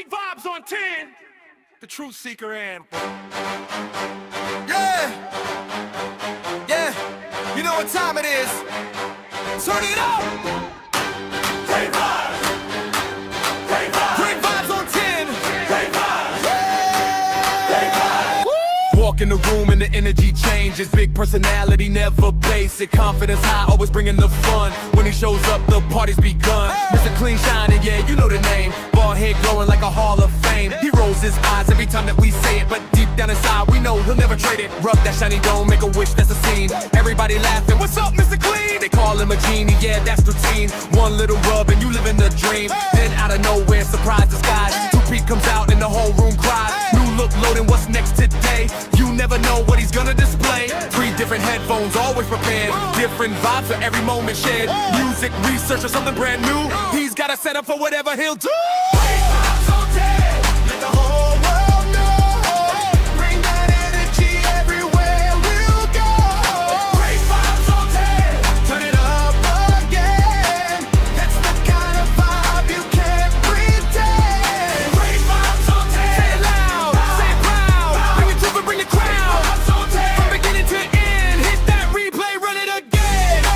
Great vibes on 10. The Truth Seeker and Yeah, you know what time it is. Turn it up. Great vibes. Great vibes. Great vibes on 10. Great vibes. Great vibes. Walk in the room and the energy changes. Big personality, never basic. Confidence high, always bringing the fun. When he shows up, the party's begun. Mr. Clean Shining, yeah, you know the name. Bald head glowing like a Hall of Fame. He rolls his eyes every time that we say it, but deep down inside, we know he'll never trade it. Rub that shiny dome, make a wish, that's a scene. Everybody laughing, what's up, Mr. Clean? They call him a genie, yeah, that's routine. One little rub and you live in the dream. Then out of nowhere, surprise disguise. 2P comes out and the whole room cries. New look loading, what's next today? You never know what he's gonna display. 3 different headphones, always prepared. Different vibes for every moment shared. Music, research, or something brand new. He's got a setup for whatever he'll do. Let the whole world know. Bring that energy everywhere we'll go. Great vibes on 10. Turn it up again. That's the kind of vibe you can't pretend. Great vibes on 10. Say it loud, say it proud. Bring it to it, bring the crowd. From beginning to end, hit that replay, run it again.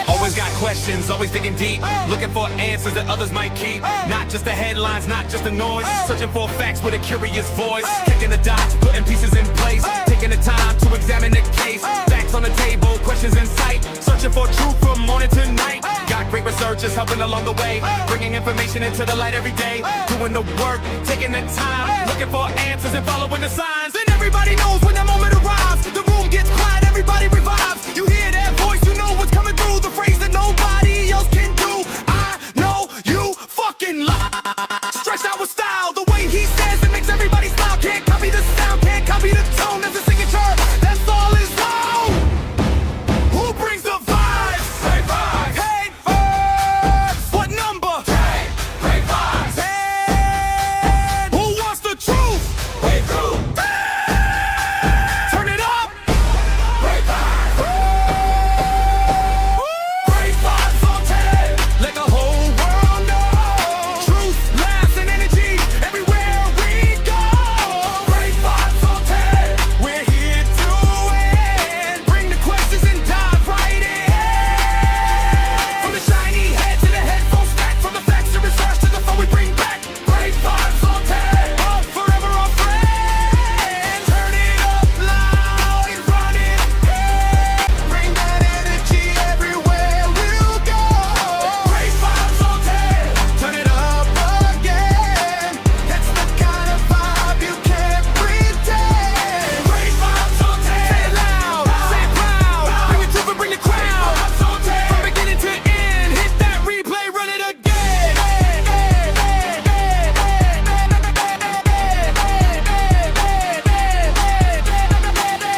Always got questions, always digging deep. Looking for answers that others might keep. Not just the headlines, not just the noise. Searching for facts with a curious voice. Kicking the dots, putting pieces in place. Taking the time to examine the case. Facts on the table, questions in sight. Searching for truth from morning to night. Got great researchers helping along the way. Bringing information into the light every day. Doing the work, taking the time. Looking for answers and following the signs. And everybody knows when that moment arrives. The room gets quiet, everybody revives. You hear that voice, you know what's coming through. The phrase that nobody else can do. I know you fucking lie. Stretch out with style, the way he says it makes everybody smile. Can't copy the sound, can't copy the tone. That's a signature, that's all his own. Who brings the vibes? Great vibes. Hey, vibes. What number? Great vibes. And who wants the truth? Wait, truth. Turn it up. Great vibes. Great vibes on 10. Let the whole world know. Truth, laughs, and energy everywhere we go. Great vibes on 10. We're here to win. Bring the questions and dive right in. From the shiny head to the headphone stack. From the facts to research to the phone we bring back. Great vibes on 10. Oh, forever our friends. Turn it up loud and run it. Bring that energy everywhere we'll go. Great vibes on 10. Turn it up again. That's the kind of vibe you can't pretend. Great vibes on 10. Say it loud, say it proud. Bring it to it, bring the crowd. From beginning to end, hit that replay, run it again.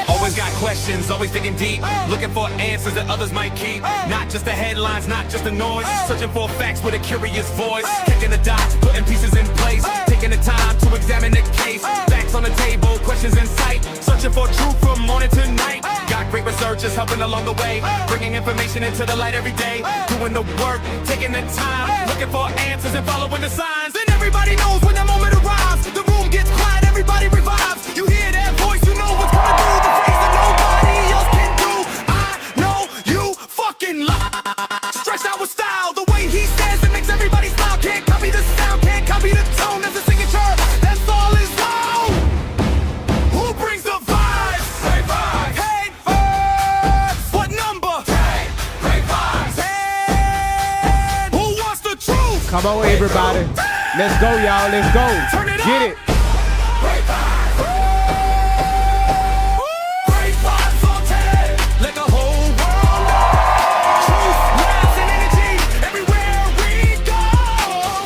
Always got questions, always digging deep. Looking for answers that others might keep. Not just the headlines, not just the noise. Searching for facts with a curious voice. Kicking the dots, putting pieces in place. Taking the time to examine the case. Facts on the table, questions in sight. Searching for truth from morning to night. Got great researchers helping along the way. Bringing information into the light every day. Doing the work, taking the time. Looking for answers and following the signs. And everybody knows when that moment arrives. The room gets quiet, everybody revives. You hear that voice, you know what's coming through. The phrase that nobody else can do. I know you fucking lie. Stretched out with style, the way he says it makes everybody smile. Can't copy the sound, can't copy the tone. That's a signature, that's all his own. Who brings the vibes? Great vibes. Hey, vibes. What number? Great vibes. And who wants the truth? Come on, everybody. Let's go, y'all. Let's go. Turn it Get up. it. Great vibes. Great vibes on 10. Let the whole world know. Truth, laughs, and energy everywhere we go.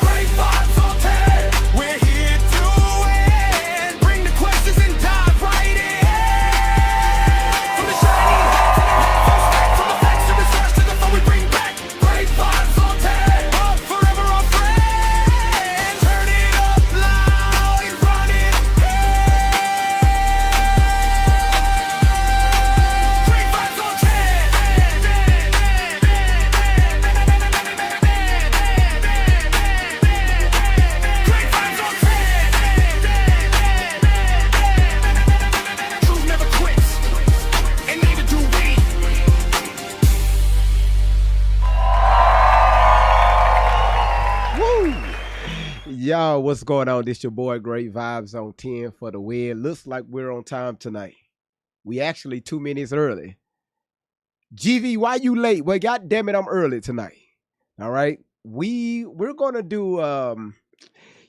Great vibes on 10. We're here to win. Bring the questions and dive right in. From the shiny head to the headphone stack. From the facts to research to the phone we bring back. Great vibes on 10. Oh, forever our friends. Turn it up loud and Yo, what's going on? This your boy Great Vibes on 10 for the win. Looks like we're on time tonight. We actually 2 minutes early. GV, why you late? Well, god damn it, I'm early tonight. All right. We're gonna do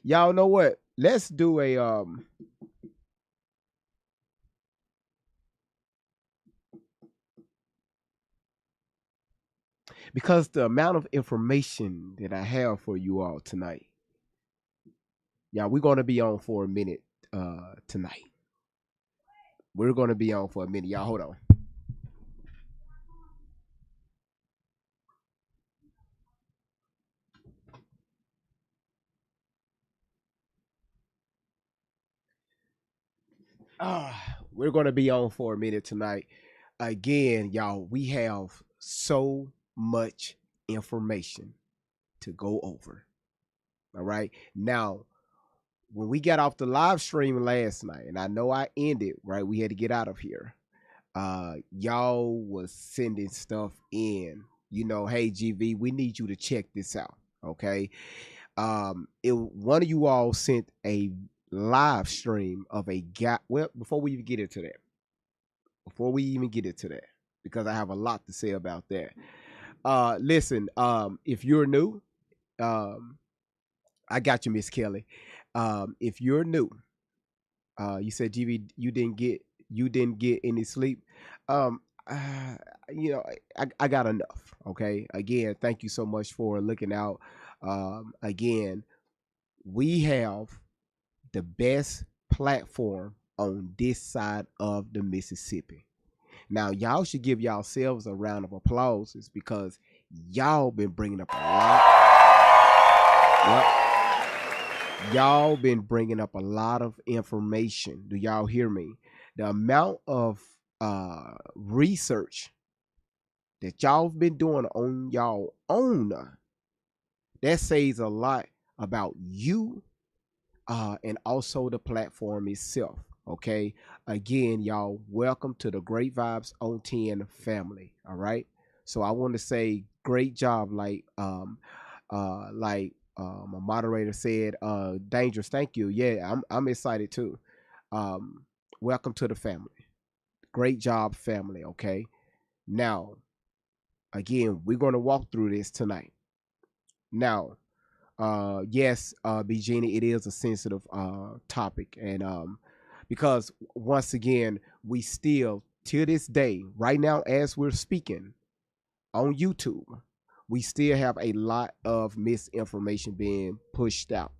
y'all know what? Let's do a because the amount of information that I have for you all tonight. Yeah, we're gonna be on for a minute tonight. We're gonna be on for a minute. Y'all hold on. We're gonna be on for a minute tonight. Again, y'all, we have so much information to go over. All right. Now, when we got off the live stream last night, and I know I ended, right? We had to get out of here. Y'all was sending stuff in, hey GV, we need you to check this out. Okay. One of you all sent a live stream of a guy. Well, before we even get into that, because I have a lot to say about that. Listen, if you're new, I got you, Miss Kelly. If you're new, you said GV, you didn't get any sleep. Um, uh, I got enough. Okay. Again, thank you so much for looking out. Again, we have the best platform on this side of the Mississippi. Now, y'all should give yourselves a round of applause, is because y'all been bringing up a lot. Yep. Y'all been bringing up a lot of information. Do y'all hear me? The amount of research that y'all been doing on y'all own, that says a lot about you and also the platform itself. Okay. Again, y'all, welcome to the Great Vibes on 10 family. All right. So I want to say great job, like my moderator said, Dangerous, thank you. Yeah, I'm excited too. Welcome to the family. Great job, family. Okay. Now, again, we're gonna walk through this tonight. Now, yes, B Genie, it is a sensitive topic, and because once again, we still to this day, right now as we're speaking on YouTube, we still have a lot of misinformation being pushed out.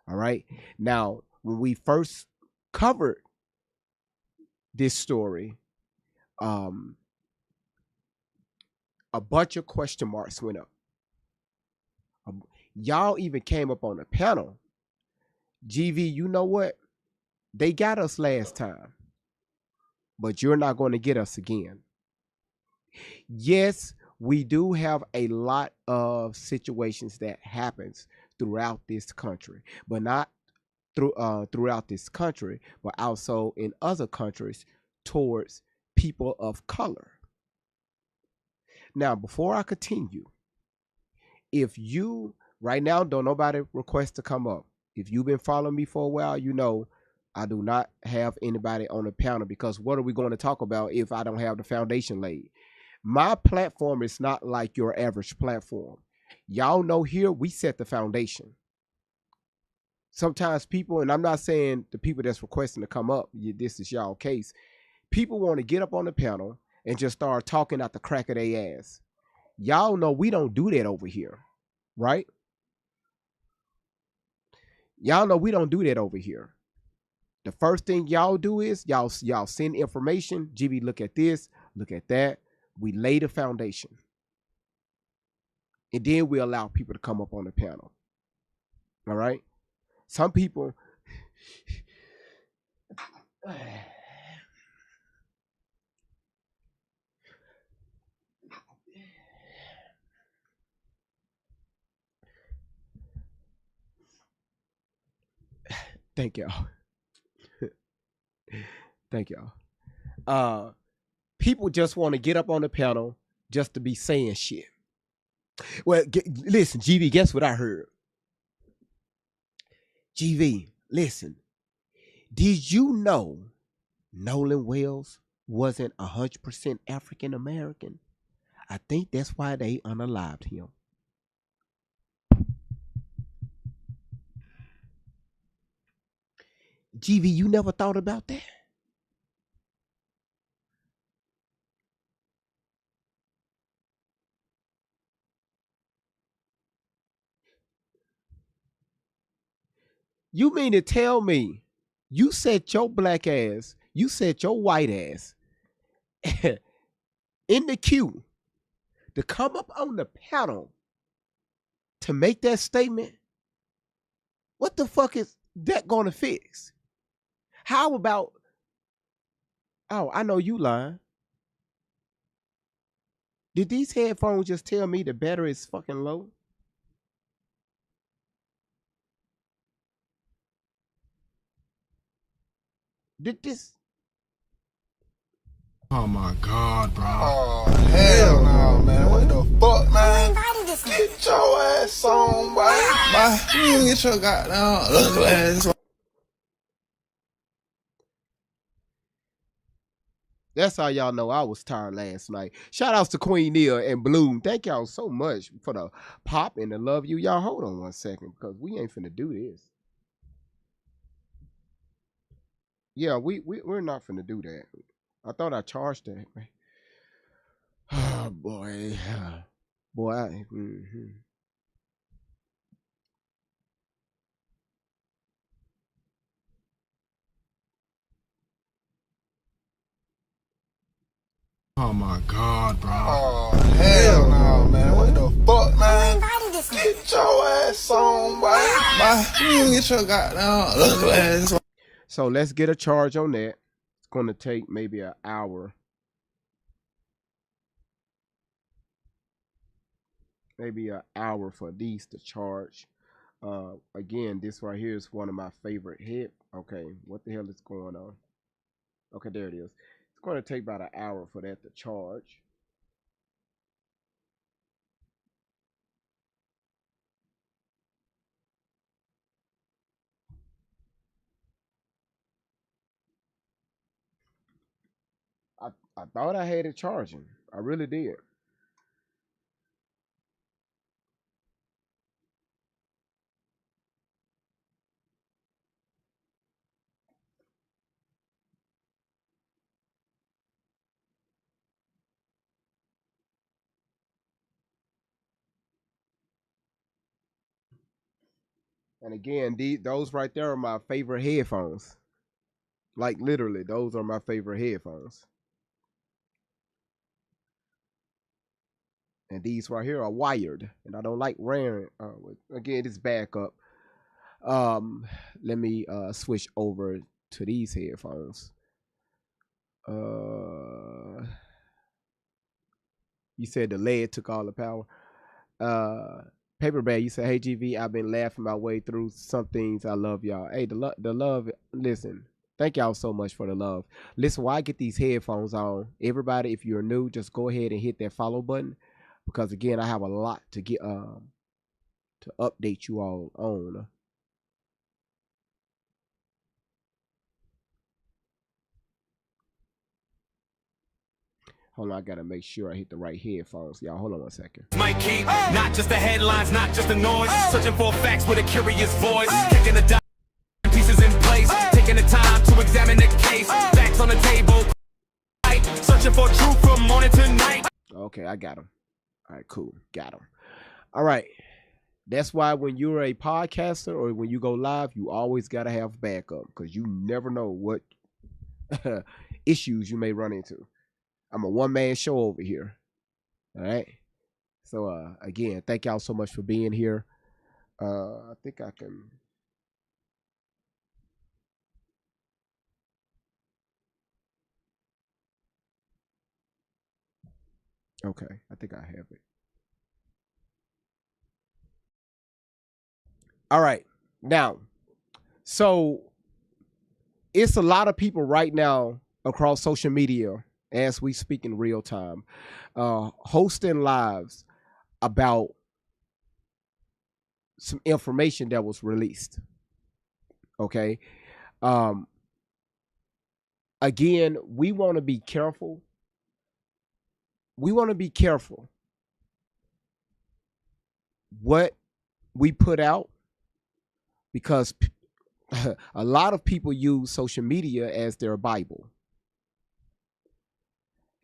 All right. Now, when we first covered this story, a bunch of question marks went up. Y'all even came up on the panel. GV, you know what? They got us last time, but you're not going to get us again. Yes, we do have a lot of situations that happens throughout this country, but not throughout this country, but also in other countries towards people of color. Now, before I continue, if you right now don't nobody request to come up, if you've been following me for a while, you know I do not have anybody on the panel, because what are we going to talk about if I don't have the foundation laid? My platform is not like your average platform. Y'all know here we set the foundation. Sometimes people, and I'm not saying the people that's requesting to come up, this is y'all case. People want to get up on the panel and just start talking out the crack of their ass. Y'all know we don't do that over here, right? Y'all know we don't do that over here. The first thing y'all do is y'all send information. GB, look at this, look at that. We lay the foundation. And then we allow people to come up on the panel. All right? Some people thank y'all. Thank y'all. People just want to get up on the panel just to be saying shit. Well, listen, GB, guess what I heard? GV, listen. Did you know Nolan Wells wasn't 100% African American? I think that's why they unalived him. GV, you never thought about that? You mean to tell me you set your black ass, you set your white ass in the queue to come up on the panel to make that statement? What the fuck is that gonna fix? How about, oh, I know you lying. Did these headphones just tell me the battery is fucking low? Did this? Oh my god, bro. Oh, hell no, man. What the fuck, man? Get your ass on, boy. You get your goddamn ugly ass on. That's how y'all know I was tired last night. Shout outs to Queen Nia and Bloom. Thank y'all so much for the pop and the love you. Y'all hold on one second because we ain't finna do this. Yeah, we're not finna do that. I thought I charged that, man. Oh boy. Boy, Oh my god, bro. Oh, hell no, man. What the fuck, man? Get your ass on, boy. You get your goddamn ugly ass on. So let's get a charge on that. It's gonna take maybe an hour. Maybe an hour for these to charge. Again, this right here is one of my favorite hit. Okay, what the hell is going on? Okay, there it is. It's going to take about an hour for that to charge. I thought I had it charging. I really did. And again, those right there are my favorite headphones. Like literally, those are my favorite headphones. And these right here are wired, and I don't like wearing. Again, it's backup. Let me switch over to these headphones. You said the lead took all the power. Paper bag, you said, hey GV, I've been laughing my way through some things. I love y'all. Hey, the love, listen, thank y'all so much for the love. Listen, while I get these headphones on, everybody, if you're new, just go ahead and hit that follow button, because again, I have a lot to get to update you all on. Hold on, I gotta make sure I hit the right headphones. Y'all, hold on one second. My key, not just the headlines, not just the noise. Searching for facts with a curious voice. Kicking the dot, pieces in place. Taking the time to examine the case. Facts on the table. Searching for truth from morning to night. Okay, I got them. All right, cool. Got them. All right. That's why when you're a podcaster or when you go live, you always got to have backup because you never know what issues you may run into. I'm a one-man show over here. All right. So again, thank y'all so much for being here. I think I can. Okay, I think I have it. All right. Now, so it's a lot of people right now across social media as we speak in real time, hosting lives about some information that was released. Okay. Um, Again, we want to be careful. We want to be careful what we put out because a lot of people use social media as their Bible.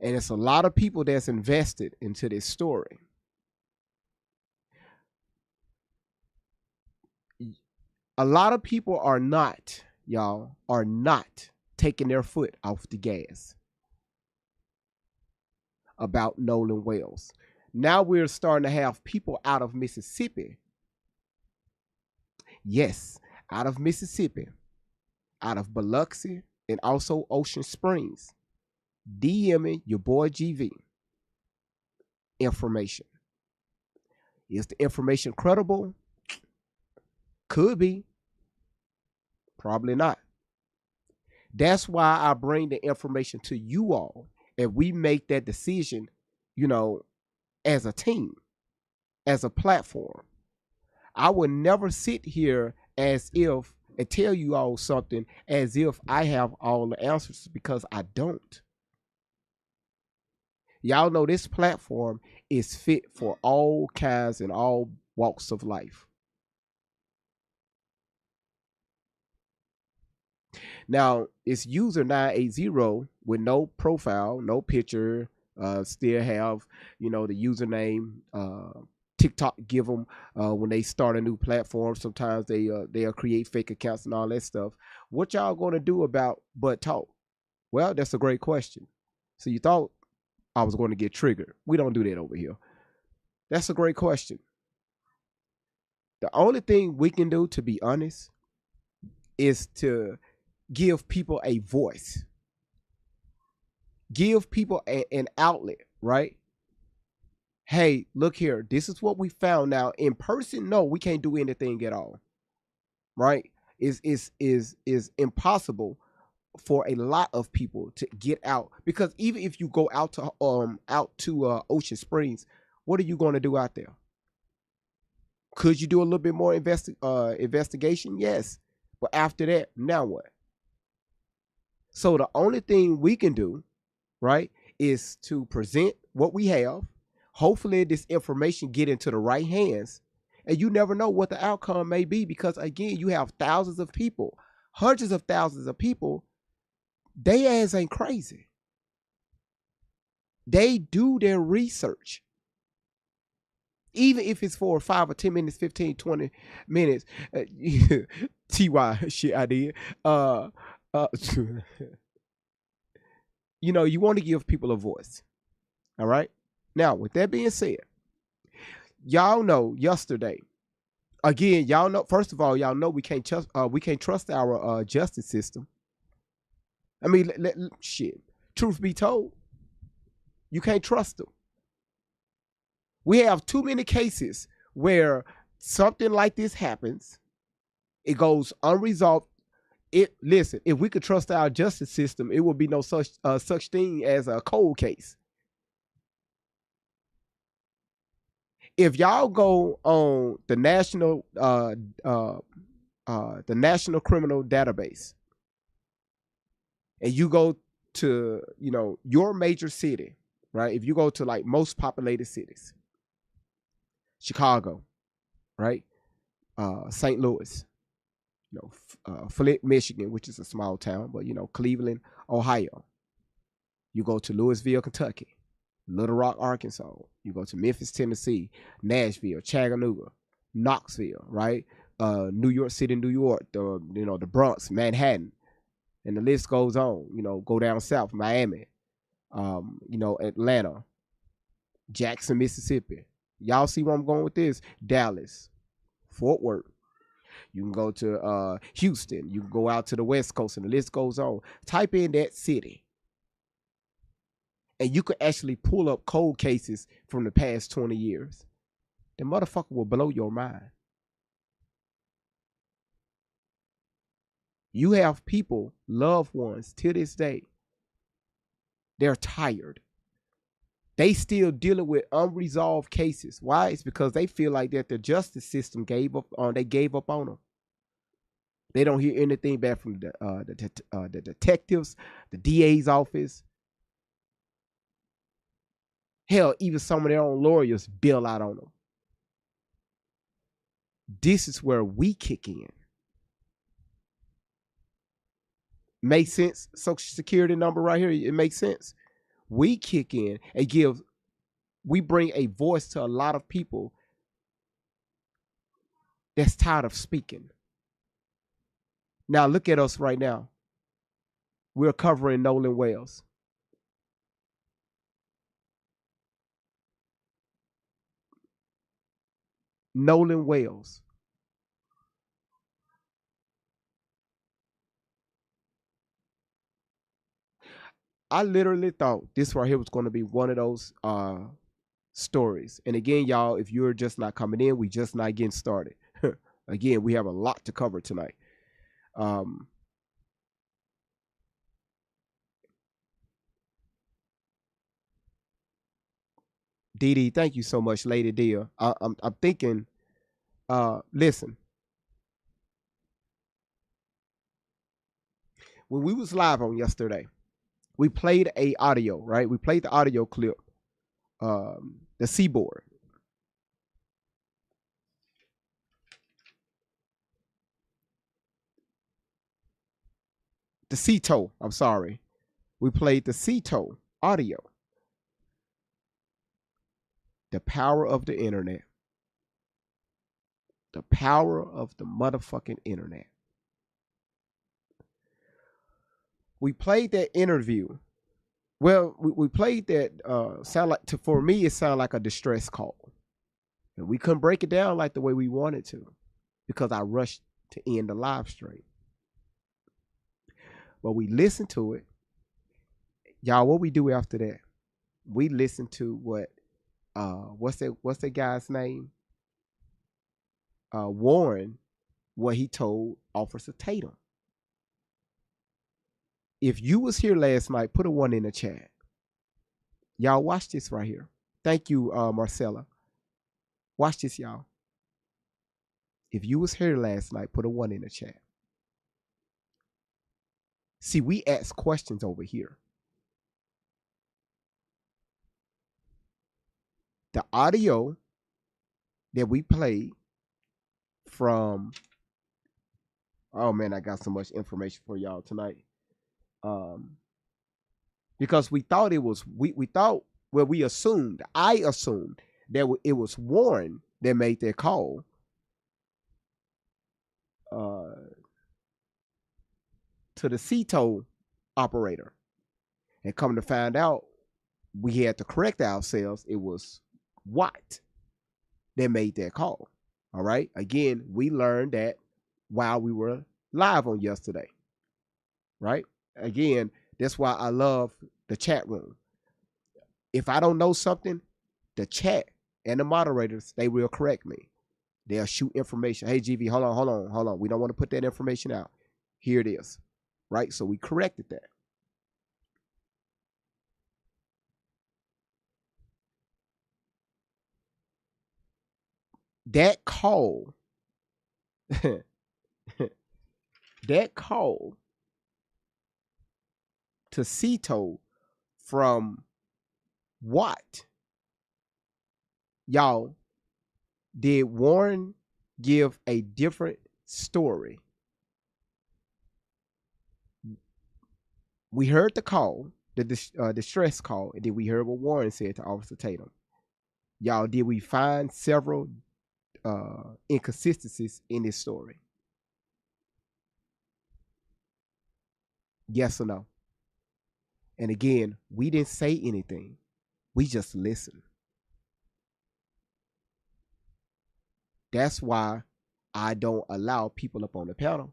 And it's a lot of people that's invested into this story. A lot of people are not, y'all, are not taking their foot off the gas about Nolan Wells. Now we're starting to have people out of Mississippi. Yes, out of Mississippi, out of Biloxi, and also Ocean Springs, DMing your boy GV information. Is the information credible? Could be. Probably not. That's why I bring the information to you all and we make that decision, as a team, as a platform. I would never sit here as if and tell you all something as if I have all the answers because I don't. Y'all know this platform is fit for all kinds and all walks of life. Now, it's user 980 with no profile, no picture, still have, the username. TikTok give them when they start a new platform. Sometimes they'll create fake accounts and all that stuff. What y'all gonna do about but talk? Well, that's a great question. So you thought I was going to get triggered? We don't do that over here. That's a great question. The only thing we can do, to be honest, is to give people a voice, give people an outlet, right? Hey, look here, this is what we found. Now in person, no, we can't do anything at all, right? Is impossible for a lot of people to get out, because even if you go out to Ocean Springs, what are you going to do out there? Could you do a little bit more investigation? Yes, but after that, now what? So the only thing we can do, right, is to present what we have. Hopefully this information get into the right hands, and you never know what the outcome may be, because again, you have thousands of people, hundreds of thousands of people. They ass ain't crazy. They do their research. Even if it's for 5 or 10 minutes, 15, 20 minutes. TY shit I did. You want to give people a voice. All right. Now, with that being said, y'all know yesterday, again, y'all know, first of all, y'all know we can't trust our justice system. I mean, shit, truth be told, you can't trust them. We have too many cases where something like this happens. It goes unresolved. Listen, if we could trust our justice system, it would be no such thing as a cold case. If y'all go on the national criminal database, and you go to your major city, right? If you go to like most populated cities, Chicago, right? St. Louis, Flint, Michigan, which is a small town, but Cleveland, Ohio. You go to Louisville, Kentucky, Little Rock, Arkansas. You go to Memphis, Tennessee, Nashville, Chattanooga, Knoxville, right? New York City, New York, the Bronx, Manhattan, and the list goes on. Go down south, Miami, Atlanta, Jackson, Mississippi. Y'all see where I'm going with this? Dallas, Fort Worth. You can go to Houston. You can go out to the West Coast, and the list goes on. Type in that city, and you could actually pull up cold cases from the past 20 years. The motherfucker will blow your mind. You have people, loved ones, to this day, they're tired. They still dealing with unresolved cases. Why? It's because they feel like that the justice system gave up on them. They don't hear anything back from the detectives, the DA's office. Hell, even some of their own lawyers bail out on them. This is where we kick in. Makes sense? Social Security number right here, it makes sense. We kick in and we bring a voice to a lot of people that's tired of speaking. Now look at us right now. We're covering Nolan Wells. Nolan Wells. I literally thought this right here was going to be one of those stories. And again, y'all, if you're just not coming in, we just not getting started. Again, we have a lot to cover tonight. Dee Dee, thank you so much, Lady Dia. I'm thinking, listen, when we was live on yesterday, we played a audio, right? We played the audio clip, the Seaboard. The CETO, I'm sorry. We played the CETO audio. The power of the internet. The power of the motherfucking internet. We played that interview. Well, we played that for me it sounded like a distress call. And we couldn't break it down like the way we wanted to because I rushed to end the live stream. But we listened to it. Y'all, what we do after that? We listen to what's that guy's name? Warren, what he told Officer Tatum. If you was here last night, put a 1 in the chat. Y'all watch this right here. Thank you, Marcella. Watch this, y'all. If you was here last night, put a 1 in the chat. See, we ask questions over here. The audio that we played from, oh man, I got so much information for y'all tonight. Because we thought it was, I assumed that it was Warren that made that call. To the CETO operator. And come to find out, we had to correct ourselves. It was Watt that made that call. All right. Again, we learned that while we were live on yesterday. Right. Again, that's why I love the chat room. If I don't know something, the chat and the moderators, they will correct me. They'll shoot information. Hey, GV, hold on. We don't want to put that information out. Here it is. Right? So we corrected that. That call, to CETO from Watt, y'all, did Warren give a different story? We heard the call, the distress call, and then we heard what Warren said to Officer Tatum. Y'all, did we find several inconsistencies in this story? Yes or no? And again, we didn't say anything. We just listened. That's why I don't allow people up on the panel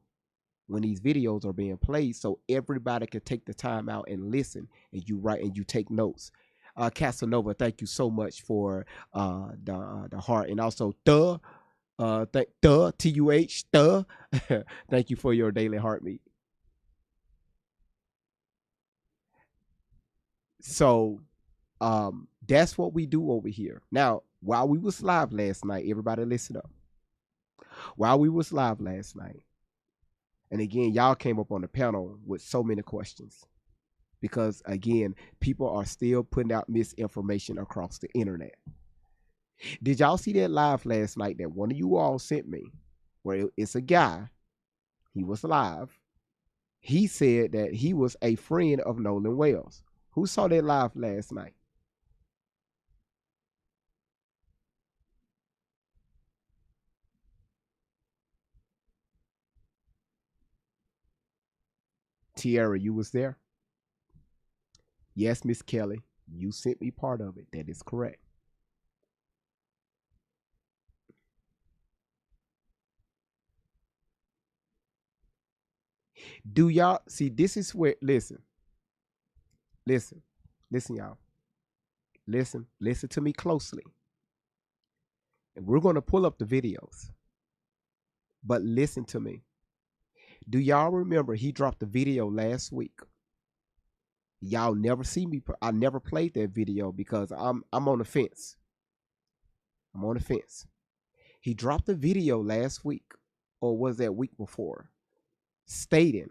when these videos are being played, so everybody can take the time out and listen, and you write and you take notes. Casanova, thank you so much for the heart, and also TUH, TUH. Thank you for your daily heartbeat. So that's what we do over here. Now, while we was live last night, everybody listen up. While we was live last night, And again, y'all came up on the panel with so many questions because, again, people are still putting out misinformation across the internet. Did y'all see that live last night that one of you all sent me where it's a guy, he was live. He said that he was a friend of Nolan Wells. Who saw that live last night? Tierra, you was there? Yes, Miss Kelly, you sent me part of it. That is correct. Do y'all see? This is where, listen, listen, listen, y'all. Listen to me closely. And we're going to pull up the videos. But listen to me. Do y'all remember he dropped the video last week? Y'all never see me. I never played that video because I'm on the fence. I'm on the fence. He dropped the video last week, or was that week before, stating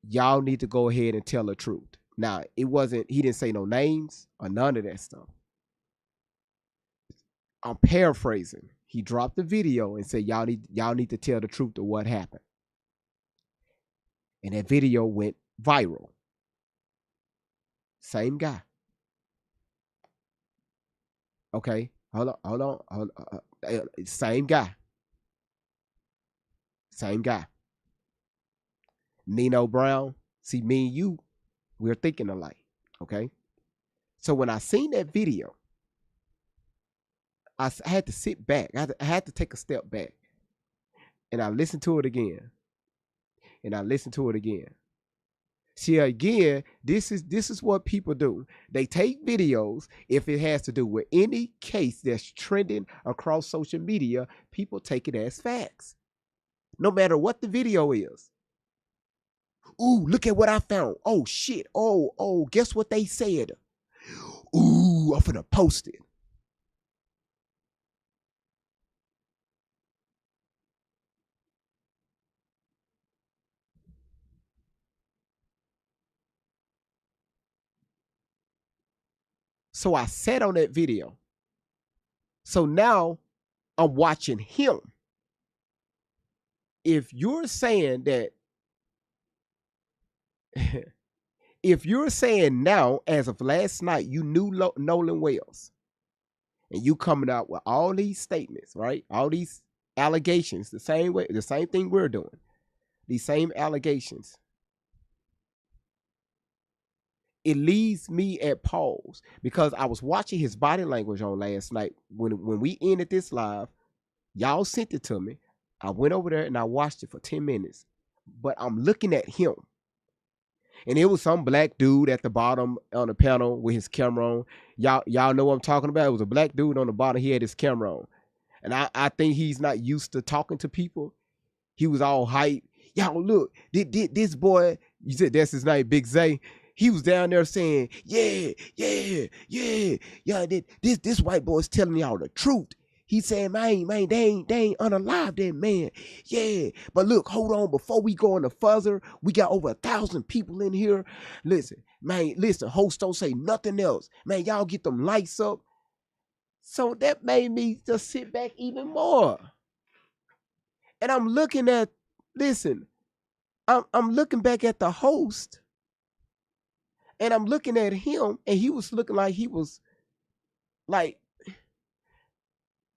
y'all need to go ahead and tell the truth. Now, it wasn't, he didn't say no names or none of that stuff. I'm paraphrasing. He dropped the video and said y'all need to tell the truth of what happened. And that video went viral. Same guy. Okay, hold on. Same guy. Same guy. Nino Brown. See, me and you, we're thinking alike. Okay. So when I seen that video, I had to sit back. I had to take a step back. And I listened to it again. And I listened to it again. See, again, this is what people do. They take videos, if it has to do with any case that's trending across social media, people take it as facts. No matter what the video is. Ooh, look at what I found. Oh, shit. Oh, guess what they said? Ooh, I'm finna post it. So I sat on that video. So now I'm watching him. If you're saying that, if you're saying now, as of last night, you knew Nolan Wells, and you coming out with all these statements, right? All these allegations, the same way, the same thing we're doing, these same allegations. It leaves me at pause because I was watching his body language on last night. When we ended this live, y'all sent it to me. I went over there and I watched it for 10 minutes. But I'm looking at him. And it was some black dude at the bottom on the panel with his camera on. Y'all know what I'm talking about? It was a black dude on the bottom. He had his camera on. And I think he's not used to talking to people. He was all hype. Y'all look, this boy, you said that's his name, Big Zay. He was down there saying, yeah, this white boy's telling y'all the truth. He said, man, they ain't unalive that man. Yeah, but look, hold on, before we go into further, we got over 1,000 people in here. Listen, host don't say nothing else. Man, y'all get them lights up. So that made me just sit back even more. And I'm looking at, I'm looking back at the host. And I'm looking at him, and he was looking like he was like,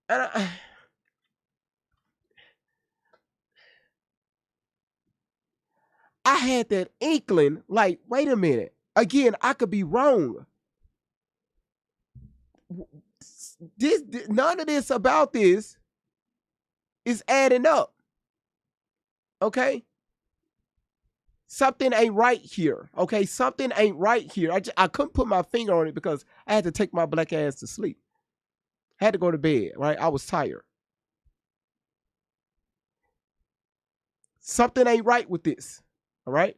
and I had that inkling, like, wait a minute. Again, I could be wrong. None of this about this is adding up. Okay? Something ain't right here. Okay? Something ain't right here. I couldn't put my finger on it because I had to take my black ass to sleep. I had to go to bed, right? I was tired. Something ain't right with this. All right?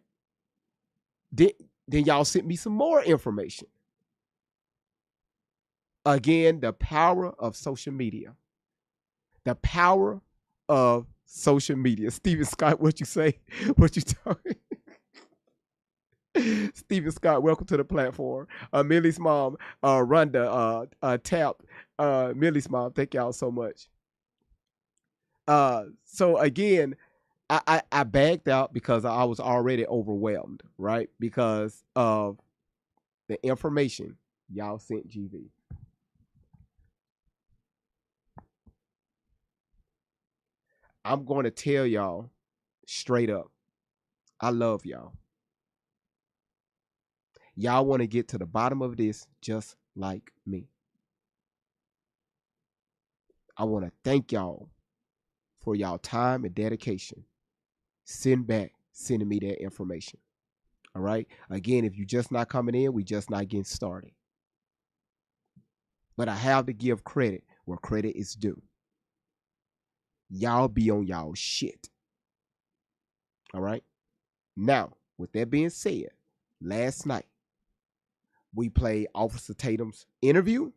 Then y'all sent me some more information. Again, the power of social media. The power of social media. Steven Scott, what you say? What you talking? Steven Scott, welcome to the platform. Millie's mom, Rhonda, Tap, Millie's mom, thank y'all so much. So again, I bagged out because I was already overwhelmed, right? Because of the information y'all sent GV. I'm going to tell y'all straight up, I love y'all. Y'all want to get to the bottom of this just like me. I want to thank y'all for y'all time and dedication. Sending me that information. All right. Again, if you're just not coming in, we just not getting started. But I have to give credit where credit is due. Y'all be on y'all shit. All right. Now, with that being said, last night we played Officer Tatum's interview.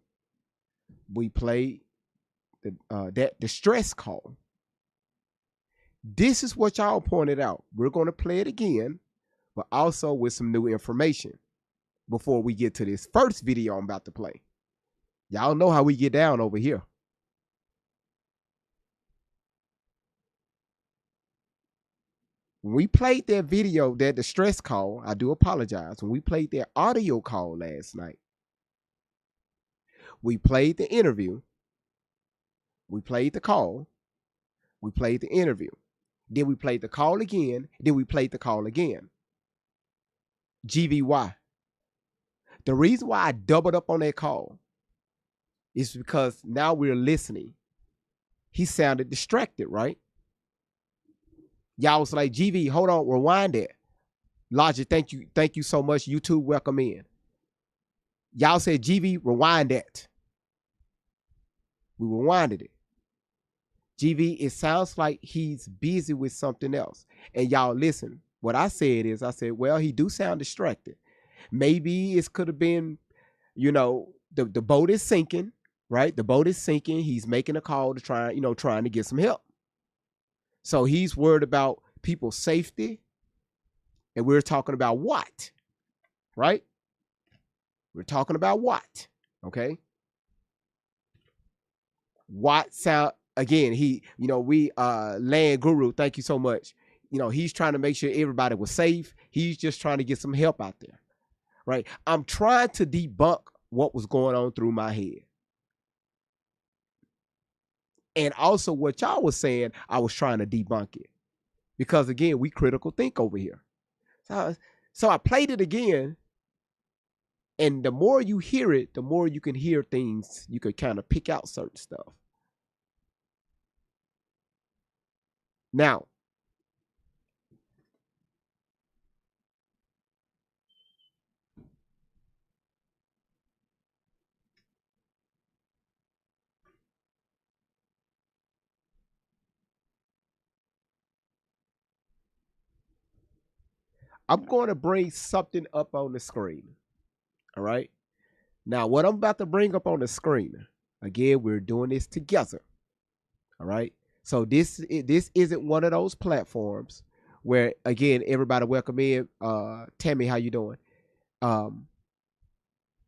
We played the stress call. This is what y'all pointed out. We're going to play it again, but also with some new information before we get to this first video I'm about to play. Y'all know how we get down over here. When we played that video, the stress call, I do apologize. When we played that audio call last night, we played the interview, we played the call, we played the interview. Then we played the call again, then we played the call again. GVY. The reason why I doubled up on that call is because now we're listening. He sounded distracted, right? Y'all was like, GV, hold on, rewind it. Logic, thank you so much. YouTube, welcome in. Y'all said, GV, rewind that. We rewinded it. GV, it sounds like he's busy with something else. And y'all listen, what I said is, I said, well, he do sound distracted. Maybe it could have been, the boat is sinking, right? The boat is sinking. He's making a call to trying to get some help. So he's worried about people's safety. And we're talking about what? Right? We're talking about what? Okay. What sound again, Land Guru, thank you so much. He's trying to make sure everybody was safe. He's just trying to get some help out there. Right? I'm trying to debunk what was going on through my head. And also what y'all was saying, I was trying to debunk it. Because again, we critical think over here. So I played it again. And the more you hear it, the more you can hear things. You could kind of pick out certain stuff. Now, I'm going to bring something up on the screen. All right. Now, what I'm about to bring up on the screen, again, we're doing this together. All right. So this isn't one of those platforms where, again, everybody welcome in. Tammy, how you doing?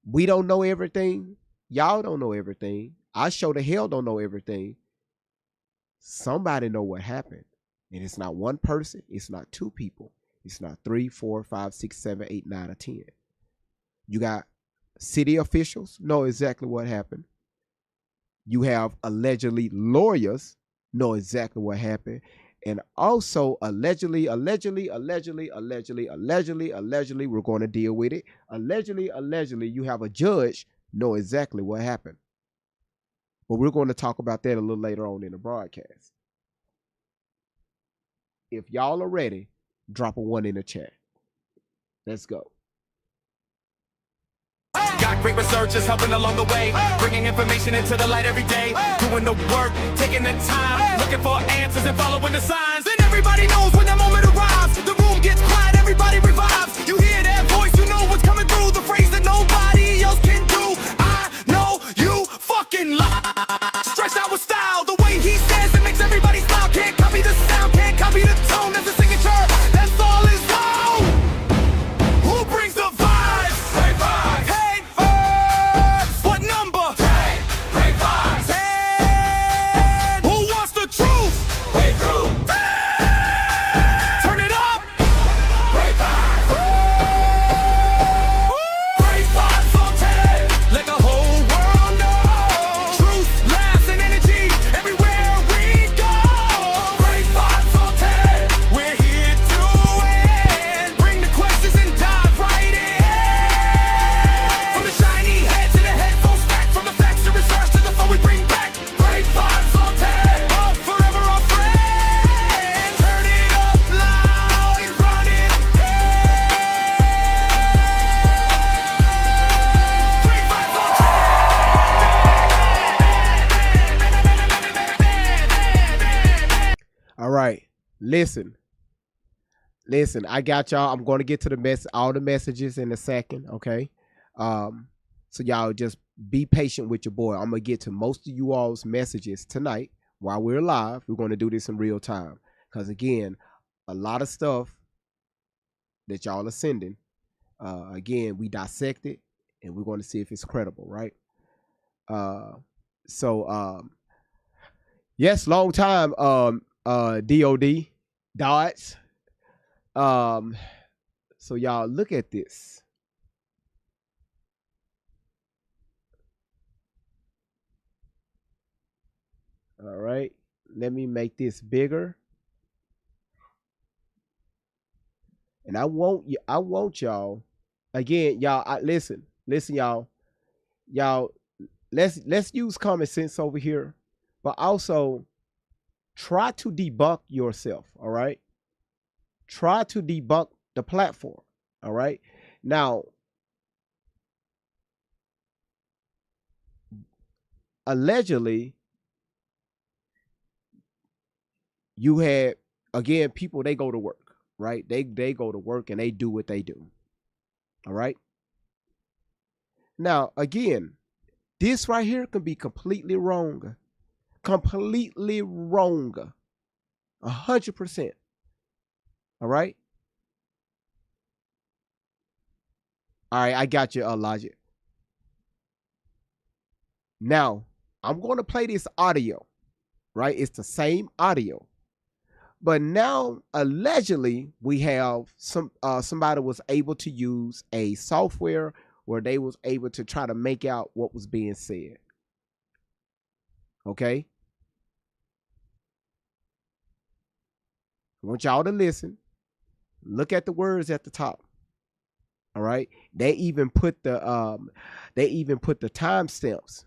We don't know everything. Y'all don't know everything. I sure the hell don't know everything. Somebody know what happened. And it's not one person. It's not two people. It's not 3, 4, 5, 6, 7, 8, 9, or 10. You got city officials know exactly what happened. You have allegedly lawyers know exactly what happened. And also allegedly, we're going to deal with it. Allegedly, you have a judge know exactly what happened. But we're going to talk about that a little later on in the broadcast. If y'all are ready, drop a 1 in the chat. Let's go. Got great researchers helping along the way, bringing information into the light every day, doing the work, taking the time, looking for answers and following the signs. Then everybody knows when that moment arrives, the room gets quiet, everybody revives. You hear that voice, you know what's coming through, the phrase that nobody else can do. I know you fucking lie. Stretched out with style, the way he says it makes everybody smile. Listen, listen. I got y'all. I'm going to get to all the messages in a second. Okay. Um, so y'all just be patient with your boy. I'm gonna get to most of you all's messages tonight while we're live. We're going to do this in real time because again, a lot of stuff that y'all are sending. Again, we dissect it and we're going to see if it's credible, right? Uh, so yes, long time. DOD Dodge. Um, so y'all look at this. All right, let me make this bigger, and I want you. I want y'all. Again, y'all. Listen, y'all. Y'all, let's use common sense over here, but also try to debunk yourself. All right, try to debunk the platform. All right, now allegedly you had again people they go to work, right? They go to work and they do what they do. All right. Now again, this right here can be completely wrong. Completely wrong. 100%. All right. All right, I got you, Logic. Now, I'm going to play this audio, right? It's the same audio. But now, allegedly, we have somebody was able to use a software where they was able to try to make out what was being said. Okay? I want y'all to listen. Look at the words at the top. All right? They even put the timestamps.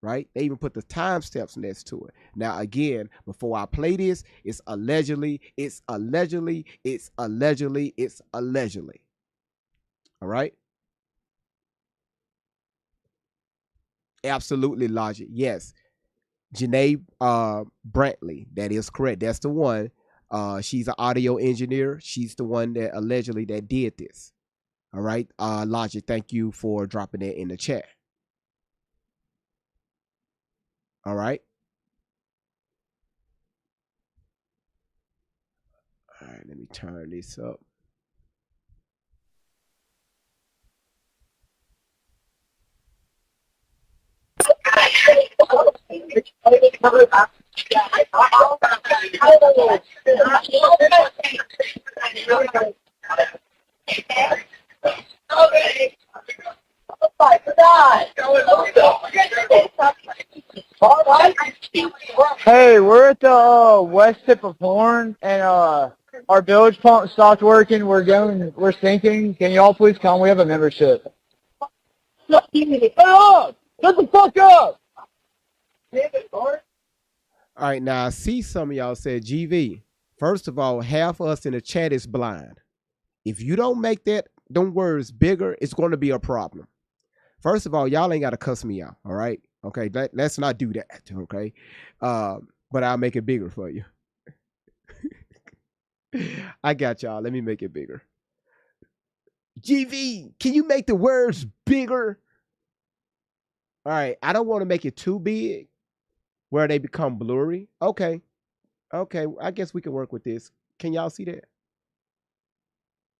Right? They even put the timestamps next to it. Now, again, before I play this, it's allegedly. All right? Absolutely logic. Yes. Janae Brantley. That is correct. That's the one. She's an audio engineer. She's the one that allegedly that did this. All right. Logic, thank you for dropping it in the chat. All right. All right, let me turn this up. Hey, we're at the west tip of Horn, and our bilge pump stopped working. We're sinking. Can y'all please come? We have a membership. Shut up! Shut the fuck up! All right, now I see some of y'all said GV. First of all, half of us in the chat is blind. If you don't make them words bigger, it's going to be a problem. First of all, y'all ain't got to cuss me out. All right. Okay. Let's not do that. Okay. But I'll make it bigger for you. I got y'all. Let me make it bigger. GV, can you make the words bigger? All right. I don't want to make it too big where they become blurry. Okay. Okay. I guess we can work with this. Can y'all see that?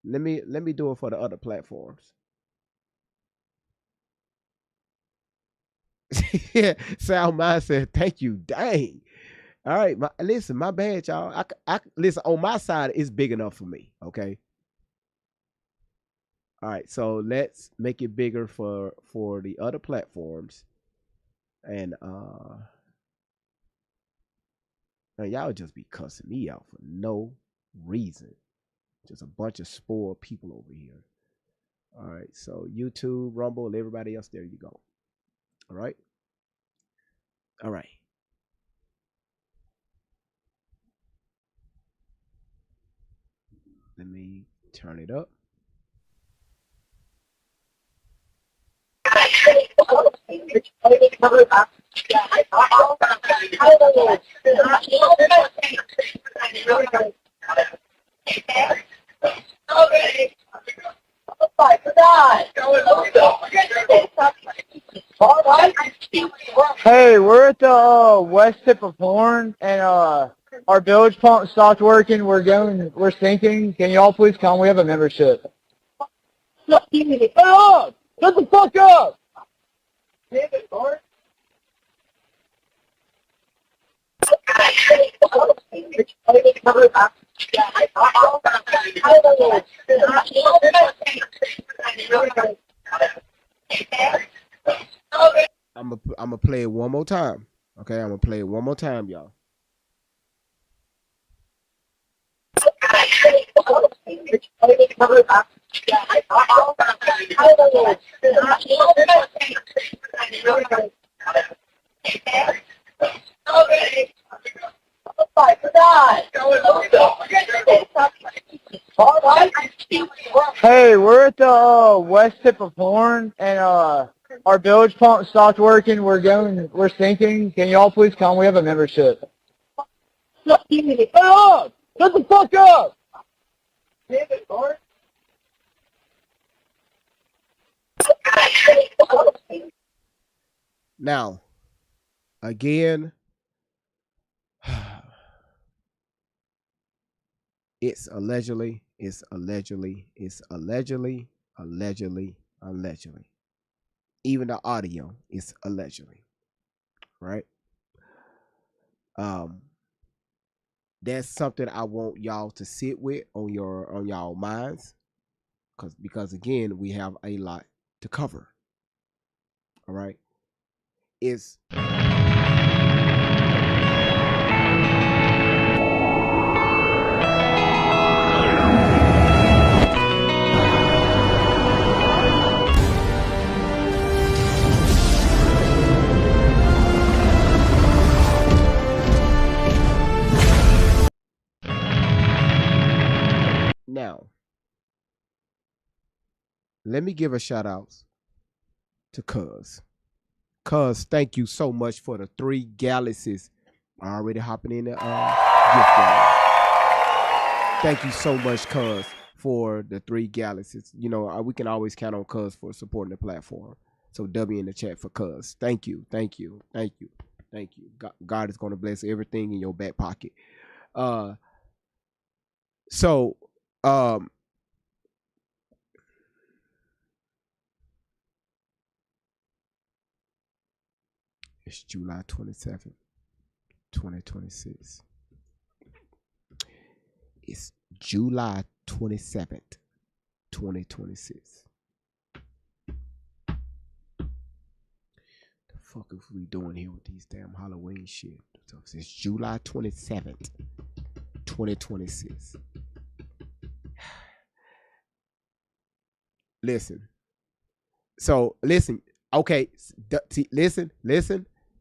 Let me do it for the other platforms. Yeah, Sound Mind said, thank you. Dang. All right. Listen, my bad, y'all. I listen, on my side, it's big enough for me. Okay. All right. So let's make it bigger for the other platforms. And y'all just be cussing me out for no reason. Just a bunch of spoiled people over here. All right. So YouTube, Rumble, everybody else, there you go. All right. All right. Let me turn it up. Hey, we're at the west tip of Horn, and our bilge pump stopped working. We're sinking. Can y'all please come? We have a membership. Shut up! Shut the fuck up! I'm gonna play it one more time. Okay, I'm gonna play it one more time, y'all. Hey, we're at the west tip of Horn, and our bilge pump stopped working. We're sinking. Can y'all please come? We have a membership. Shut up! Shut the fuck up! Now, again, it's allegedly. Even the audio is allegedly, right? That's something I want y'all to sit with on y'all minds, because again, we have a lot to cover. All right, it's now. Let me give a shout out to Cuz. Cuz, thank you so much for the 3 galaxies. Already hopping in the gift game. Thank you so much, Cuz, for the 3 galaxies. You know, we can always count on Cuz for supporting the platform. So W in the chat for Cuz. Thank you. God is going to bless everything in your back pocket. So it's July 27th, 2026. It's July 27th, 2026. The fuck is we doing here with these damn Halloween shit? So it's July 27th, 2026. Listen. So listen. Okay. Listen.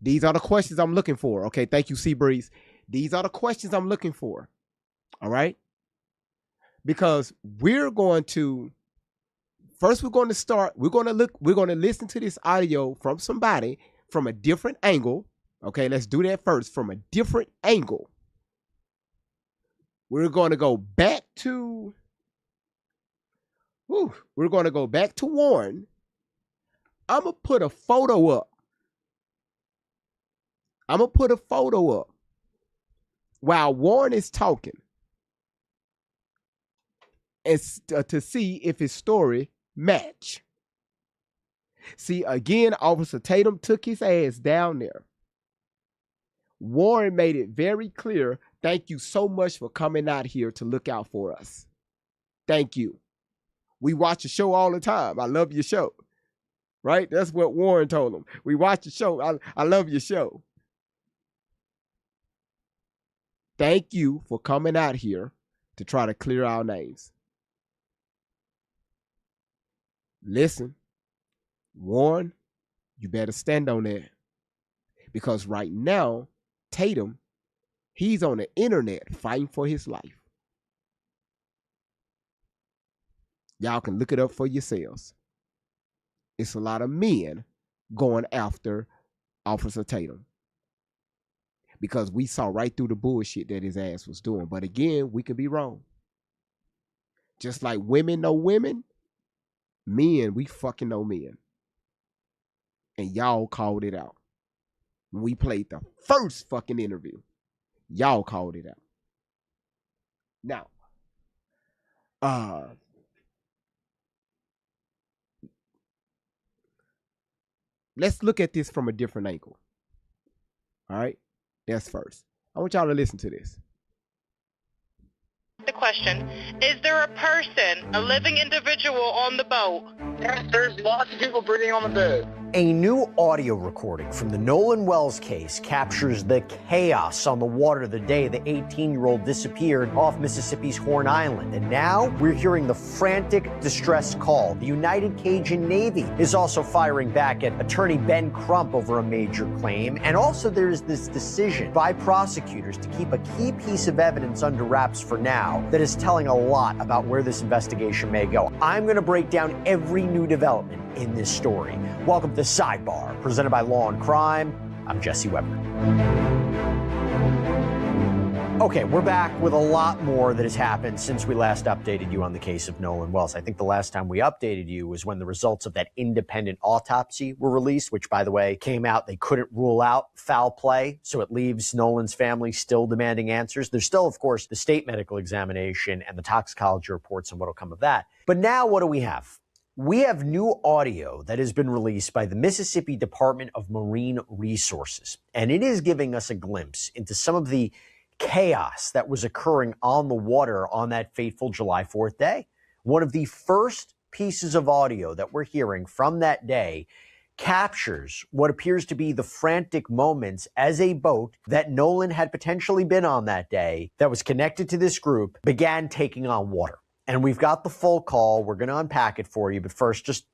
These are the questions I'm looking for. Okay. Thank you, Seabreeze. These are the questions I'm looking for. All right. Because we're going to listen to this audio from somebody from a different angle. Okay, let's do that first from a different angle. We're going to go back to Warren. I'm going to put a photo up. While Warren is talking, and to see if his story match. See, again, Officer Tatum took his ass down there. Warren made it very clear. Thank you so much for coming out here to look out for us. Thank you. We watch the show all the time. I love your show. Right? That's what Warren told him. We watch the show. I love your show. Thank you for coming out here to try to clear our names. Listen, Warren, you better stand on that. Because right now, Tatum, he's on the internet fighting for his life. Y'all can look it up for yourselves. It's a lot of men going after Officer Tatum. because we saw right through the bullshit that his ass was doing. But again, we could be wrong. Just like women know women, men, we fucking know men. And y'all called it out. When we played the first fucking interview, y'all called it out. Now, let's look at this from a different angle. All right? That's first. I want y'all to listen to this. The question, is there a person, a living individual on the boat? Yes, there's lots of people breathing on the boat. A new audio recording from the Nolan Wells case captures the chaos on the water the day the 18-year-old disappeared off Mississippi's Horn Island. And now we're hearing the frantic distress call. The United Cajun Navy is also firing back at attorney Ben Crump over a major claim. And also there's this decision by prosecutors to keep a key piece of evidence under wraps for now that is telling a lot about where this investigation may go. I'm going to break down every new development in this story. Welcome to Sidebar, presented by Law and Crime. I'm Jesse Weber. Okay, we're back with a lot more that has happened since we last updated you on the case of Nolan Wells. I think the last time we updated you was when the results of that independent autopsy were released, which, by the way, came out. They couldn't rule out foul play, so it leaves Nolan's family still demanding answers. There's still, of course, the state medical examination and the toxicology reports and what will come of that. But now what do we have? We have new audio that has been released by the Mississippi Department of Marine Resources, and it is giving us a glimpse into some of the chaos that was occurring on the water on that fateful July 4th day. One of the first pieces of audio that we're hearing from that day captures what appears to be the frantic moments as a boat that Nolan had potentially been on that day that was connected to this group began taking on water. And we've got the full call. We're going to unpack it for you. But first, just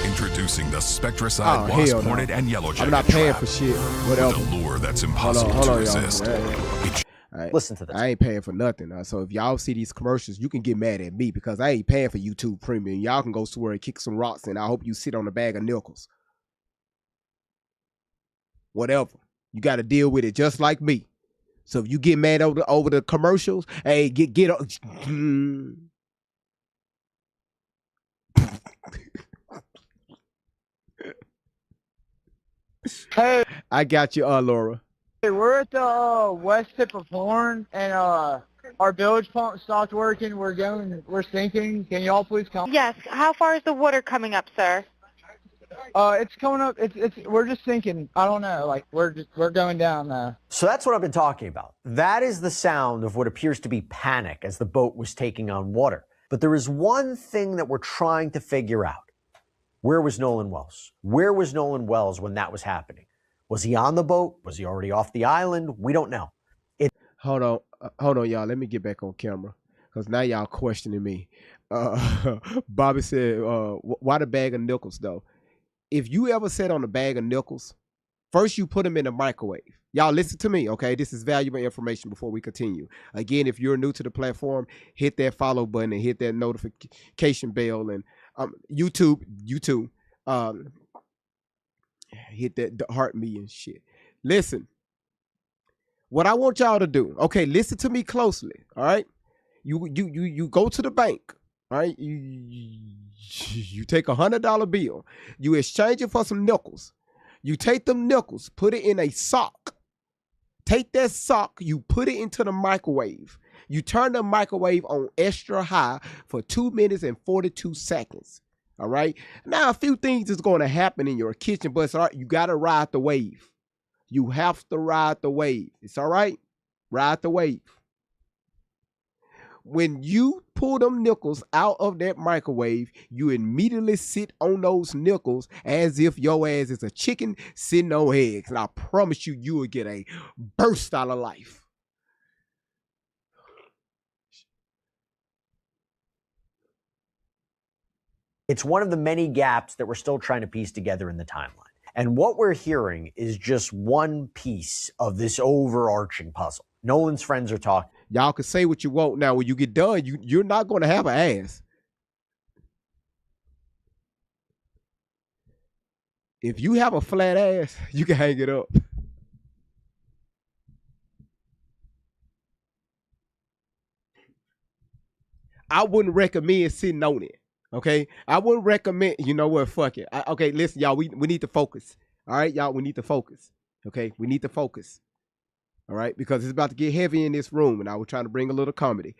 introducing the Spectracide Wasp, Hornet, and Yellowjacket I'm not paying trap. for shit. Whatever. With a lure that's impossible hold to on, resist. Right. listen to this. I ain't paying for nothing. So if y'all see these commercials, you can get mad at me because I ain't paying for YouTube Premium. Y'all can go somewhere and kick some rocks, and I hope you sit on a bag of nickels. Whatever. You got to deal with it just like me. So if you get mad over the commercials, hey, get Hey, I got you, Laura. we're at the west tip of Horn, and our bilge pump stopped working. We're sinking. Can y'all please come? Yes, how far is the water coming up, sir? It's coming up. We're just sinking. I don't know. Like we're going down now. So that's what I've been talking about. That is the sound of what appears to be panic as the boat was taking on water. But there is one thing that we're trying to figure out. Where was Nolan Wells? Where was Nolan Wells when that was happening? Was he on the boat? Was he already off the island? We don't know. Hold on, y'all. Let me get back on camera because now y'all questioning me. Bobby said, "Why the bag of nickels though?" If you ever sat on a bag of nickels, first you put them in a microwave. Y'all listen to me, okay? This is valuable information before we continue. Again, if you're new to the platform, hit that follow button and hit that notification bell. And YouTube, hit that heart me and shit. Listen, what I want y'all to do, okay, listen to me closely, all right? You go to the bank, all right? You take $100 bill. You exchange it for some nickels. You take them nickels, put it in a sock. Take that sock, you put it into the microwave. You turn the microwave on extra high for 2 minutes and 42 seconds. All right? Now, a few things is going to happen in your kitchen, but it's all right. You got to ride the wave. You have to ride the wave. It's all right? Ride the wave. When you pull them nickels out of that microwave, you immediately sit on those nickels as if your ass is a chicken sitting on eggs. And I promise you, you will get a burst out of life. It's one of the many gaps that we're still trying to piece together in the timeline. And what we're hearing is just one piece of this overarching puzzle. Nolan's friends are talking. Y'all can say what you want. Now, when you get done, you're not going to have an ass. If you have a flat ass, you can hang it up. I wouldn't recommend sitting on it. Okay, I wouldn't recommend. You know what? Fuck it. Okay, listen, y'all. We need to focus. All right, y'all. We need to focus. Okay, we need to focus. All right, because it's about to get heavy in this room, and I was trying to bring a little comedy.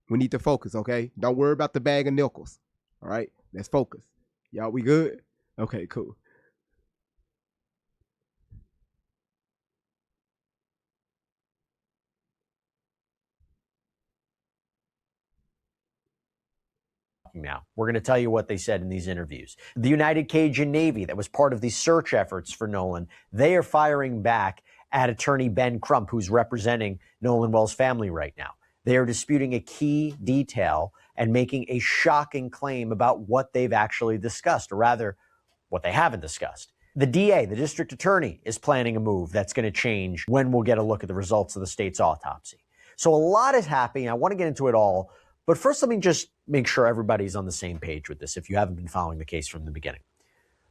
We need to focus. Okay, don't worry about the bag of nickels. All right, let's focus. Y'all, we good? Okay, cool. Now, we're going to tell you what they said in these interviews. The United Cajun Navy, that was part of the search efforts for Nolan, they are firing back at attorney Ben Crump, who's representing Nolan Wells' family right now. They are disputing a key detail and making a shocking claim about what they've actually discussed, or rather, what they haven't discussed. The DA, the district attorney, is planning a move that's going to change when we'll get a look at the results of the state's autopsy. So a lot is happening. I want to get into it all. But first, let me just make sure everybody's on the same page with this if you haven't been following the case from the beginning.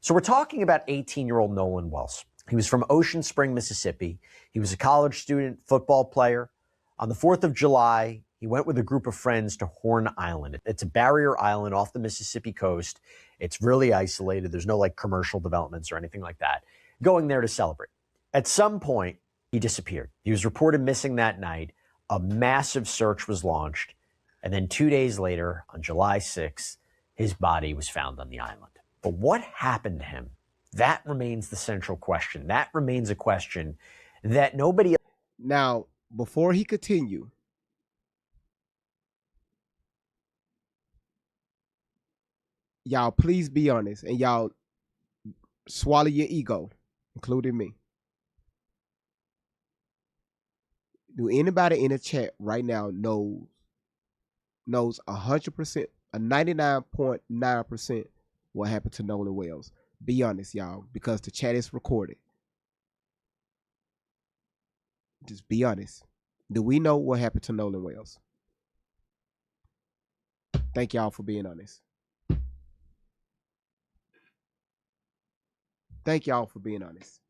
So we're talking about 18-year-old Nolan Wells. He was from Ocean Spring, Mississippi. He was a college student, football player. On the 4th of July, he went with a group of friends to Horn Island. It's a barrier island off the Mississippi coast. It's really isolated. There's no like commercial developments or anything like that. Going there to celebrate. At some point, he disappeared. He was reported missing that night. A massive search was launched. And then 2 days later, on July 6th, his body was found on the island. But what happened to him? That remains the central question. That remains a question that nobody... Now, before he continue, y'all please be honest, and y'all swallow your ego, including me. Do anybody in the chat right now knows 100%, a 99.9% what happened to Nolan Wells? Be honest, y'all, because the chat is recorded. Just be honest. Do we know what happened to Nolan Wells? Thank y'all for being honest. Thank y'all for being honest.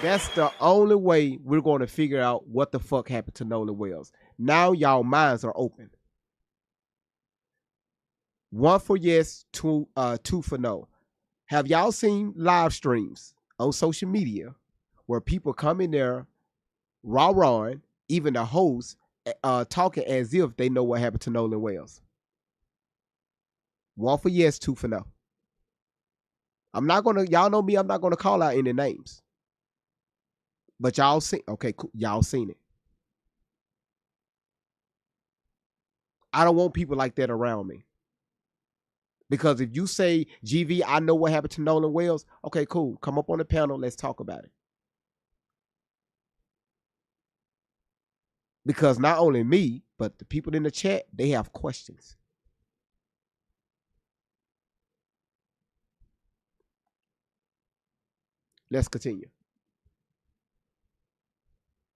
That's the only way we're going to figure out what the fuck happened to Nolan Wells. Now y'all minds are open. 1 for yes, 2 for no. Have y'all seen live streams on social media where people come in there rah-rahing, even the hosts talking as if they know what happened to Nolan Wells? 1 for yes, 2 for no. I'm not gonna, y'all know me, I'm not gonna call out any names. But y'all seen, okay, cool. Y'all seen it. I don't want people like that around me. Because if you say, GV, I know what happened to Nolan Wells, okay, cool. Come up on the panel, let's talk about it. Because not only me, but the people in the chat, they have questions. Let's continue.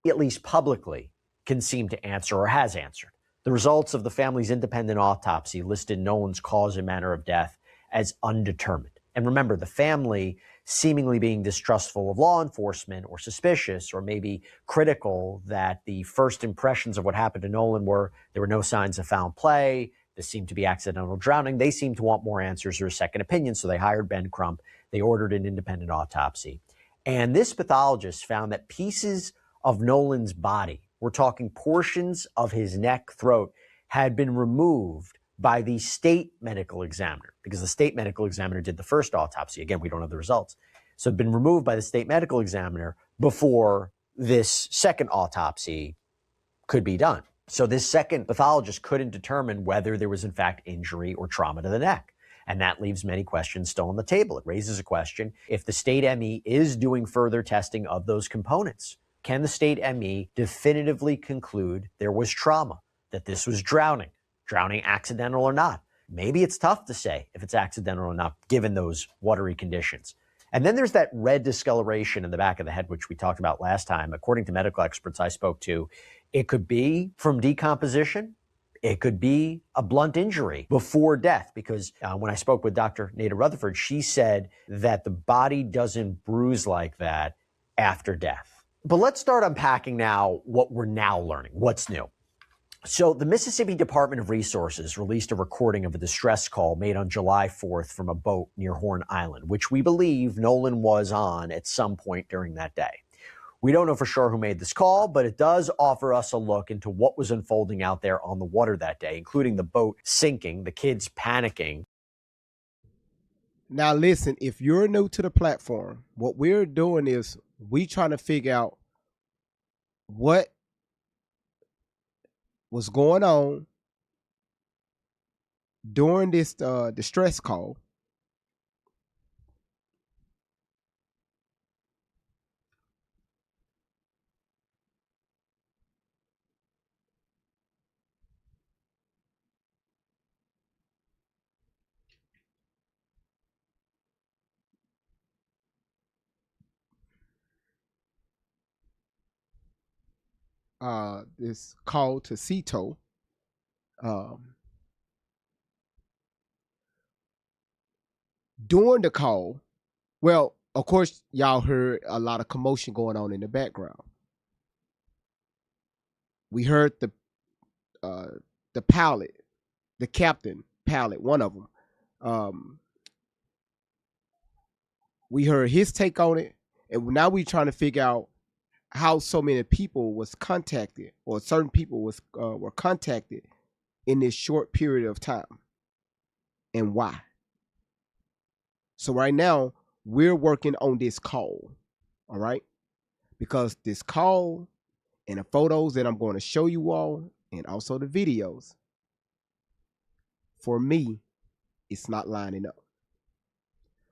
At least publicly, can seem to answer or has answered. The results of the family's independent autopsy listed Nolan's cause and manner of death as undetermined. And remember, the family seemingly being distrustful of law enforcement or suspicious or maybe critical that the first impressions of what happened to Nolan were there were no signs of foul play, this seemed to be accidental drowning. They seemed to want more answers or a second opinion, so they hired Ben Crump. They ordered an independent autopsy. And this pathologist found that pieces of Nolan's body, we're talking portions of his neck, throat, had been removed by the state medical examiner, because the state medical examiner did the first autopsy. Again, we don't have the results. So it'd been removed by the state medical examiner before this second autopsy could be done. So this second pathologist couldn't determine whether there was in fact injury or trauma to the neck. And that leaves many questions still on the table. It raises a question, if the state ME is doing further testing of those components, can the state ME definitively conclude there was trauma, that this was drowning accidental or not? Maybe it's tough to say if it's accidental or not, given those watery conditions. And then there's that red discoloration in the back of the head, which we talked about last time. According to medical experts I spoke to, it could be from decomposition. It could be a blunt injury before death, because when I spoke with Dr. Nada Rutherford, she said that the body doesn't bruise like that after death. But let's start unpacking now what we're now learning, what's new. So the Mississippi Department of Resources released a recording of a distress call made on July 4th from a boat near Horn Island, which we believe Nolan was on at some point during that day. We don't know for sure who made this call, but it does offer us a look into what was unfolding out there on the water that day, including the boat sinking, the kids panicking. Now listen, if you're new to the platform, what we're doing is we trying to figure out what was going on during this distress call. This call to Cito. During the call, well, of course, y'all heard a lot of commotion going on in the background. We heard the pilot, the captain pilot, one of them. We heard his take on it, and now we're trying to figure out how so many people was contacted, or certain people were contacted in this short period of time, and why. So right now we're working on this call, all right? Because this call and the photos that I'm going to show you all, and also the videos, for me, it's not lining up.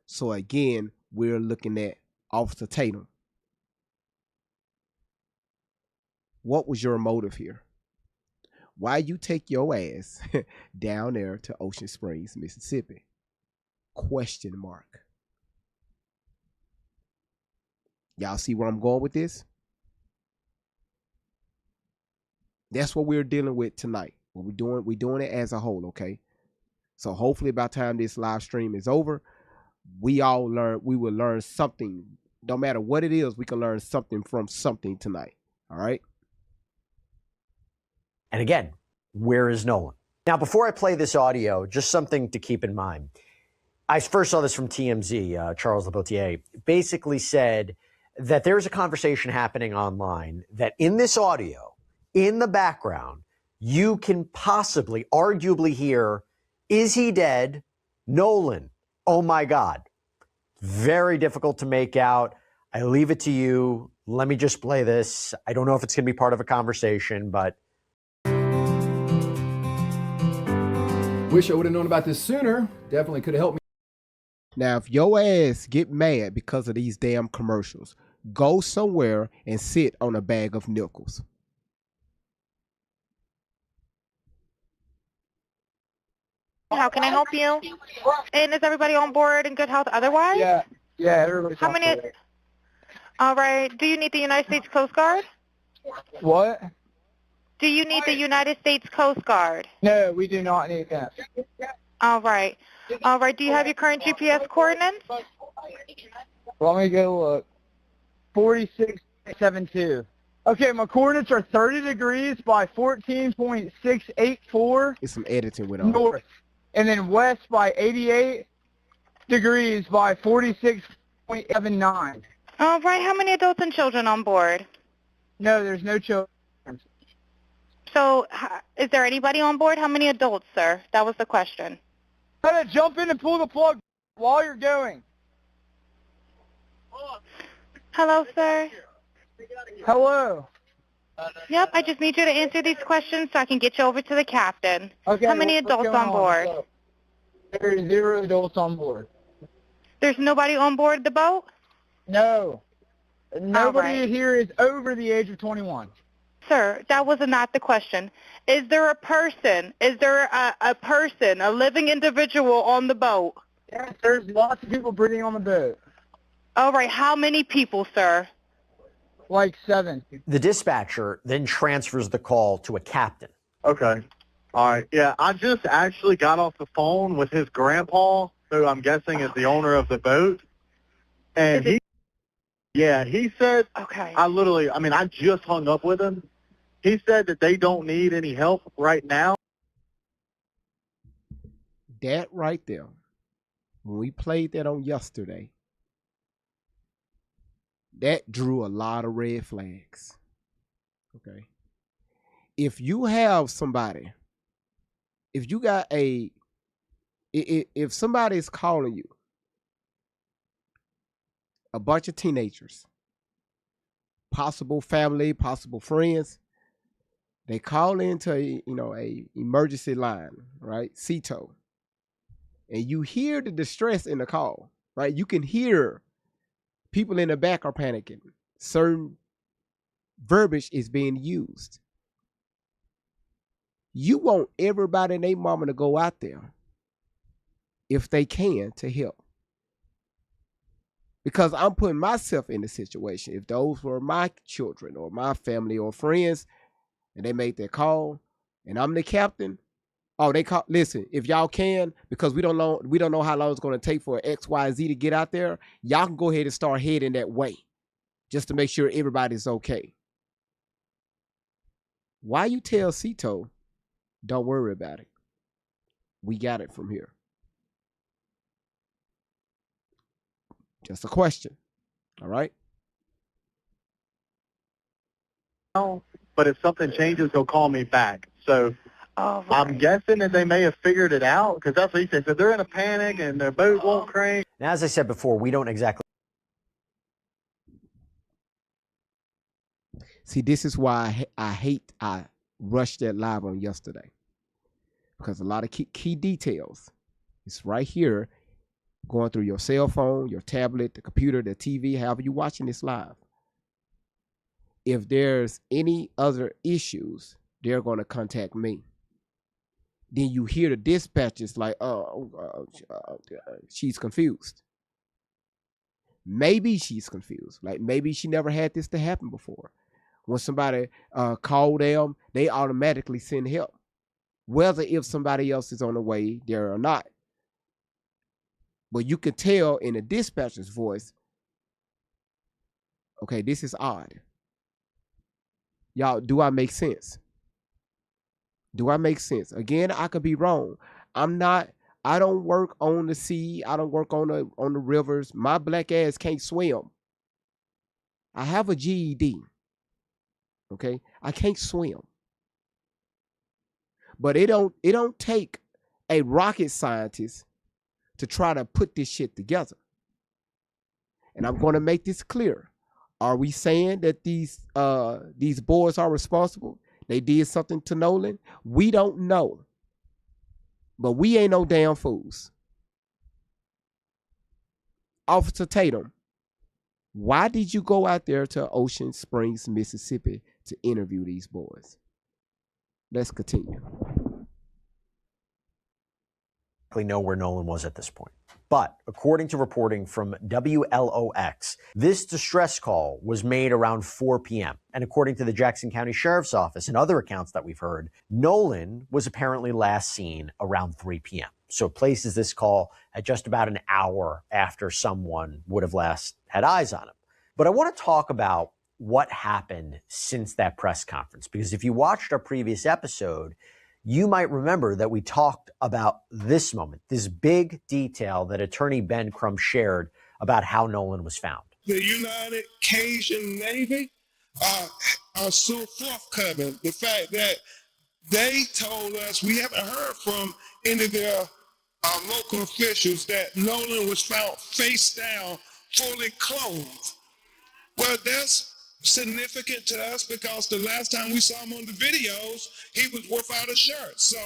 So again, we're looking at Officer Tatum. What was your motive here? Why you take your ass down there to Ocean Springs, Mississippi? Question mark. Y'all see where I'm going with this? That's what we're dealing with tonight. What we're doing it as a whole, okay? So hopefully by the time this live stream is over, we will learn something. No matter what it is, we can learn something from something tonight. All right? And again, where is Nolan? Now, before I play this audio, just something to keep in mind. I first saw this from TMZ, Charles Labotier, basically said that there's a conversation happening online that in this audio, in the background, you can possibly, arguably hear, is he dead? Nolan, oh my God. Very difficult to make out. I leave it to you. Let me just play this. I don't know if it's going to be part of a conversation, but. Wish I would have known about this sooner. Definitely could have helped me. Now, if your ass get mad because of these damn commercials, go somewhere and sit on a bag of nickels. How can I help you? And is everybody on board in good health otherwise? Yeah, everybody's How on many? board. All right. Do you need the United States Coast Guard? What? Do you need the United States Coast Guard? No, we do not need that. All right. All right. Do you have your current GPS coordinates? Let me go look. 46.72. Okay, my coordinates are 30 degrees by 14.684 It's some editing with all. north, and then west by 88 degrees by 46.79. All right. How many adults and children on board? No, there's no children. So, is there anybody on board? How many adults, sir? That was the question. Gotta jump in and pull the plug while you're going. Hello, sir. Hello. Yep, I just need you to answer these questions so I can get you over to the captain. Okay. How many what's adults going on board? What's up? There are 0 adults on board. There's nobody on board the boat? No. Nobody right. here is over the age of 21. Sir, that was not the question. Is there a person? Is there a person, a living individual on the boat? Yes, there's lots of people breathing on the boat. All right, how many people, sir? Like 7. The dispatcher then transfers the call to a captain. Okay. All right. Yeah, I just actually got off the phone with his grandpa, who I'm guessing is the owner of the boat. And he Yeah, he said, Okay. I just hung up with him. He said that they don't need any help right now. That right there, when we played that on yesterday, that drew a lot of red flags. Okay. If you have somebody, if you got if somebody is calling you, a bunch of teenagers, possible family, possible friends, they call into a emergency line, right? CETO. And you hear the distress in the call, right? You can hear people in the back are panicking. Certain verbiage is being used. You want everybody and their mama to go out there if they can to help. Because I'm putting myself in the situation. If those were my children or my family or friends and they made their call and I'm the captain, they call. Listen, if y'all can, because we don't know how long it's going to take for XYZ to get out there. Y'all can go ahead and start heading that way, just to make sure everybody's okay. Why you tell CETO, don't worry about it. We got it from here. Just a question. All right. But if something changes, he'll call me back. So I'm guessing that they may have figured it out, because that's what he said. So they're in a panic and their boat won't crank. Now, as I said before, we don't exactly. See, this is why I rushed that live on yesterday, because a lot of key details is right here, going through your cell phone, your tablet, the computer, the TV, however you're watching this live. If there's any other issues, they're going to contact me. Then you hear the dispatchers like, she's confused. Maybe she's confused. Like maybe she never had this to happen before. When somebody called them, they automatically send help, whether if somebody else is on the way there or not. But you could tell in the dispatcher's voice, okay, this is odd. Y'all, do I make sense? Do I make sense? Again, I could be wrong. I don't work on the sea. I don't work on the rivers. My black ass can't swim. I have a GED. Okay? I can't swim. But it don't take a rocket scientist to try to put this shit together. And I'm going to make this clear. Are we saying that these boys are responsible? They did something to Nolan? We don't know. But we ain't no damn fools. Officer Tatum, why did you go out there to Ocean Springs, Mississippi to interview these boys? Let's continue. Know where Nolan was at this point. But according to reporting from WLOX, this distress call was made around 4 p.m. And according to the Jackson County Sheriff's Office and other accounts that we've heard, Nolan was apparently last seen around 3 p.m. So it places this call at just about an hour after someone would have last had eyes on him. But I want to talk about what happened since that press conference, because if you watched our previous episode, you might remember that we talked about this moment, this big detail that attorney Ben Crum shared about how Nolan was found. The United Cajun Navy are so forthcoming. The fact that they told us, we haven't heard from any of their local officials, that Nolan was found face down, fully clothed. Well, that's significant to us because the last time we saw him on the videos, he was without a shirt. So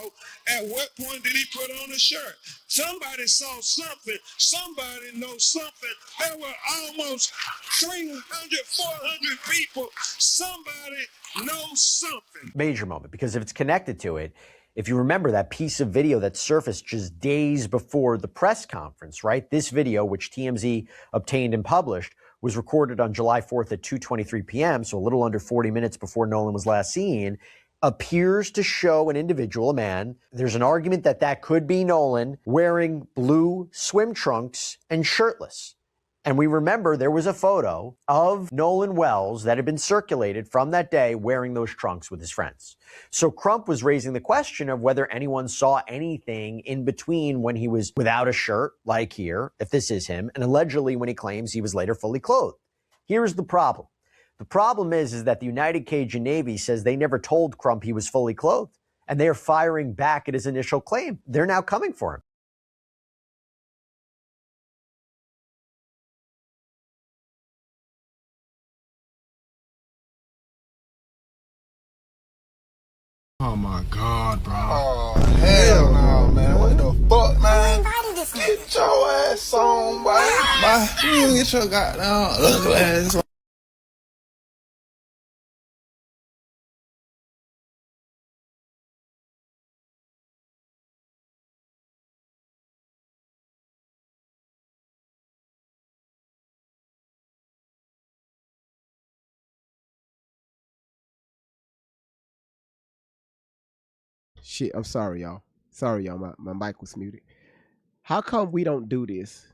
at what point did he put on a shirt? Somebody saw something. Somebody knows something. There were almost 300, 400 people. Somebody knows something. Major moment, because if it's connected to it, if you remember that piece of video that surfaced just days before the press conference, right? This video, which TMZ obtained and published, was recorded on July 4th at 2:23 p.m., so a little under 40 minutes before Nolan was last seen, appears to show an individual, a man. There's an argument that that could be Nolan wearing blue swim trunks and shirtless. And we remember there was a photo of Nolan Wells that had been circulated from that day wearing those trunks with his friends. So Crump was raising the question of whether anyone saw anything in between when he was without a shirt, like here, if this is him, and allegedly when he claims he was later fully clothed. Here's the problem. The problem is that the United Cajun Navy says they never told Crump he was fully clothed, and they are firing back at his initial claim. They're now coming for him. Oh my God, bro. Oh, hell no, man. What the fuck, man? Get your ass on, boy. You get your goddamn ugly ass on. Shit, I'm sorry, y'all. Sorry, y'all. My mic was muted. How come we don't do this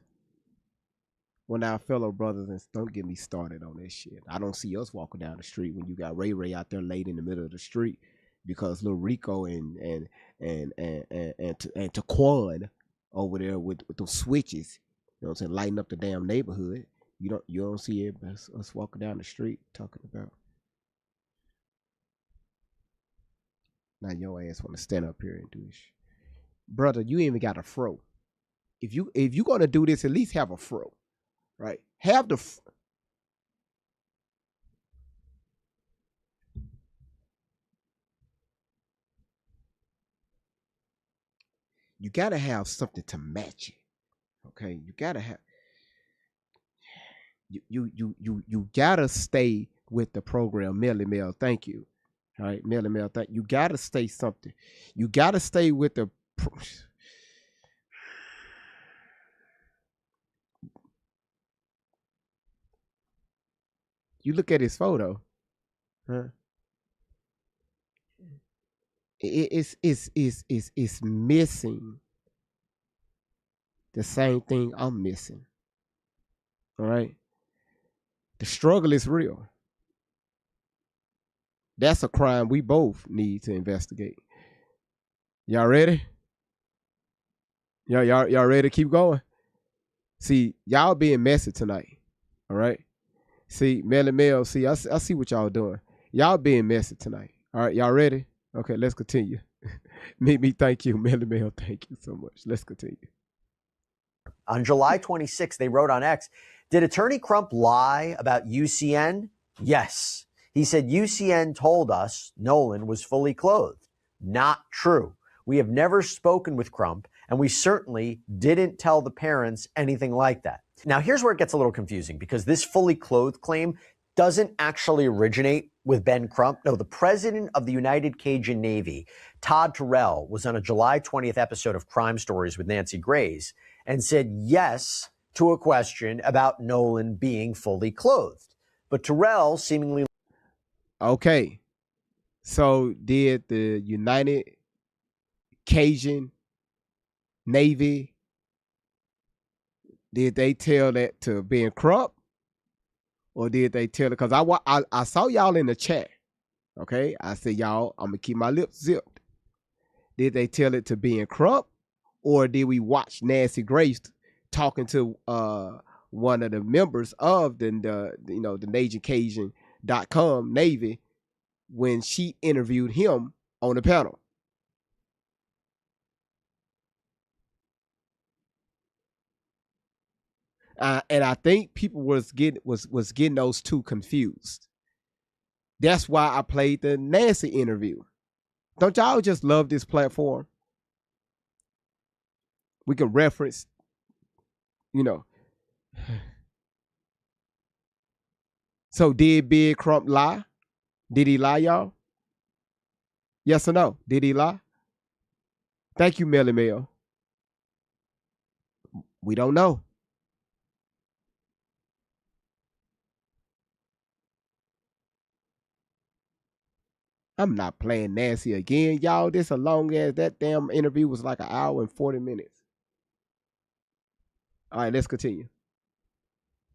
when our fellow brothers, and don't get me started on this shit. I don't see us walking down the street when you got Ray Ray out there laid in the middle of the street because little Rico and Taquan over there with those switches, you know what I'm saying, lighting up the damn neighborhood. You don't see it, us walking down the street talking about. Now your ass want to stand up here and do this, brother. You even got a fro. If you gonna do this, at least have a fro, right? Have the. You gotta have something to match it. Okay, you gotta have. You gotta stay with the program, Melly Mel. Thank you. All right, Melly Mel. You gotta stay something. You gotta stay with the. You look at his photo, huh? It's missing the same thing I'm missing. All right, the struggle is real. That's a crime we both need to investigate. Y'all ready? Y'all ready to keep going? See, y'all being messy tonight. All right. See, Melly Mel, see, I see what y'all doing. Y'all being messy tonight. All right, y'all ready? Okay, let's continue. Me, thank you. Melly Mel, thank you so much. Let's continue. On July 26th, they wrote on X, did Attorney Crump lie about UCN? Yes. He said UCN told us Nolan was fully clothed. Not true. We have never spoken with Crump, and we certainly didn't tell the parents anything like that. Now, here's where it gets a little confusing because this fully clothed claim doesn't actually originate with Ben Crump. No, the president of the United Cajun Navy, Todd Terrell, was on a July 20th episode of Crime Stories with Nancy Grace and said yes to a question about Nolan being fully clothed. But Terrell seemingly... Okay. So did the United Cajun Navy, did they tell that to Ben Crump? Or did they tell it? Because I saw y'all in the chat. Okay. I said, y'all, I'm going to keep my lips zipped. Did they tell it to Ben Crump? Or did we watch Nancy Grace talking to one of the members of the NationCajun.com Navy when she interviewed him on the panel? And I think people was getting those two confused. That's why I played the Nancy interview. Don't y'all just love this platform? We can reference, So did Big Crump lie? Did he lie, y'all? Yes or no? Did he lie? Thank you, Melly Mel. We don't know. I'm not playing Nancy again, y'all. This a long ass. That damn interview was like an hour and 40 minutes. All right, let's continue.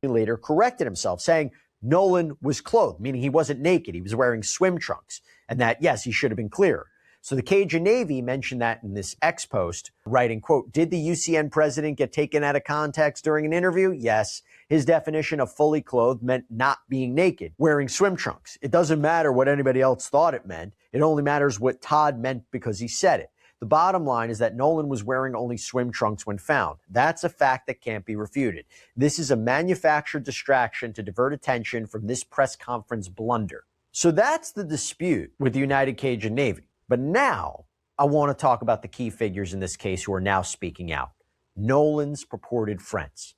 later corrected himself, saying Nolan was clothed, meaning he wasn't naked. He was wearing swim trunks, and that, yes, he should have been clearer. So the Cajun Navy mentioned that in this X post, writing, quote, did the UCN president get taken out of context during an interview? Yes. His definition of fully clothed meant not being naked, wearing swim trunks. It doesn't matter what anybody else thought it meant. It only matters what Todd meant because he said it. The bottom line is that Nolan was wearing only swim trunks when found. That's a fact that can't be refuted. This is a manufactured distraction to divert attention from this press conference blunder. So that's the dispute with the United Cajun Navy. But now I want to talk about the key figures in this case who are now speaking out. Nolan's purported friends.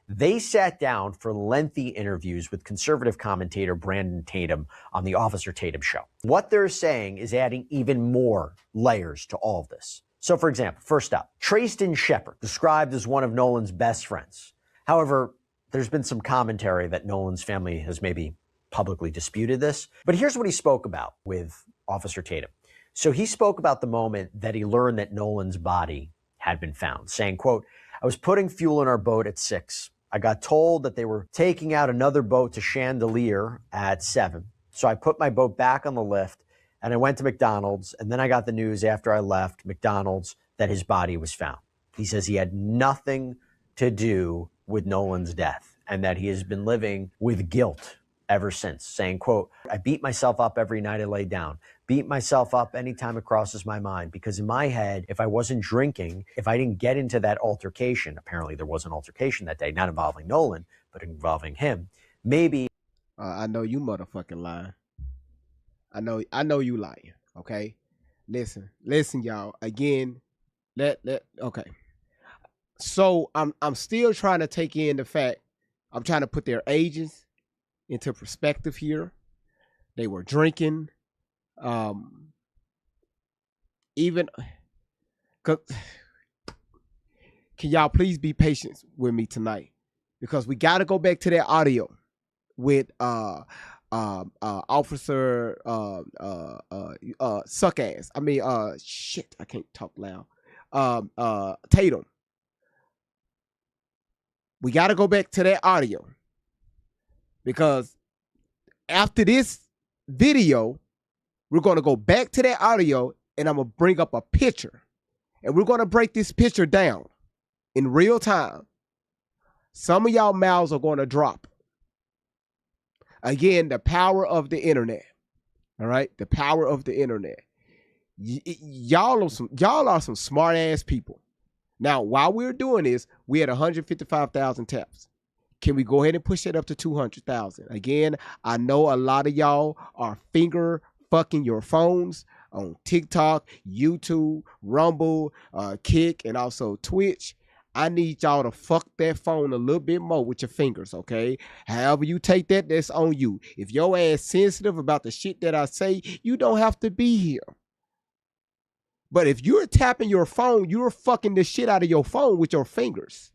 They sat down for lengthy interviews with conservative commentator Brandon Tatum on the Officer Tatum Show. What they're saying is adding even more layers to all of this. So, for example, first up, Trayston Shepard, described as one of Nolan's best friends. However, there's been some commentary that Nolan's family has maybe publicly disputed this. But here's what he spoke about with Officer Tatum. So he spoke about the moment that he learned that Nolan's body had been found, saying, quote, I was putting fuel in our boat at 6. I got told that they were taking out another boat to Chandelier at 7. So I put my boat back on the lift and I went to McDonald's. And then I got the news after I left McDonald's that his body was found. He says he had nothing to do with Nolan's death and that he has been living with guilt ever since, saying, quote, I beat myself up every night I lay down, beat myself up anytime it crosses my mind, because in my head, if I wasn't drinking, if I didn't get into that altercation, apparently there was an altercation that day, not involving Nolan, but involving him, maybe. I know you motherfucking lying. I know you lying. Okay, listen, y'all. Again, okay. So I'm still trying to take in the fact. I'm trying to put their ages into perspective here. They were drinking. Even can y'all please be patient with me tonight, because we got to go back to that audio with Officer suck ass. I mean shit, I can't talk loud. Tatum. We got to go back to that audio, because after this video, we're going to go back to that audio and I'm going to bring up a picture. And we're going to break this picture down in real time. Some of y'all mouths are going to drop. Again, the power of the internet. All right? The power of the internet. Y'all are some smart ass people. Now, while we're doing this, we had 155,000 taps. Can we go ahead and push it up to 200,000? Again, I know a lot of y'all are finger fucking your phones on TikTok, YouTube, Rumble, Kick, and also Twitch. I need y'all to fuck that phone a little bit more with your fingers, okay? However you take that, that's on you. If your ass sensitive about the shit that I say, you don't have to be here. But if you're tapping your phone, you're fucking the shit out of your phone with your fingers.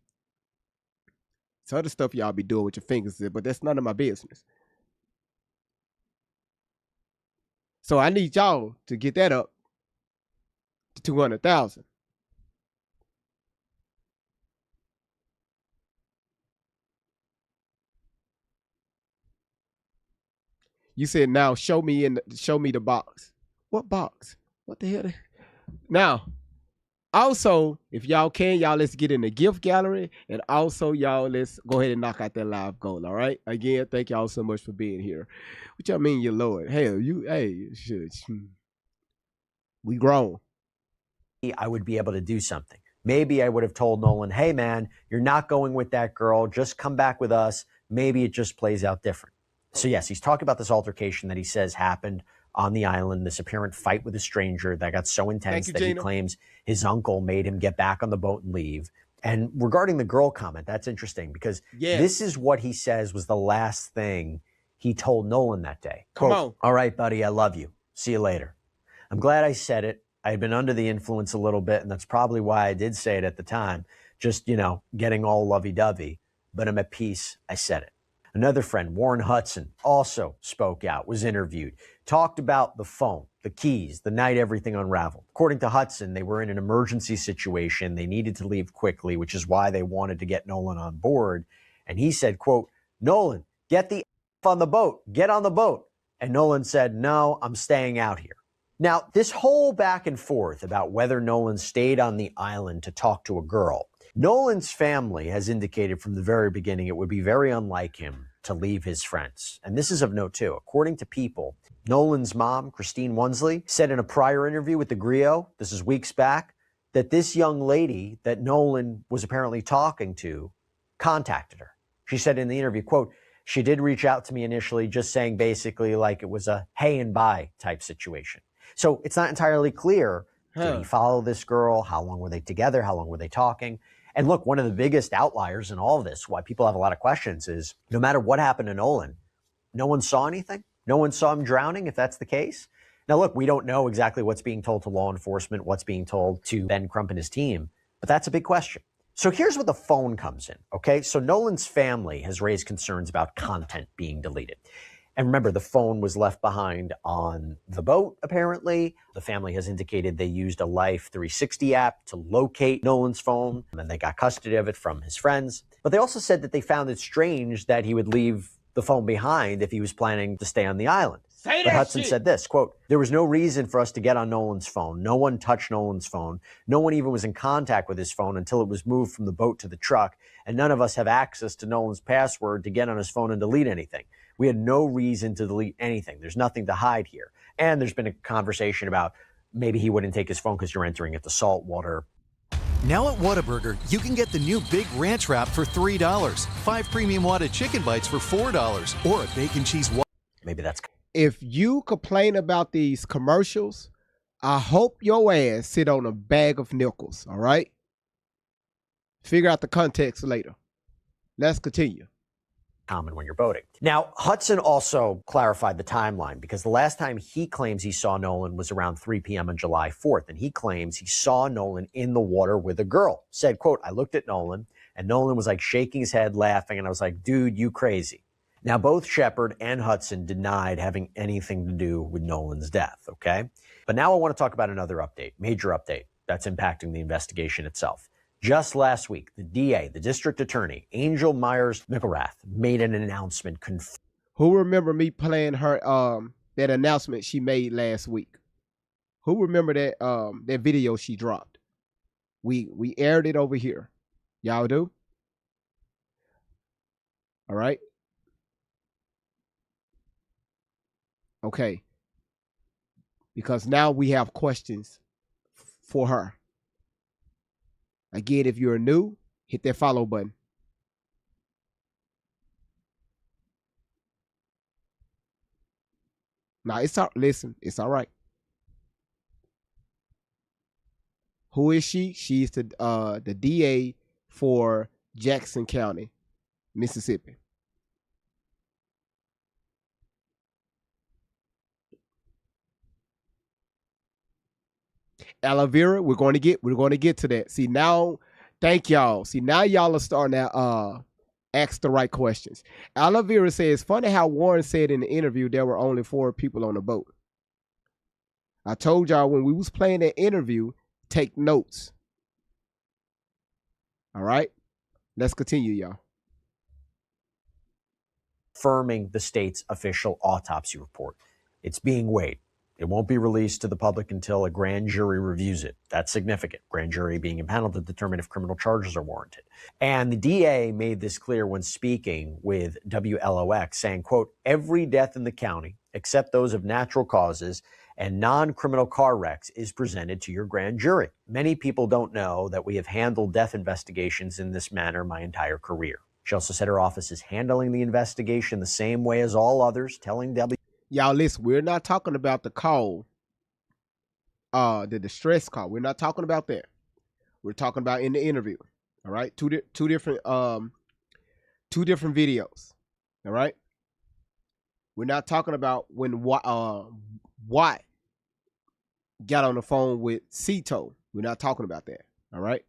It's other stuff y'all be doing with your fingers, but that's none of my business. So I need y'all to get that up to 200,000. You said now show me the box. What box? What the hell? Now, also, if y'all can, y'all let's get in the gift gallery, and also y'all let's go ahead and knock out that live goal. All right. Again, thank y'all so much for being here. What y'all mean, you Lord? Hell, we grown. I would be able to do something. Maybe I would have told Nolan, hey man, you're not going with that girl. Just come back with us. Maybe it just plays out different. So yes, he's talking about this altercation that he says happened on the island, this apparent fight with a stranger that got so intense that he claims his uncle made him get back on the boat and leave. And regarding the girl comment, that's interesting because this is what he says was the last thing he told Nolan that day. Come on. All right, buddy, I love you. See you later. I'm glad I said it. I had been under the influence a little bit, and that's probably why I did say it at the time. Just, getting all lovey-dovey. But I'm at peace. I said it. Another friend, Warren Hudson, also spoke out, was interviewed, talked about the phone, the keys, the night everything unraveled. According to Hudson, they were in an emergency situation. They needed to leave quickly, which is why they wanted to get Nolan on board. And he said, quote, Nolan, get the F on the boat. Get on the boat. And Nolan said, no, I'm staying out here. Now, this whole back and forth about whether Nolan stayed on the island to talk to a girl, Nolan's family has indicated from the very beginning it would be very unlike him to leave his friends. And this is of note, too. According to People, Nolan's mom, Christine Wonsley, said in a prior interview with the Griot, this is weeks back, that this young lady that Nolan was apparently talking to contacted her. She said in the interview, quote, she did reach out to me initially just saying basically like it was a hey and bye type situation. So it's not entirely clear, did he follow this girl? How long were they together? How long were they talking? And look, one of the biggest outliers in all of this, why people have a lot of questions is no matter what happened to Nolan, no one saw anything. No one saw him drowning, if that's the case. Now, look, we don't know exactly what's being told to law enforcement, what's being told to Ben Crump and his team, but that's a big question. So here's where the phone comes in, okay? So Nolan's family has raised concerns about content being deleted. And remember, the phone was left behind on the boat, apparently. The family has indicated they used a Life 360 app to locate Nolan's phone, and they got custody of it from his friends. But they also said that they found it strange that he would leave the phone behind if he was planning to stay on the island. But Hudson said this, quote, there was no reason for us to get on Nolan's phone. No one touched Nolan's phone. No one even was in contact with his phone until it was moved from the boat to the truck. And none of us have access to Nolan's password to get on his phone and delete anything. We had no reason to delete anything. There's nothing to hide here. And there's been a conversation about maybe he wouldn't take his phone because you're entering at the saltwater. Now at Whataburger, you can get the new Big Ranch Wrap for $3, 5 premium Whata chicken bites for $4, or a bacon cheese. Maybe that's. If you complain about these commercials, I hope your ass sit on a bag of nickels, all right? Figure out the context later. Let's continue. Common when you're boating. Now, Hudson also clarified the timeline because the last time he claims he saw Nolan was around 3 p.m. on July 4th, and he claims he saw Nolan in the water with a girl. Said, quote, I looked at Nolan, and Nolan was like shaking his head, laughing, and I was like, dude, you crazy. Now, both Shepard and Hudson denied having anything to do with Nolan's death, okay? But now I want to talk about another update, major update, that's impacting the investigation itself. Just last week, the DA, the district attorney, Angel Myers-Mickelrath, made an announcement. Who remember me playing her that announcement she made last week? Who remember that that video she dropped? We aired it over here. Y'all do? All right. Okay. Because now we have questions for her. Again, if you're new, hit that follow button. Now it's all, listen, it's all right. Who is she? She's the DA for Jackson County, Mississippi. Aloe vera, we're going to get to that. See now, thank y'all. See now y'all are starting to ask the right questions. Aloe vera says, funny how Warren said in the interview there were only 4 people on the boat. I told y'all when we was playing that interview, take notes. All right, let's continue, y'all. Confirming the state's official autopsy report. It's being weighed. It won't be released to the public until a grand jury reviews it. That's significant. Grand jury being impaneled to determine if criminal charges are warranted. And the DA made this clear when speaking with WLOX, saying, quote, every death in the county, except those of natural causes and non-criminal car wrecks, is presented to your grand jury. Many people don't know that we have handled death investigations in this manner my entire career. She also said her office is handling the investigation the same way as all others, telling Y'all listen, we're not talking about the call, the distress call. We're not talking about that. We're talking about in the interview. All right, two different videos. All right, we're not talking about when Watt got on the phone with Cito. We're not talking about that. All right.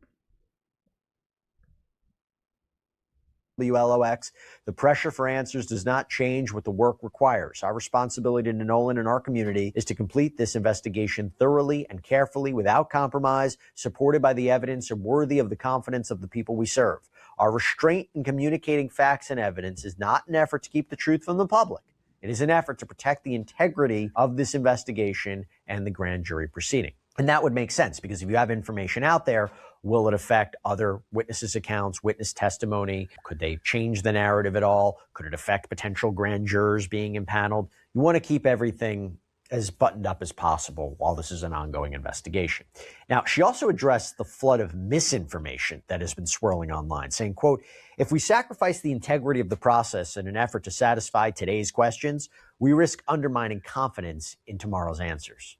WLOX, the pressure for answers does not change what the work requires. Our responsibility to Nolan and our community is to complete this investigation thoroughly and carefully without compromise, supported by the evidence and worthy of the confidence of the people we serve. Our restraint in communicating facts and evidence is not an effort to keep the truth from the public. It is an effort to protect the integrity of this investigation and the grand jury proceeding. And that would make sense because if you have information out there, will it affect other witnesses' accounts, witness testimony? Could they change the narrative at all? Could it affect potential grand jurors being impaneled? You want to keep everything as buttoned up as possible while this is an ongoing investigation. Now, she also addressed the flood of misinformation that has been swirling online, saying, quote, if we sacrifice the integrity of the process in an effort to satisfy today's questions, we risk undermining confidence in tomorrow's answers.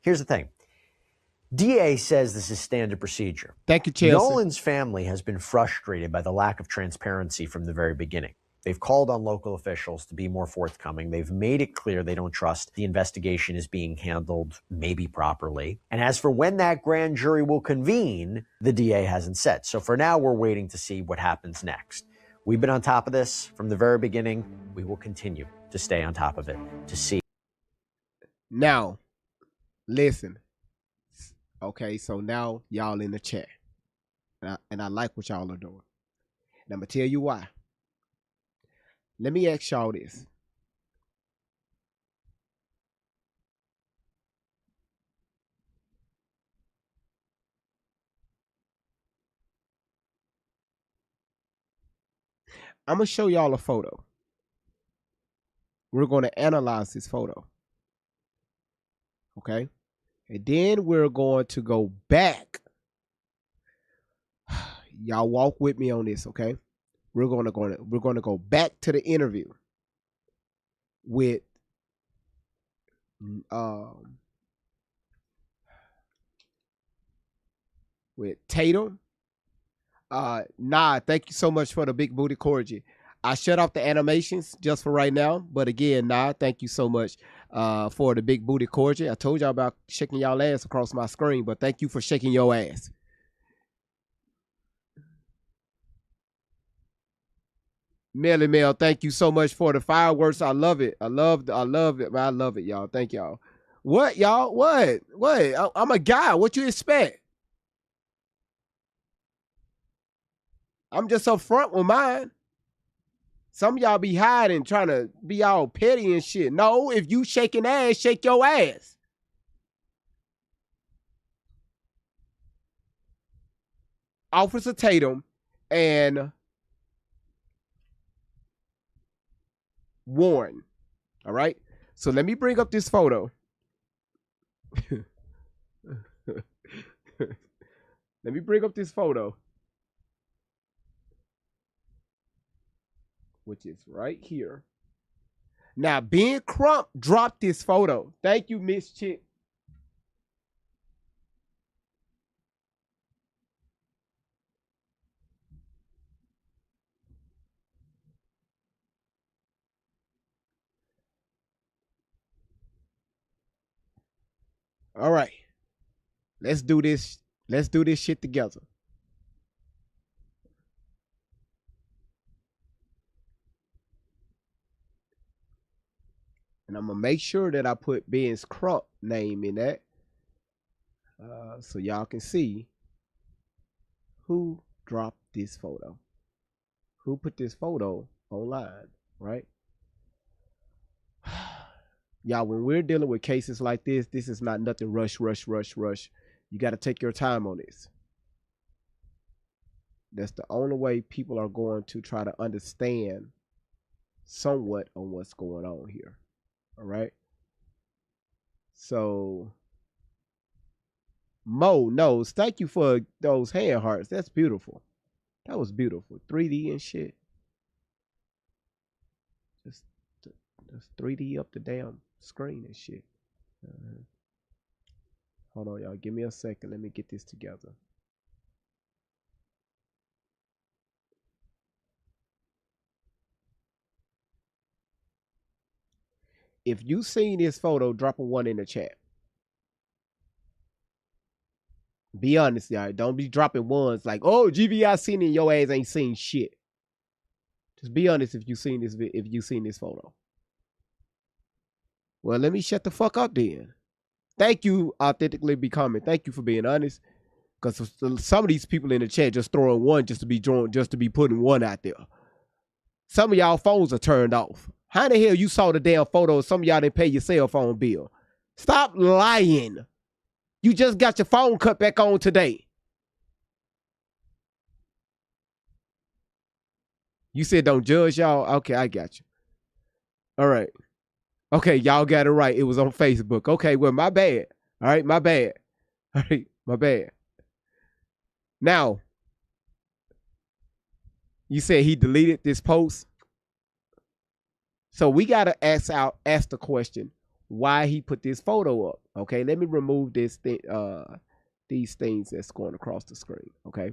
Here's the thing. DA says this is standard procedure. Thank you, Chelsea. Nolan's family has been frustrated by the lack of transparency from the very beginning. They've called on local officials to be more forthcoming. They've made it clear they don't trust the investigation is being handled maybe properly. And as for when that grand jury will convene, the DA hasn't said. So for now, we're waiting to see what happens next. We've been on top of this from the very beginning. We will continue to stay on top of it to see. Now, listen. Okay, so now y'all in the chat. And I like what y'all are doing. And I'm going to tell you why. Let me ask y'all this. I'm going to show y'all a photo. We're going to analyze this photo. Okay? And then we're going to go back. Y'all walk with me on this, okay? We're going to go back to the interview with Tatum. Nah, thank you so much for the big booty corgi. I shut off the animations just for right now, but again, nah, thank you so much for the big booty corgi. I told y'all about shaking y'all ass across my screen, but thank you for shaking your ass. Melly Mel, thank you so much for the fireworks. I love it. I love it, man. I love it, y'all. Thank y'all. What, y'all? What? I'm a guy. What you expect? I'm just up front with mine. Some of y'all be hiding, trying to be all petty and shit. No, if you shaking ass, shake your ass. Officer Tatum and Warren. All right. So let me bring up this photo. Let me bring up this photo. Which is right here. Now, Ben Crump dropped this photo. Thank you, Miss Chick. All right. Let's do this. Let's do this shit together. And I'm going to make sure that I put Ben's Crump name in that. So y'all can see who dropped this photo. Who put this photo online, right? Y'all, when we're dealing with cases like this, this is not nothing rush. You got to take your time on this. That's the only way people are going to try to understand somewhat on what's going on here. All right. So, Mo knows. Thank you for those hand hearts. That's beautiful. That was beautiful. 3D and shit. Just 3D up the damn screen and shit. Hold on, y'all. Give me a second. Let me get this together. If you seen this photo, drop a 1 in the chat. Be honest, y'all. Don't be dropping ones like, oh, GVI seen it, your ass ain't seen shit. Just be honest if you seen this photo. Well, let me shut the fuck up then. Thank you, Authentically Becoming. Thank you for being honest. Because some of these people in the chat just throwing one just to be putting one out there. Some of y'all phones are turned off. How the hell you saw the damn photo? Some of y'all didn't pay your cell phone bill. Stop lying. You just got your phone cut back on today. You said don't judge y'all. Okay, I got you. All right. Okay, y'all got it right. It was on Facebook. Okay, well, my bad. All right, my bad. All right, my bad. Now, you said he deleted this post. So we gotta ask the question why he put this photo up. Okay, let me remove this thing, these things that's going across the screen. Okay.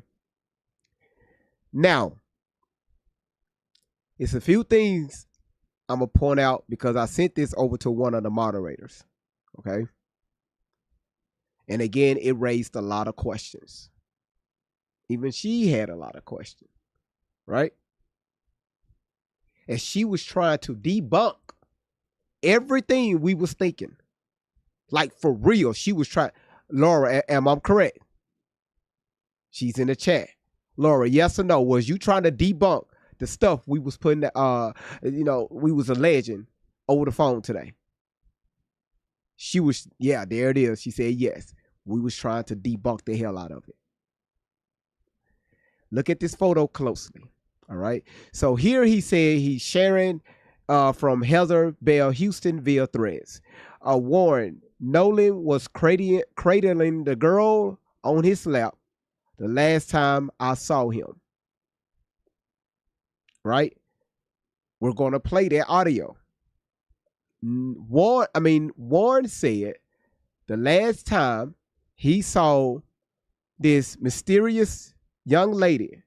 Now, it's a few things I'm gonna point out because I sent this over to one of the moderators. Okay. And again, it raised a lot of questions. Even she had a lot of questions, right? And she was trying to debunk everything we was thinking. Like for real, she was trying. Laura, am I correct? She's in the chat. Laura, yes or no? Was you trying to debunk the stuff we was putting, we was alleging over the phone today? She was, yeah, there it is. She said yes. We was trying to debunk the hell out of it. Look at this photo closely. All right. So here he said he's sharing from Heather Bell Houston via threads. Warren, Nolan was cradling the girl on his lap the last time I saw him. Right? We're going to play that audio. Warren said the last time he saw this mysterious young lady.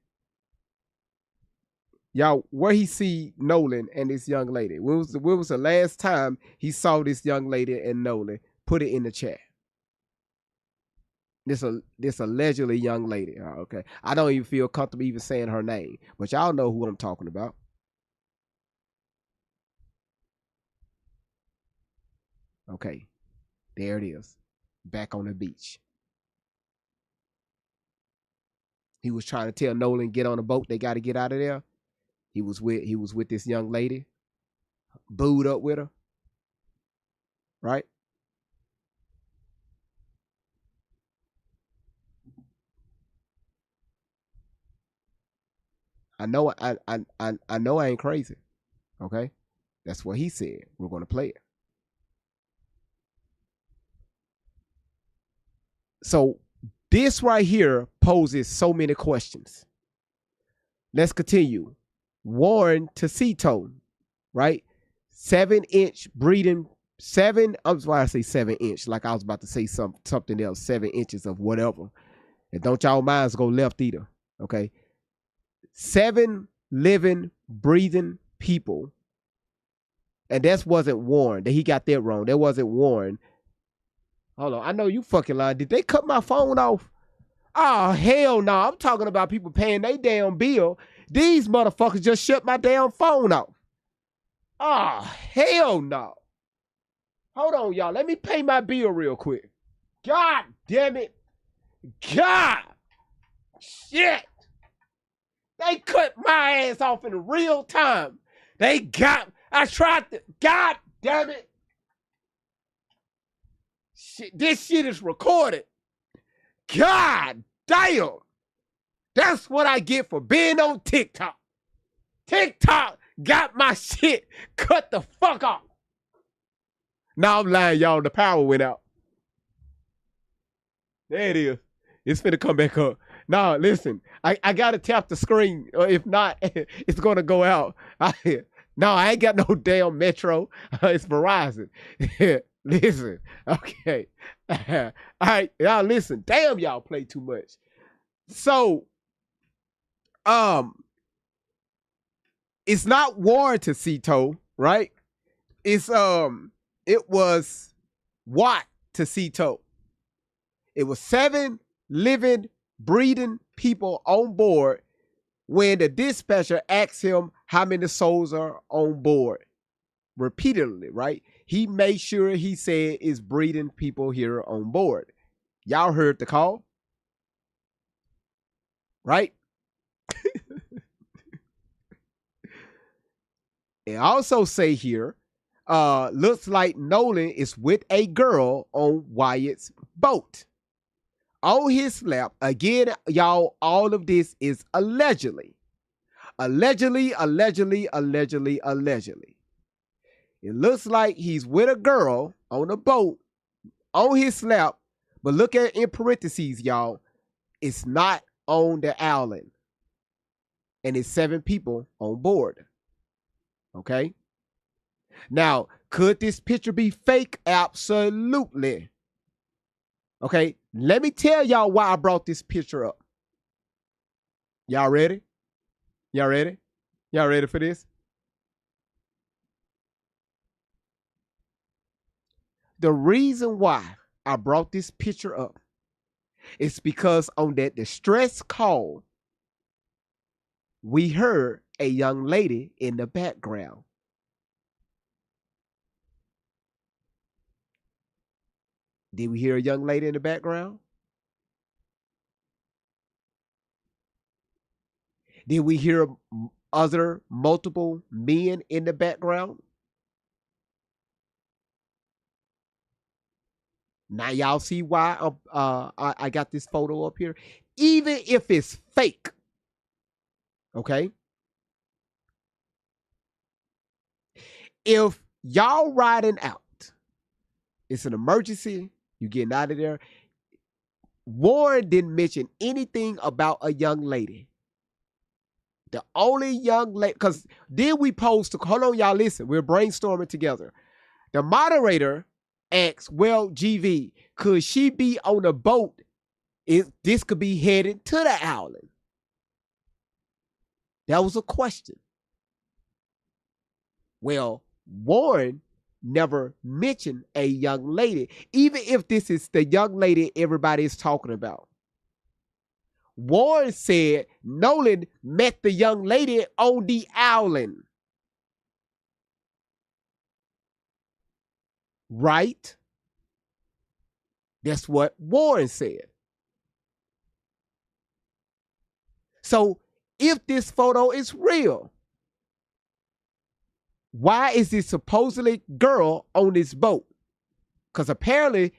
Y'all, where he see Nolan and this young lady? When was the last time he saw this young lady and Nolan? Put it in the chat. This allegedly young lady. Okay. I don't even feel comfortable even saying her name, but y'all know who I'm talking about. Okay. There it is. Back on the beach. He was trying to tell Nolan, get on a boat. They got to get out of there. He was with this young lady, booed up with her, right? I know I ain't crazy. Okay? That's what he said. We're going to play it. So this right here poses so many questions. Let's continue. Warren Tacito, right? 7-inch breeding, I'm why I say 7-inch, like I was about to say something else, 7 inches of whatever. And don't y'all minds go left either. Okay. 7 living, breathing people. And that wasn't Warren. That he got that wrong. That wasn't Warren. Hold on. I know you fucking lying. Did they cut my phone off? Oh, hell no. I'm talking about people paying their damn bill. These motherfuckers just shut my damn phone off. Oh, hell no. Hold on, y'all. Let me pay my bill real quick. God damn it. God. Shit. They cut my ass off in real time. I tried to, God damn it. Shit, this shit is recorded. God damn. That's what I get for being on TikTok. TikTok got my shit cut the fuck off. Now I'm lying, y'all. The power went out. There it is. It's finna come back up. Nah, listen. I gotta tap the screen. Or if not, it's gonna go out. No, I ain't got no damn Metro. It's Verizon. Listen. Okay. All right. Y'all listen. Damn, y'all play too much. So, it's not Warren Tacito, right? It was Watt Tacito. It was 7 living, breathing people on board when the dispatcher asked him how many souls are on board repeatedly, right? He made sure he said it's breathing people here on board. Y'all heard the call? right? It also say here, looks like Nolan is with a girl on Wyatt's boat. On his lap, again, y'all, all of this is allegedly. Allegedly, allegedly, allegedly, allegedly. It looks like he's with a girl on a boat on his lap, but look at in parentheses, y'all. It's not on the island. And it's 7 people on board. Okay? Now, could this picture be fake? Absolutely. Okay, let me tell y'all why I brought this picture up. Y'all ready? Y'all ready? Y'all ready for this? The reason why I brought this picture up is because on that distress call, we heard a young lady in the background. Did we hear a young lady in the background? Did we hear other multiple men in the background? Now y'all see why I got this photo up here? Even if it's fake, okay? If y'all riding out, it's an emergency, you getting out of there. Warren didn't mention anything about a young lady. The only young lady, because then we posed to, hold on, y'all, listen, we're brainstorming together. The moderator asks, well, GV, could she be on a boat if this could be headed to the island? That was a question. Well, Warren never mentioned a young lady, even if this is the young lady everybody is talking about. Warren said Nolan met the young lady on the island. Right? That's what Warren said. So if this photo is real, why is this supposedly girl on this boat? Because apparently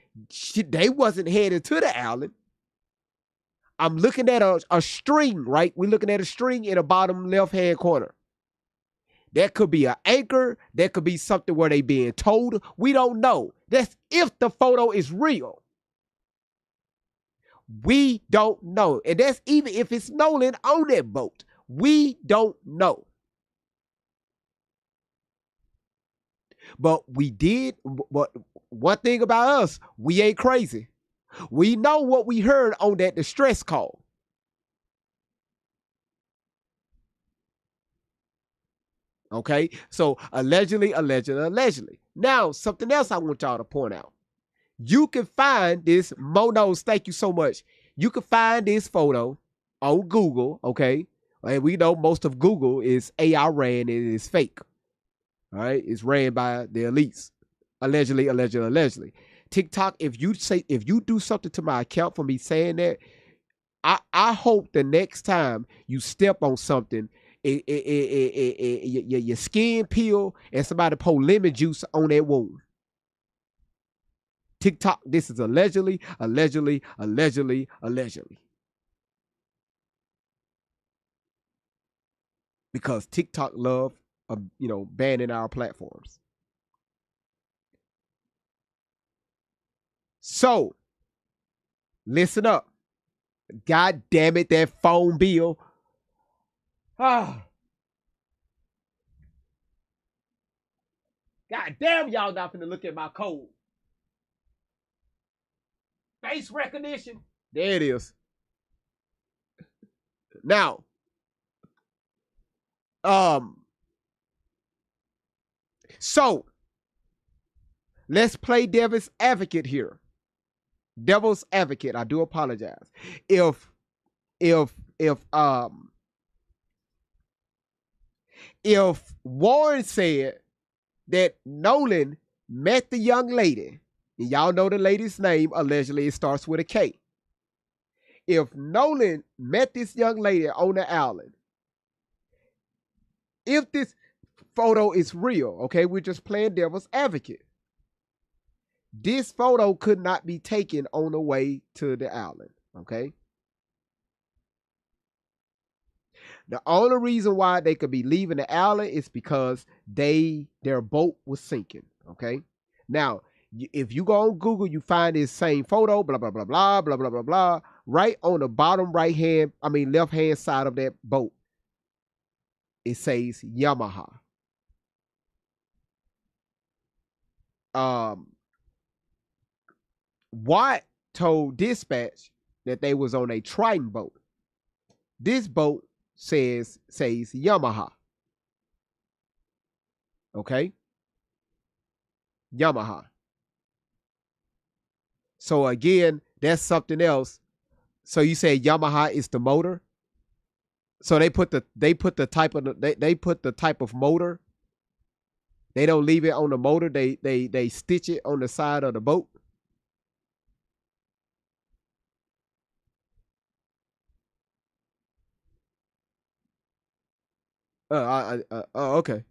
they wasn't headed to the island. I'm looking at a string, right? We're looking at a string in the bottom left-hand corner. That could be an anchor. That could be something where they being told. We don't know. That's if the photo is real. We don't know. And that's even if it's Nolan on that boat. We don't know. But we did, but one thing about us, we ain't crazy. We know what we heard on that distress call. Okay, so allegedly. Now, something else I want y'all to point out. You can find this, Monos, thank you so much. You can find this photo on Google, okay? And we know most of Google is AI ran and it is fake. All right, it's ran by the elites. Allegedly. TikTok, if you do something to my account for me saying that, I hope the next time you step on something, your skin peel and somebody pour lemon juice on that wound. TikTok, this is allegedly. Because TikTok love, banning our platforms. So, listen up. God damn it, that phone bill. God damn, y'all not finna look at my code. Face recognition. There it is. Now, so let's play devil's advocate here. Devil's advocate. I do apologize. If Warren said that Nolan met the young lady, and y'all know the lady's name, allegedly it starts with a K. if Nolan met this young lady on the island, if this photo is real, okay, we're just playing devil's advocate. This photo could not be taken on the way to the island, okay? The only reason why they could be leaving the island is because their boat was sinking, okay? Now, if you go on Google, you find this same photo, blah, blah, blah, blah, blah, blah, blah, blah, right on the bottom left hand side of that boat, it says Yamaha. Watt told dispatch that they was on a Triton boat. This boat says Yamaha. Okay? Yamaha. So again, that's something else. So you say Yamaha is the motor? So they put the type of motor. They don't leave it on the motor. They stitch it on the side of the boat. Okay.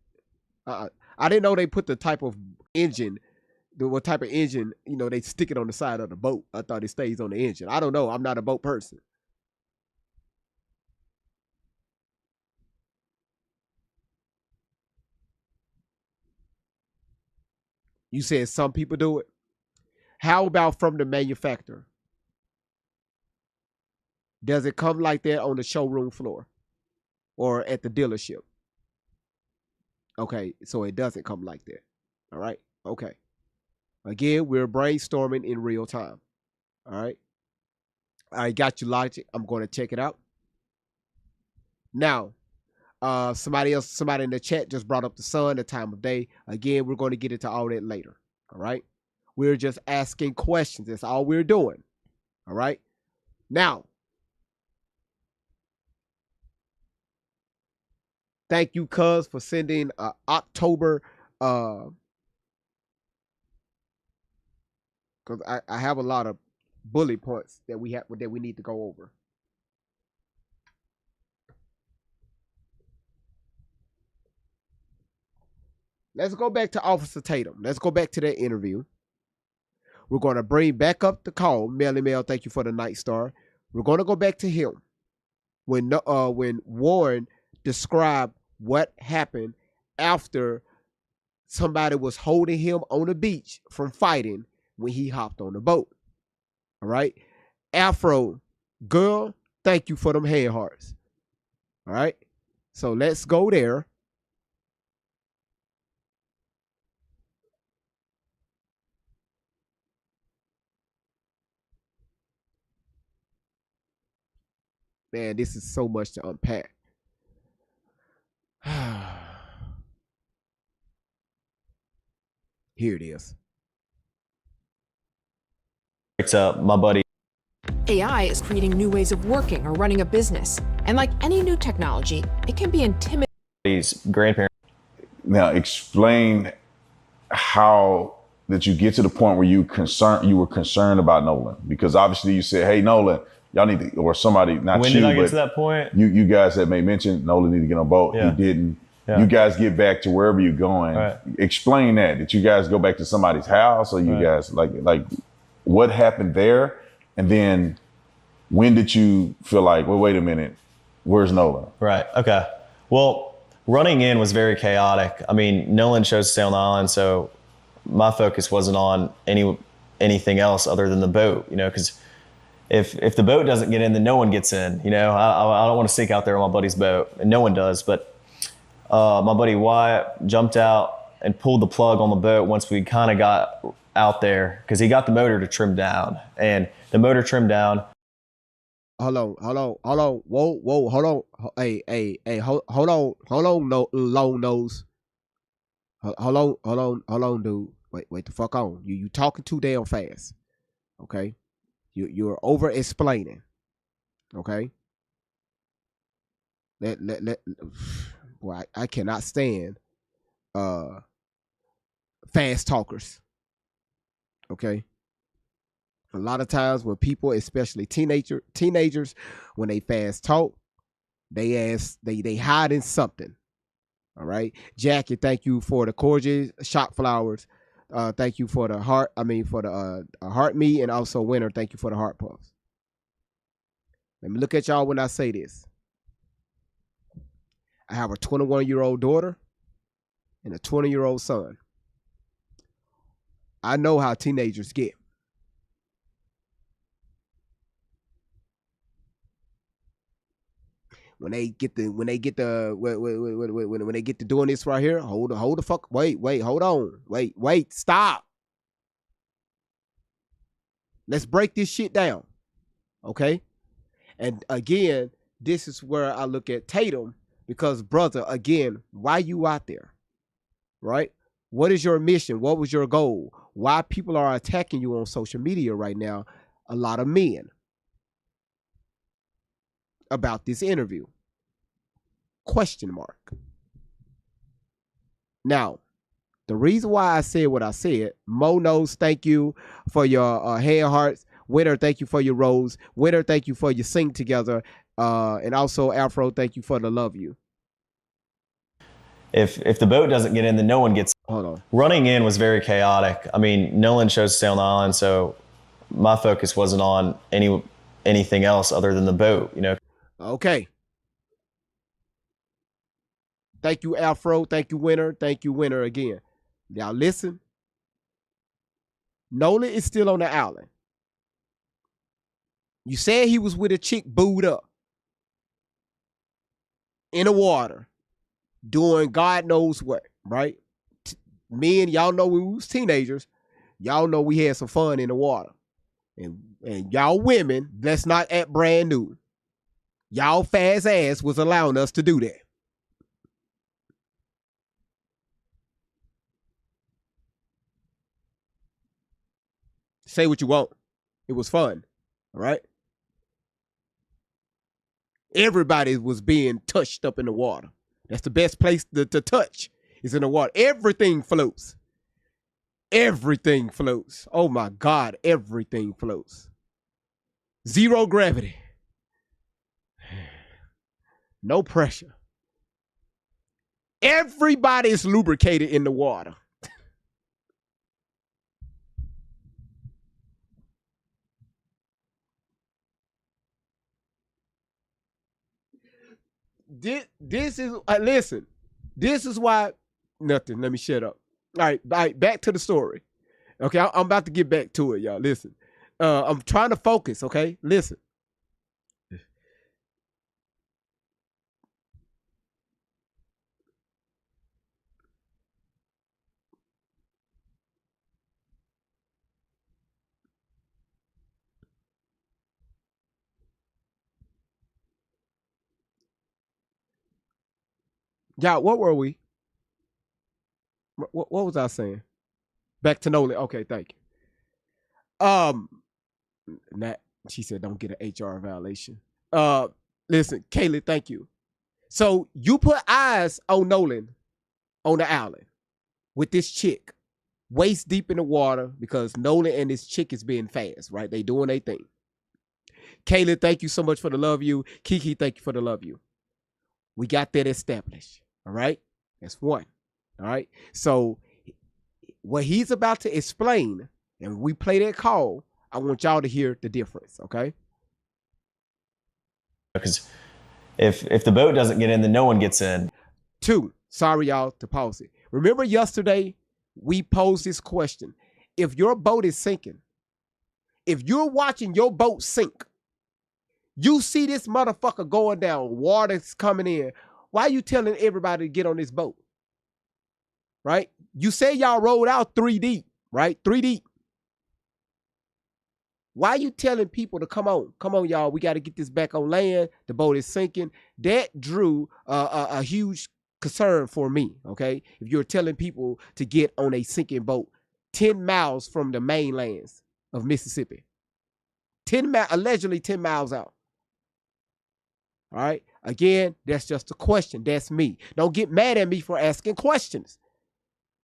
I didn't know they put the type of engine, what type of engine, they stick it on the side of the boat. I thought it stays on the engine. I don't know. I'm not a boat person. You said some people do it. How about from the manufacturer? Does it come like that on the showroom floor or at the dealership? Okay, so it doesn't come like that. All right, okay. Again, we're brainstorming in real time. All right. I got you, Logic. I'm going to check it out. Now, somebody in the chat just brought up the sun, the time of day. Again, we're going to get into all that later. All right. We're just asking questions. That's all we're doing. All right. Now, thank you, Cuz, for sending October. Because I have a lot of bullet points that we need to go over. Let's go back to Officer Tatum. Let's go back to that interview. We're going to bring back up the call. Melly Mel, thank you for the Night Star. We're going to go back to him. When Warren described what happened after somebody was holding him on the beach from fighting when he hopped on the boat. All right. Afro, girl, thank you for them hand hearts. All right. So let's go there. Man, this is so much to unpack. Here it is. It's my buddy. AI is creating new ways of working or running a business. And like any new technology, it can be intimidating. His grandparents. Now explain how did you get to the point where you were concerned about Nolan? Because obviously you said, hey, Nolan, y'all need to, or somebody, not when you, did I get but to that point? You guys had made mention Nolan need to get on a boat. Yeah. He didn't. Yeah. You guys get back to wherever you're going. Right. Explain that. Did you guys go back to somebody's house, or you guys like what happened there? And then when did you feel like, well, wait a minute, where's Nolan? Right. Okay. Well, running in was very chaotic. I mean, Nolan chose to stay on the island, so my focus wasn't on anything else other than the boat, because if the boat doesn't get in, then no one gets in. I don't want to sink out there on my buddy's boat, and no one does. But my buddy Wyatt jumped out and pulled the plug on the boat once we kind of got out there, because he got the motor to trim down, and the motor trimmed down. Hold on. Whoa, hold on. Hey, hold on, no, long nose. Hold on, dude. Wait the fuck on. You talking too damn fast. Okay? You're over explaining. Okay? Boy, I cannot stand fast talkers. Okay? A lot of times when people, especially teenagers, when they fast talk, they hide in something. All right. Jackie, thank you for the cordial shot flowers. Thank you for the heart. For the heart meat, and also Winter, thank you for the heart puffs. Let me look at y'all when I say this. I have a 21-year-old daughter and a 20-year-old son. I know how teenagers get. When they get to doing this right here, hold the fuck, wait, hold on, wait, stop. Let's break this shit down, okay? And again, this is where I look at Tatum, because brother, again, why you out there, right? What is your mission? What was your goal? Why people are attacking you on social media right now? A lot of men about this interview. Question mark. Now, the reason why I said what I said, Mo knows, thank you for your hand hearts. Winter, thank you for your rose. Winter, thank you for your sing together. And also Afro, thank you for the love you. If the boat doesn't get in, then no one gets. Hold on. Running in was very chaotic. I mean, Nolan chose to stay on the island, so my focus wasn't on anything else other than the boat, you know. Okay. Thank you, Afro. Thank you, Winter. Thank you, Winter again. Now listen. Nolan is still on the island. You said he was with a chick booed up in the water doing God knows what, right? Men, y'all know when we was teenagers, y'all know we had some fun in the water. And y'all women, let's not act brand new. Y'all fast ass was allowing us to do that. Say what you want. It was fun. All right. Everybody was being touched up in the water. That's the best place to touch, is in the water. Everything floats. Everything floats. Oh my God, everything floats. Zero gravity. No pressure. Everybody is lubricated in the water. This is listen. This is why nothing. Let me shut up. All right, back to the story. Okay, I'm about to get back to it, y'all. Listen, I'm trying to focus. Okay, listen. Y'all, what were we? What was I saying? Back to Nolan. Okay, thank you. Nat, she said don't get an HR violation. Listen, Kaylee, thank you. So you put eyes on Nolan on the island with this chick, waist deep in the water, because Nolan and this chick is being fast, right? They doing their thing. Kaylee, thank you so much for the love you. Kiki, thank you for the love you. We got that established. All right. That's one. All right. So what he's about to explain, and we play that call, I want y'all to hear the difference. Okay. Because if the boat doesn't get in, then no one gets in. Two, sorry, y'all, to pause it. Remember yesterday we posed this question. If your boat is sinking, if you're watching your boat sink, you see this motherfucker going down, water's coming in, why are you telling everybody to get on this boat? Right? You say y'all rolled out 3 deep, right? 3 deep. Why are you telling people to come on? Come on, y'all. We got to get this back on land. The boat is sinking. That drew a huge concern for me, okay? If you're telling people to get on a sinking boat 10 miles from the mainlands of Mississippi. Allegedly 10 miles out. All right? Again, that's just a question. That's me. Don't get mad at me for asking questions.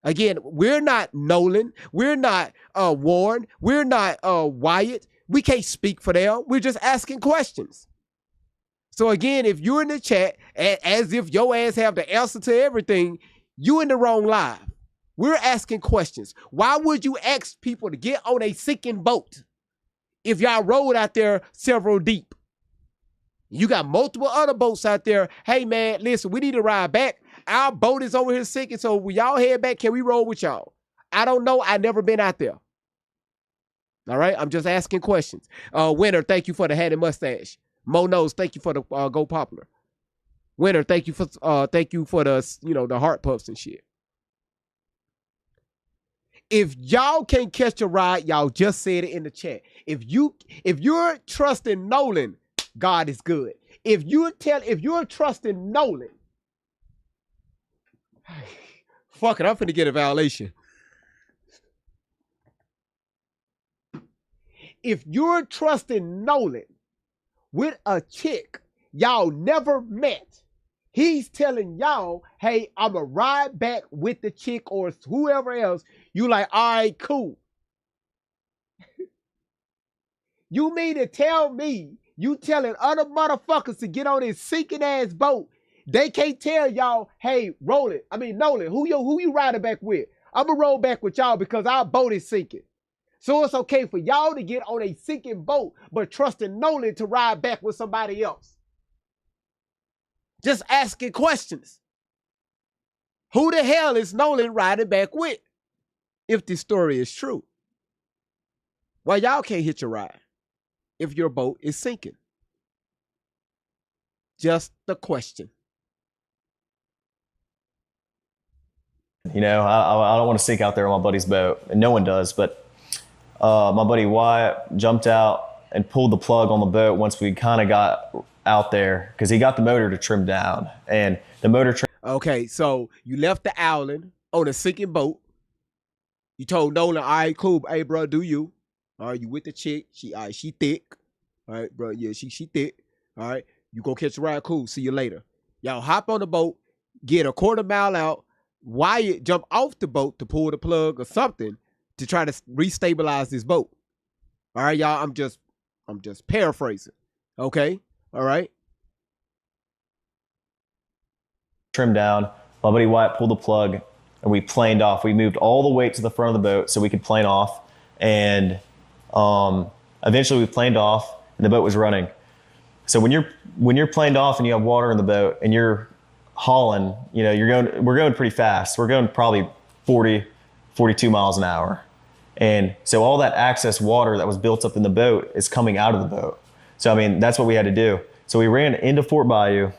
Again, we're not Nolan. We're not Warren. We're not Wyatt. We can't speak for them. We're just asking questions. So again, if you're in the chat as if your ass have the answer to everything, you in the wrong live. We're asking questions. Why would you ask people to get on a sinking boat if y'all rode out there several deep? You got multiple other boats out there. Hey man, listen, we need to ride back. Our boat is over here sinking, so when y'all head back, can we roll with y'all? I don't know. I never been out there. All right, I'm just asking questions. Winner, thank you for the hat and mustache. Mo Nose, thank you for the Go Popular. Winner, thank you for the the heart puffs and shit. If y'all can't catch a ride, y'all just said it in the chat. If you're trusting Nolan, God is good. If you're trusting Nolan, fuck it, I'm finna get a violation. If you're trusting Nolan with a chick y'all never met, he's telling y'all, hey, I'm going to ride back with the chick or whoever else. You like, all right, cool. You mean to tell me you telling other motherfuckers to get on this sinking ass boat? They can't tell y'all, hey, Nolan, who you riding back with? I'm going to roll back with y'all because our boat is sinking. So it's okay for y'all to get on a sinking boat, but trusting Nolan to ride back with somebody else. Just asking questions. Who the hell is Nolan riding back with? If this story is true. Why y'all can't hitch a ride if your boat is sinking? Just the question. You know, I don't want to sink out there on my buddy's boat, and no one does, but my buddy Wyatt jumped out and pulled the plug on the boat once we kind of got out there because he got the motor to trim down, and the motor Okay, so you left the Owlin on a sinking boat. You told Nolan, all right, cool. Hey, bro, do you? All right, you with the chick. She thick. All right, bro, yeah, she thick. All right, you go catch a ride, cool. See you later. Y'all hop on the boat, get a quarter mile out. Wyatt jump off the boat to pull the plug or something to try to restabilize this boat. All right, y'all, I'm just paraphrasing. Okay, all right. trimmed down. My buddy Wyatt pulled the plug and we planed off. We moved all the weight to the front of the boat so we could plane off. And eventually we planed off and the boat was running. So when you're planed off and you have water in the boat and you're hauling, you know, we're going pretty fast. We're going probably 40, 42 miles an hour. And so all that excess water that was built up in the boat is coming out of the boat. So, I mean, that's what we had to do. So we ran into Fort Bayou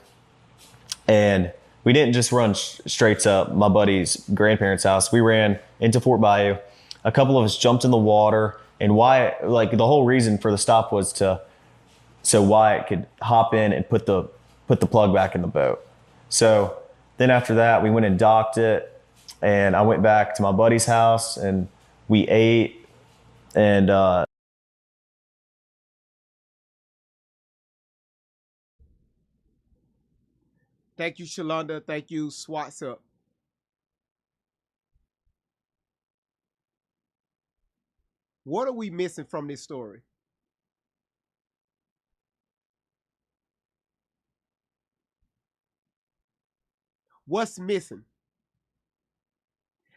and we didn't just run straight to my buddy's grandparents' house. We ran into Fort Bayou. A couple of us jumped in the water, and Wyatt, like the whole reason for the stop was so Wyatt could hop in and put the plug back in the boat. So then after that, we went and docked it, and I went back to my buddy's house and we ate and Thank you, Shalonda. Thank you, Swats Up. What are we missing from this story? What's missing?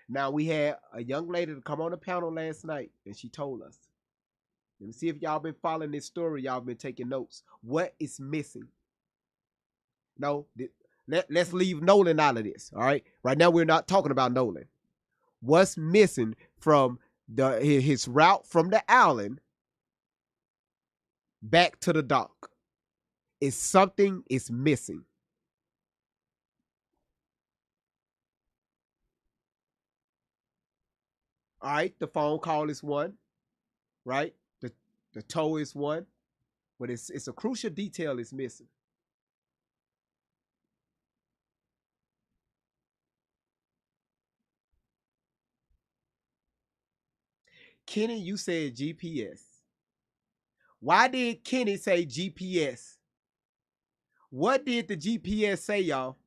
Now, we had a young lady to come on the panel last night, and she told us. Let me see if y'all been following this story. Y'all been taking notes. What is missing? No, let's leave Nolan out of this, all right? Right now, we're not talking about Nolan. What's missing from his route from the island back to the dock? Is something is missing. All right, the phone call is one, right? The tow is one, but it's a crucial detail is missing. Kenny, you said GPS. Why did Kenny say GPS? What did the GPS say, y'all?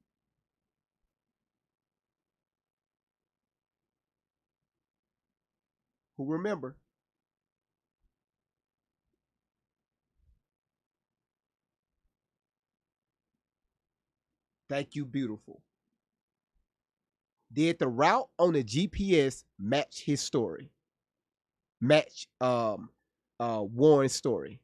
who remember. Thank you, beautiful. Did the route on the GPS match his story? Match Warren's story?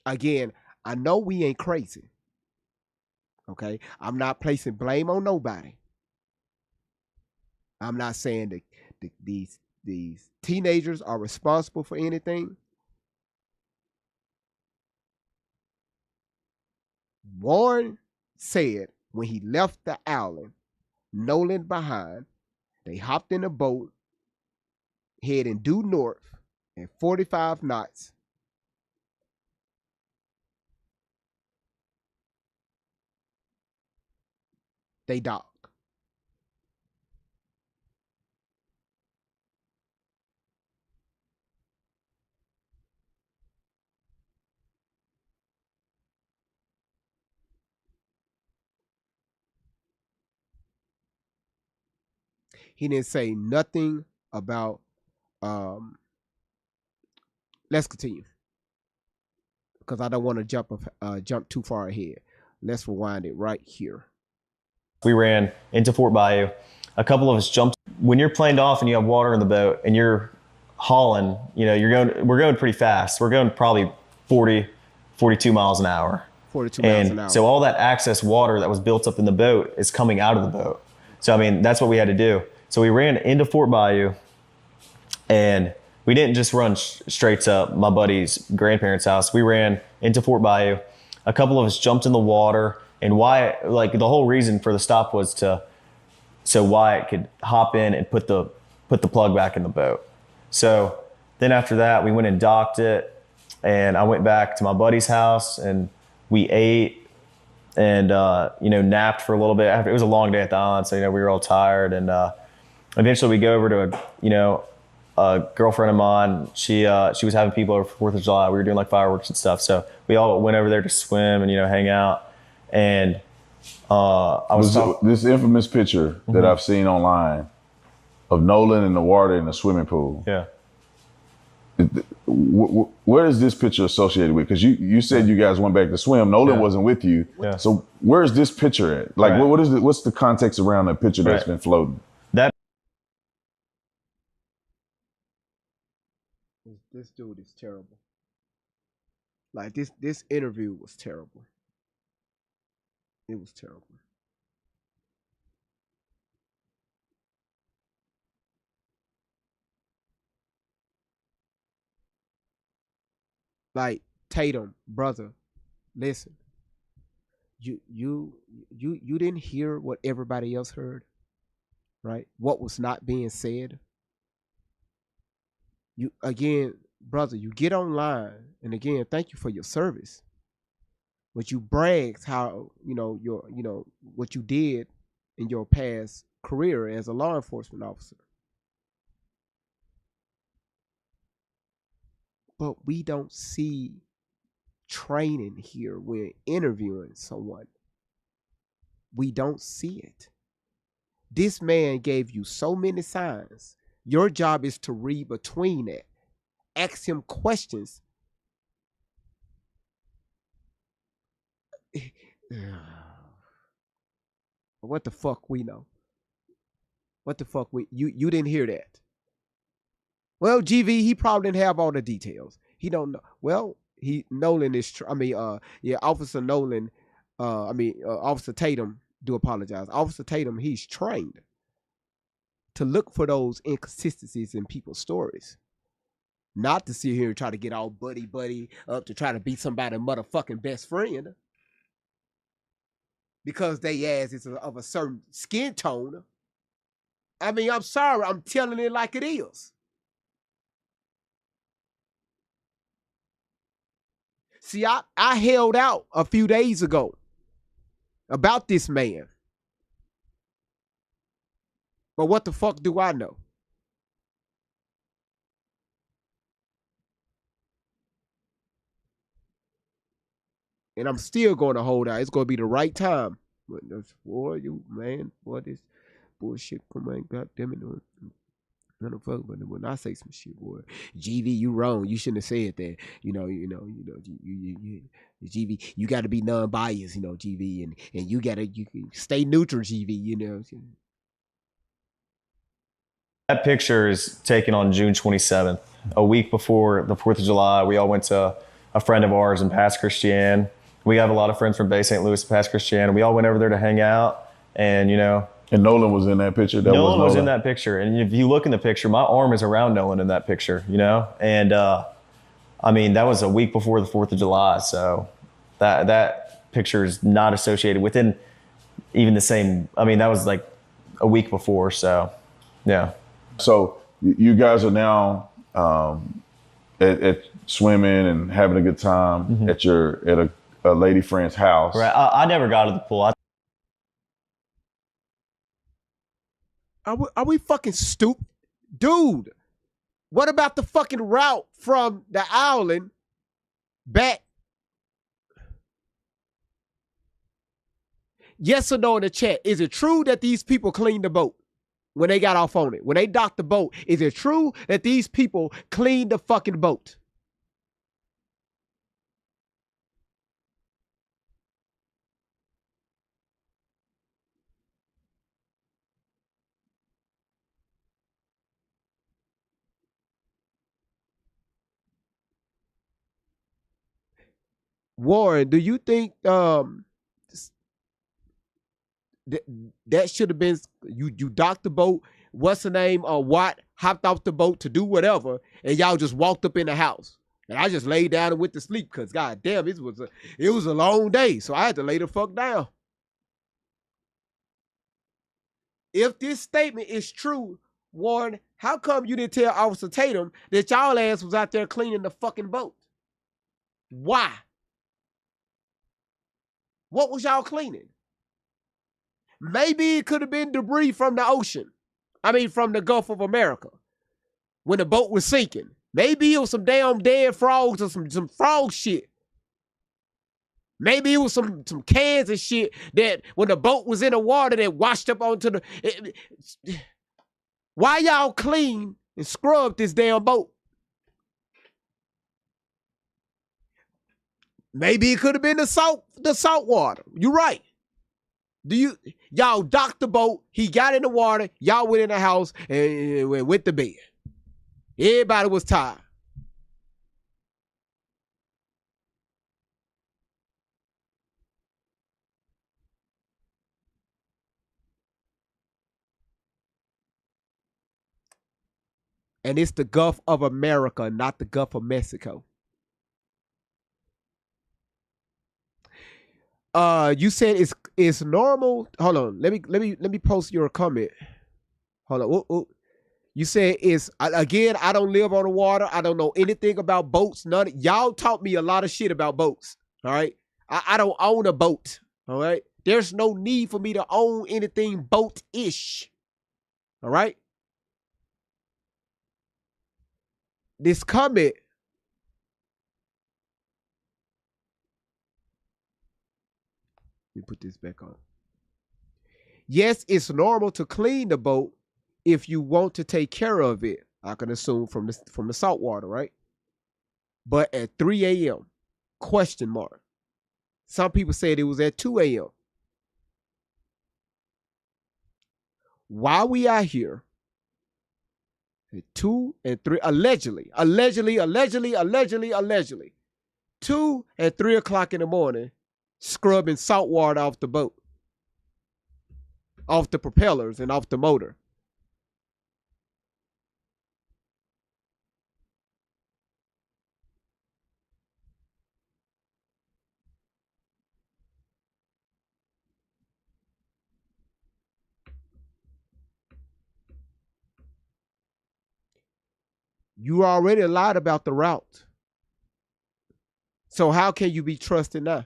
Again, I know we ain't crazy. Okay, I'm not placing blame on nobody. I'm not saying that these teenagers are responsible for anything. Warren said when he left the island, Nolan behind, they hopped in a boat, heading due north at 45 knots. They docked. He didn't say nothing about let's continue because I don't want to jump too far ahead. Let's rewind it right here. We ran into Fort Bayou. A couple of us jumped. When you're planed off and you have water in the boat and you're hauling, we're going pretty fast. We're going probably 40, 42 miles an hour. 42 miles an hour. So all that excess water that was built up in the boat is coming out of the boat. So, I mean, that's what we had to do. So we ran into Fort Bayou, and we didn't just run straight to my buddy's grandparents' house. We ran into Fort Bayou. A couple of us jumped in the water, and Wyatt, like the whole reason for the stop was so Wyatt could hop in and put the plug back in the boat. So then after that, we went and docked it, and I went back to my buddy's house, and we ate and napped for a little bit. It was a long day at the island, so we were all tired, and eventually we go over to a girlfriend of mine. She was having people over for 4th of July. We were doing like fireworks and stuff, so we all went over there to swim and hang out. And I was this infamous picture that I've seen online of Nolan in the water in the swimming pool. Yeah. Where is this picture associated with? Because you said you guys went back to swim. Nolan wasn't with you. Yeah. So where is this picture at? Like, Right. what's the context around the picture that's been floating? This dude is terrible. Like this interview was terrible. It was terrible. Like Tatum, brother, listen. You didn't hear what everybody else heard, right? What was not being said. You again, brother, you get online, and again, thank you for your service. But you bragged how your what you did in your past career as a law enforcement officer. But we don't see training here when interviewing someone. We don't see it. This man gave you so many signs. Your job is to read between it. Ask him questions. What the fuck we know? What the fuck you didn't hear that? Well, GV, he probably didn't have all the details. He don't know. Well, Nolan is. Officer Nolan. Officer Tatum. Do apologize. Officer Tatum. He's trained to look for those inconsistencies in people's stories. Not to sit here and try to get all buddy up to try to be somebody's motherfucking best friend. Because they ass is of a certain skin tone. I mean, I'm sorry. I'm telling it like it is. See, I held out a few days ago about this man. But what the fuck do I know? And I'm still going to hold out. It's going to be the right time. But that's for you, man. Boy, this bullshit, come on, goddamn it. None of fuck, but when I say some shit, boy, GV, you wrong. You shouldn't have said that. GV, you got to be non-biased, GV, and you stay neutral, GV, That picture is taken on June 27th, a week before the 4th of July. We all went to a friend of ours in Pass Christian. We have a lot of friends from Bay St. Louis, Pass Christian. We all went over there to hang out, and And Nolan was in that picture. Nolan was in that picture. And if you look in the picture, my arm is around Nolan in that picture, And, I mean, that was a week before the 4th of July. So that picture is not associated within even the same. I mean, that was like a week before. So, yeah. So you guys are now at swimming and having a good time at a lady friend's house. Right. I never got to the pool. Are we fucking stupid? Dude, what about the fucking route from the island back? Yes or no in the chat. Is it true that these people cleaned the boat when they got off on it? When they docked the boat, is it true that these people cleaned the fucking boat? Warren, do you think that should have been you docked the boat, what's the name, Watt hopped off the boat to do whatever, and y'all just walked up in the house. And I just laid down and went to sleep because god damn, it was a long day. So I had to lay the fuck down. If this statement is true, Warren, how come you didn't tell Officer Tatum that y'all ass was out there cleaning the fucking boat? Why? What was y'all cleaning? Maybe it could have been debris from the ocean. I mean, from the Gulf of America when the boat was sinking. Maybe it was some damn dead frogs or some frog shit. Maybe it was some cans and shit that when the boat was in the water that washed up onto the... Why y'all clean and scrub this damn boat? Maybe it could have been the salt water. You're right. Y'all docked the boat, he got in the water, y'all went in the house and went to bed. Everybody was tired. And it's the Gulf of America, not the Gulf of Mexico. You said it's normal. Hold on. Let me post your comment. Hold on. Whoa. You said again, I don't live on the water. I don't know anything about boats. Y'all taught me a lot of shit about boats. All right. I don't own a boat. All right. There's no need for me to own anything boat-ish. All right. This comment. Let me put this back on. Yes, it's normal to clean the boat if you want to take care of it. I can assume from the salt water, right? But at 3 a.m., question mark. Some people said it was at 2 a.m. While we are here, at 2 and 3, allegedly, 2 and 3 o'clock in the morning, scrubbing salt water off the boat, off the propellers and off the motor. You already lied about the route. So how can you be trusted now?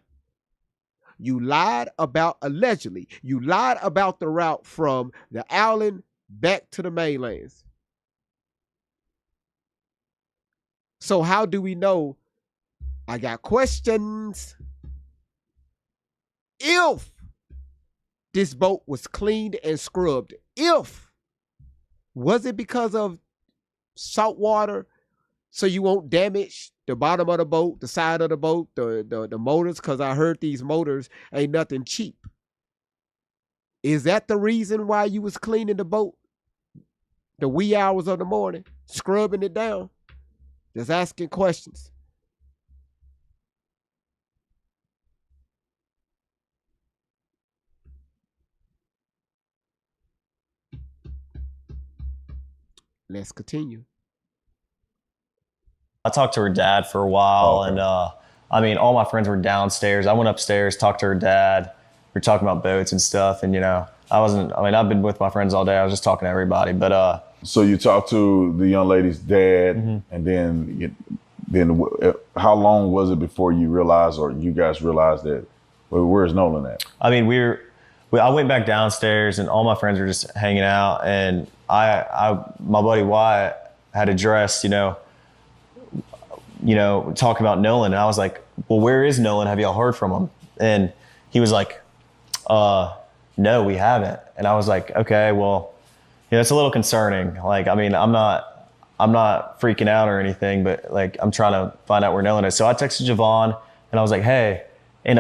You lied about, allegedly, you lied about the route from the island back to the mainlands. So how do we know? I got questions. If this boat was cleaned and scrubbed? Was it because of salt water so you won't damage the bottom of the boat, the side of the boat, the motors? Because I heard these motors ain't nothing cheap. Is that the reason why you was cleaning the boat the wee hours of the morning, scrubbing it down? Just asking questions. Let's continue. I talked to her dad for a while, and I mean, all my friends were downstairs. I went upstairs, talked to her dad. We were talking about boats and stuff, and I've been with my friends all day. I was just talking to everybody, but So you talked to the young lady's dad, and then how long was it before you realized, or you guys realized that, well, where's Nolan at? I mean, I went back downstairs, and all my friends were just hanging out, and my buddy Wyatt had addressed, talking about Nolan, and I was like, well, where is Nolan? Have y'all heard from him? And he was like, no, we haven't. And I was like, okay, well, it's a little concerning. Like, I mean, I'm not freaking out or anything, but like, I'm trying to find out where Nolan is. So I texted Javon, and I was like, hey, and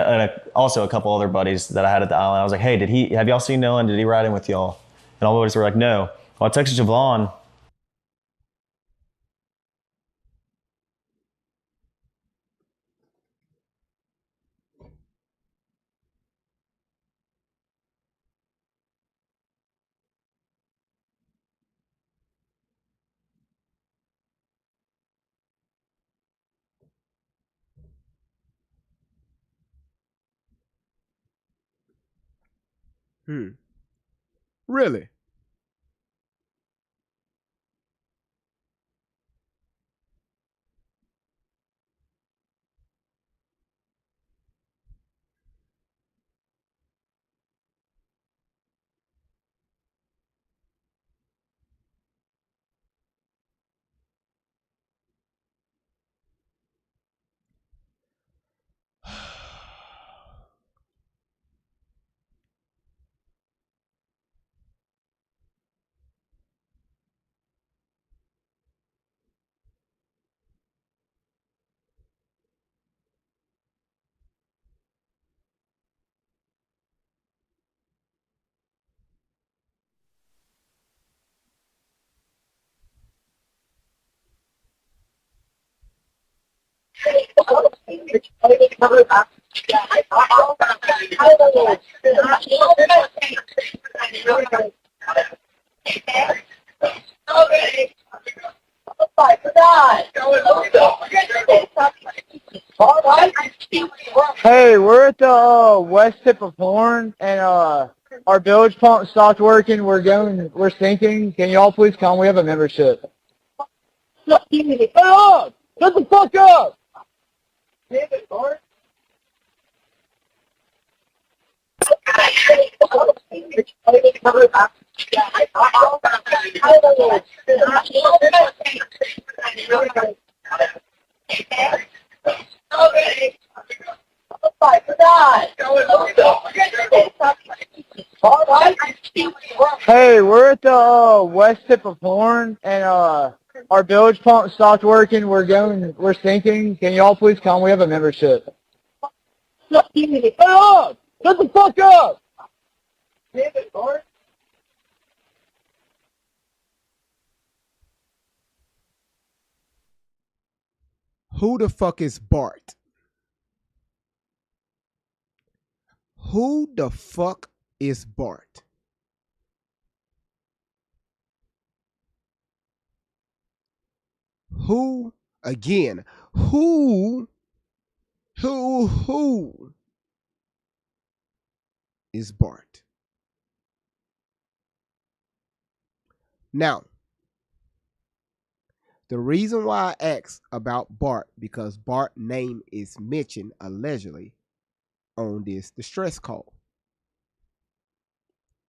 also a couple other buddies that I had at the island. I was like, hey, have y'all seen Nolan? Did he ride in with y'all? And all the buddies were like, no. Well, I texted Javon. Really? Hey, we're at the west tip of Horn, and our bilge pump stopped working. We're sinking. Can y'all please come? We have a membership. Hey, up! Shut the fuck up! Hey, we're at the west tip of Horn, and our bilge pump stopped working. We're sinking. Can y'all please come? We have a membership. Hey, up! Shut the fuck up! Who the fuck is Bart? Who the fuck is Bart? Who, again, who is Bart? Now, the reason why I asked about Bart, because Bart's name is mentioned allegedly on this distress call.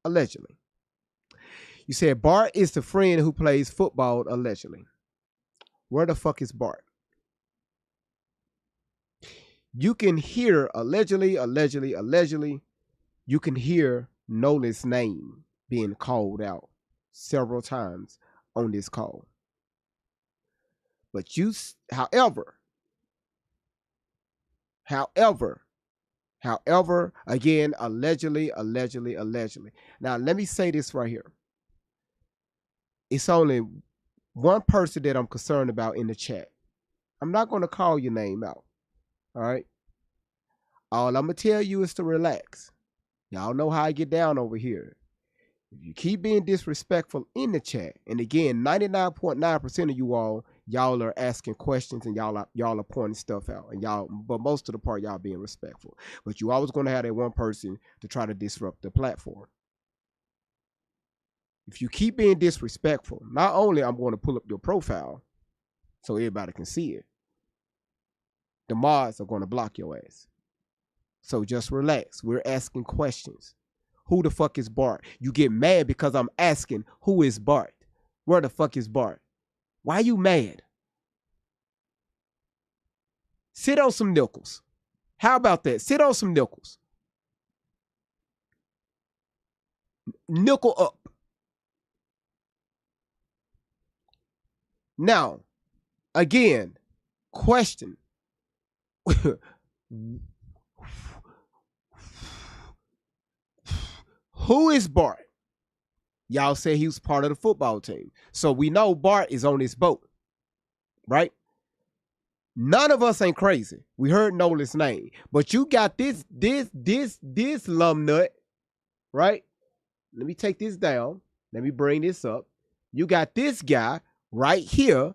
Allegedly. You said Bart is the friend who plays football, allegedly. Where the fuck is Bart? You can hear allegedly. You can hear Nolan's name being called out several times on this call. But however, again, allegedly. Now, let me say this right here. It's only one person that I'm concerned about in the chat. I'm not going to call your name out. All right? All I'm going to tell you is to relax. Y'all know how I get down over here. If you keep being disrespectful in the chat, and again, 99.9% of y'all are asking questions and y'all are pointing stuff out, and but most of the part y'all being respectful. But you always going to have that one person to try to disrupt the platform. If you keep being disrespectful, not only I'm going to pull up your profile so everybody can see it, the mods are going to block your ass. So just relax. We're asking questions. Who the fuck is Bart? You get mad because I'm asking, who is Bart? Where the fuck is Bart? Why are you mad? Sit on some nickels. How about that? Sit on some nickels. Nickel up. Now, again, question. Who is Bart? Y'all say he was part of the football team. So we know Bart is on this boat, right? None of us ain't crazy. We heard Nolan's name. But you got this lum nut, right? Let me take this down. Let me bring this up. You got this guy right here,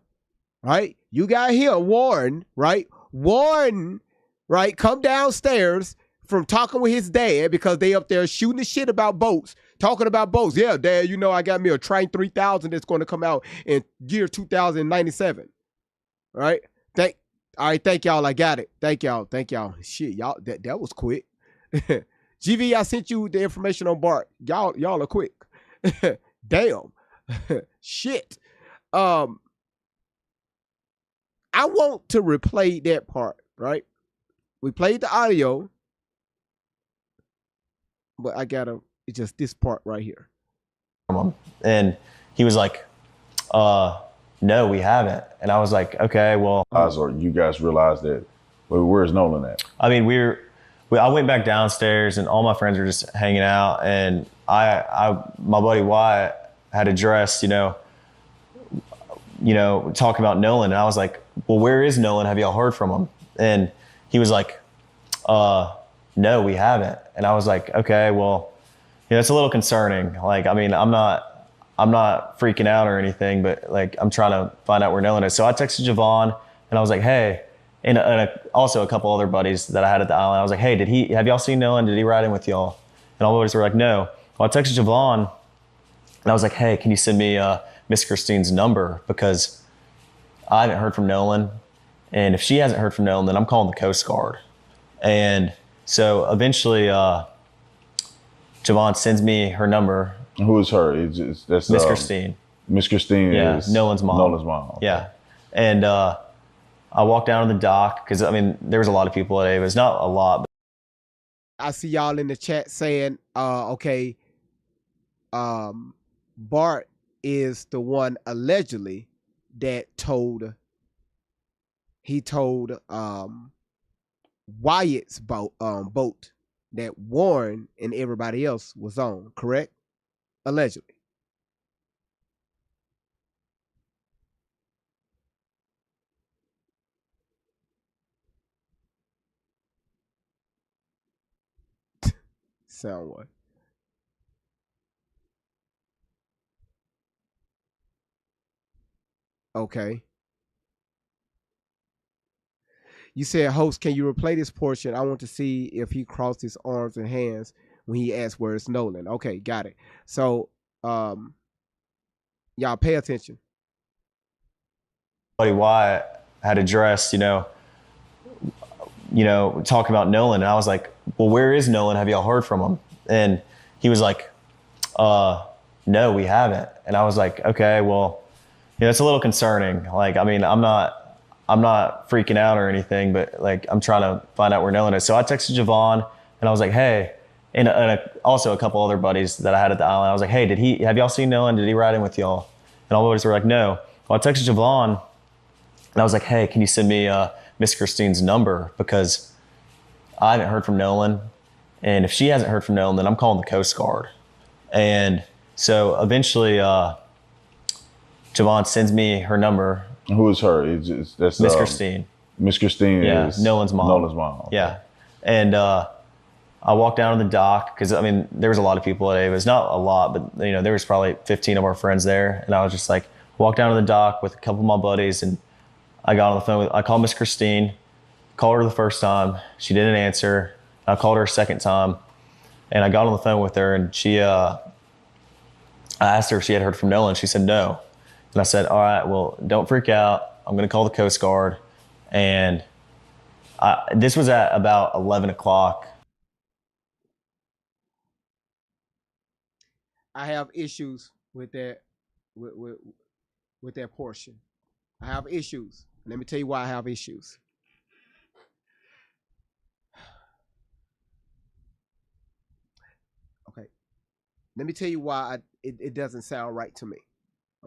right? You got here, Warren, right? Warren, right? Come downstairs from talking with his dad because they up there shooting the shit about boats, talking about boats. Yeah, Dad, you know I got me a Train 3000 that's going to come out in year 2097. All right? Thank y'all. I got it. Thank y'all. Shit, y'all, that was quick. GV, I sent you the information on Bart. Y'all are quick. Damn. Shit. I want to replay that part, right? We played the audio, but I gotta, it's just this part right here. And he was like, no, we haven't. And I was like, okay, well. Or you guys realized that, well, where's Nolan at? I mean, I went back downstairs and all my friends were just hanging out, and my buddy Wyatt had addressed, talking about Nolan. And I was like, well, where is Nolan? Have y'all heard from him? And he was like, no, we haven't. And I was like, okay, well, it's a little concerning. Like, I mean, I'm not freaking out or anything, but like, I'm trying to find out where Nolan is. So I texted Javon and I was like, hey, and also a couple other buddies that I had at the island. I was like, hey, have y'all seen Nolan? Did he ride in with y'all? And all the buddies were like, no. Well, I texted Javon and I was like, hey, can you send me Miss Christine's number? Because I haven't heard from Nolan. And if she hasn't heard from Nolan, then I'm calling the Coast Guard. And so eventually, Javon sends me her number. Who is her? That's Miss Christine. Miss Christine is Nolan's mom. Okay. Yeah. And I walked down to the dock because, I mean, there was a lot of people at Ava's. Not a lot. But I see y'all in the chat saying, okay, Bart is the one allegedly that told Wyatt's boat that Warren and everybody else was on, correct? Allegedly. Sound what? Okay. You said, host, can you replay this portion? I want to see if he crossed his arms and hands when he asked where's Nolan. Okay, got it. So, y'all pay attention. Buddy Wyatt had addressed, talking about Nolan. And I was like, well, where is Nolan? Have y'all heard from him? And he was like, no, we haven't. And I was like, okay, well, it's a little concerning. Like, I mean, I'm not freaking out or anything, but like, I'm trying to find out where Nolan is. So I texted Javon and I was like, hey, and also a couple other buddies that I had at the island. I was like, hey, have y'all seen Nolan? Did he ride in with y'all? And all the buddies were like, no. Well, I texted Javon, and I was like, hey, can you send me Miss Christine's number? Because I haven't heard from Nolan. And if she hasn't heard from Nolan, then I'm calling the Coast Guard. And so eventually, Javon sends me her number. Who is her? That's Miss Christine. Miss Christine is Nolan's mom. Nolan's mom. Okay. Yeah. And I walked down to the dock because, I mean, there was a lot of people at Ava's. Not a lot, but, you know, there was probably 15 of our friends there. And I was just like, walked down to the dock with a couple of my buddies, and I got on the phone. I called Miss Christine, called her the first time. She didn't answer. I called her a second time, and I got on the phone with her, and I asked her if she had heard from Nolan. She said no. And I said, all right, well, don't freak out. I'm going to call the Coast Guard. And this was at about 11 o'clock. I have issues with that, with that portion. I have issues. Let me tell you why I have issues. Okay. Let me tell you why it doesn't sound right to me.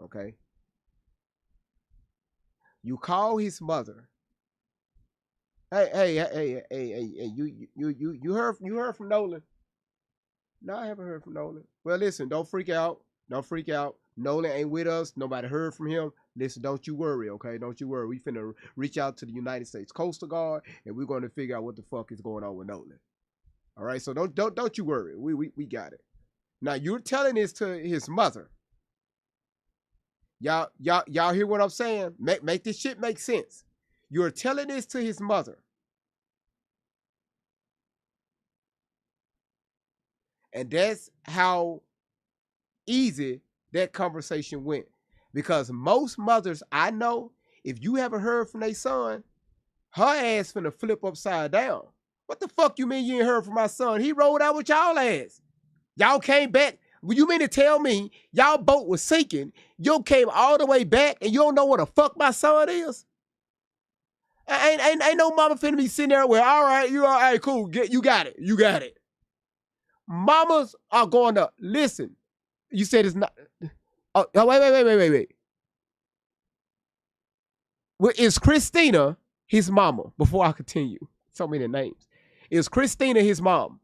Okay. You call his mother. Hey, you heard from Nolan? No, I haven't heard from Nolan. Well, listen, don't freak out. Don't freak out. Nolan ain't with us. Nobody heard from him. Listen, don't you worry, okay? Don't you worry. We finna reach out to the United States Coast Guard, and we're going to figure out what the fuck is going on with Nolan. All right, so don't you worry. We got it. Now you're telling this to his mother. Y'all hear what I'm saying? Make this shit make sense. You're telling this to his mother. And that's how easy that conversation went. Because most mothers I know, if you haven't heard from their son, her ass finna flip upside down. What the fuck you mean you ain't heard from my son? He rolled out with y'all ass. Y'all came back. You mean to tell me y'all boat was sinking, you came all the way back and you don't know what the fuck my son is? Ain't no mama finna be sitting there with, all right, you all right, cool, you got it. You got it. Mamas are going to listen. You said it's not. Oh, wait. Well, is Christina his mama? Before I continue, so many names. Is Christina his mom?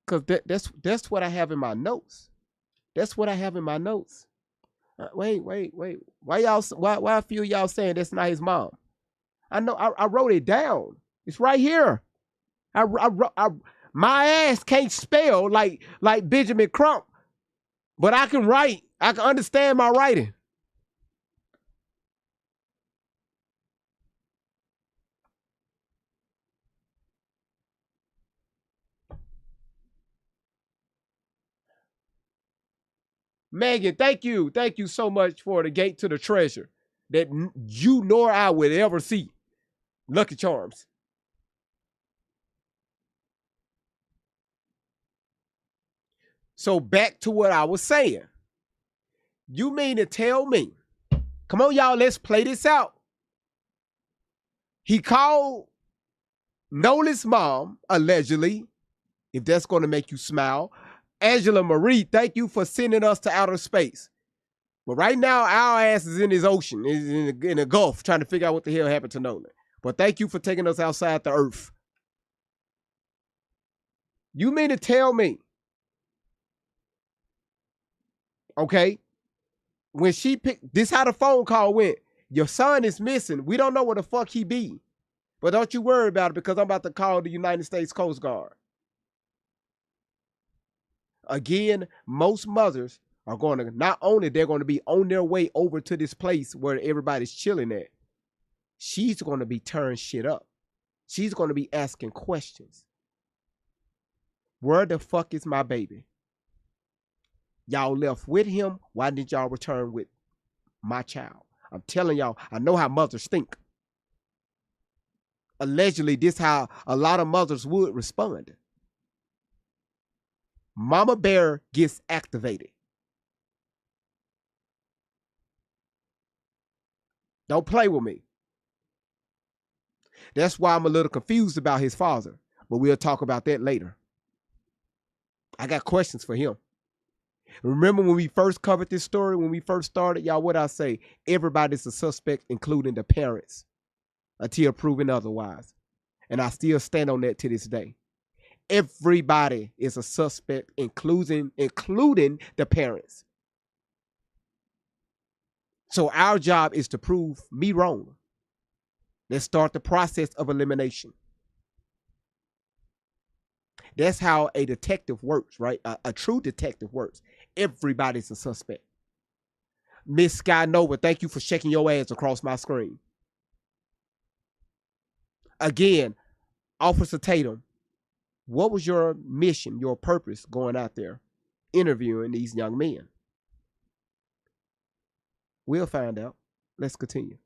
Cause that's what I have in my notes. That's what I have in my notes. Wait. Why I feel y'all saying that's not his mom? I know I wrote it down. It's right here. My ass can't spell like Benjamin Crump, but I can write. I can understand my writing. Megan, thank you so much for the gate to the treasure that you nor I would ever see. Lucky Charms. So back to what I was saying. You mean to tell me, come on y'all, let's play this out. He called Nolan's mom, allegedly, if that's going to make you smile. Angela Marie, thank you for sending us to outer space. But right now, our ass is in this ocean, is in the Gulf, trying to figure out what the hell happened to Nolan. But thank you for taking us outside the earth. You mean to tell me, okay, when she picked, this how the phone call went. Your son is missing. We don't know where the fuck he be. But don't you worry about it because I'm about to call the United States Coast Guard. Again, most mothers are going to, not only they're going to be on their way over to this place where everybody's chilling at, she's going to be tearing shit up. She's going to be asking questions. Where the fuck is my baby? Y'all left with him. Why didn't y'all return with my child? I'm telling y'all, I know how mothers think. Allegedly, this how a lot of mothers would respond. Mama Bear gets activated. Don't play with me. That's why I'm a little confused about his father, but we'll talk about that later. I got questions for him. Remember when we first covered this story, when we first started, y'all, what I say? Everybody's a suspect, including the parents, until proven otherwise. And I still stand on that to this day. Everybody is a suspect, including the parents. So our job is to prove me wrong. Let's start the process of elimination. That's how a detective works, right? A true detective works. Everybody's a suspect. Miss Sky Nova, thank you for shaking your ass across my screen. Again, Officer Tatum, what was your mission, your purpose going out there interviewing these young men? We'll find out. Let's continue.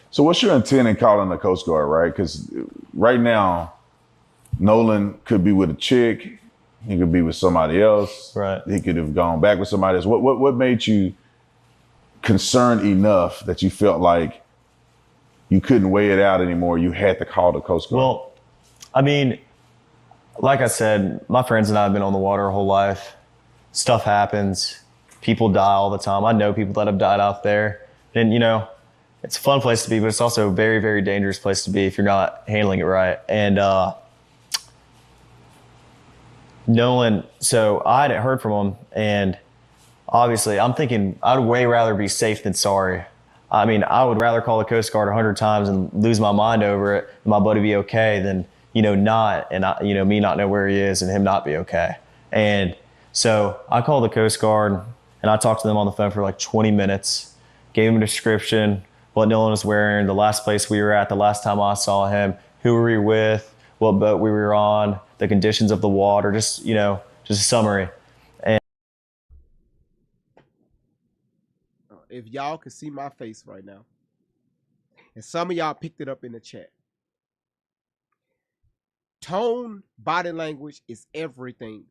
So what's your intent in calling the Coast Guard, right? Because right now, Nolan could be with a chick. He could be with somebody else. Right. He could have gone back with somebody else. What made you concerned enough that you felt like you couldn't weigh it out anymore? You had to call the Coast Guard. Well, I mean, like I said, my friends and I have been on the water our whole life. Stuff happens. People die all the time. I know people that have died out there. And, you know, it's a fun place to be, but it's also a very, very dangerous place to be if you're not handling it right. And Nolan, so I hadn't heard from him. And obviously, I'm thinking I'd way rather be safe than sorry. I mean, I would rather call the Coast Guard 100 times and lose my mind over it and my buddy be okay than, you know, not, and me not know where he is and him not be okay. And so I called the Coast Guard and I talked to them on the phone for like 20 minutes, gave him a description, what Nolan was wearing, the last place we were at, the last time I saw him, who were we with, what boat we were on, the conditions of the water, just a summary. And if y'all can see my face right now, and some of y'all picked it up in the chat, tone, body language is everything.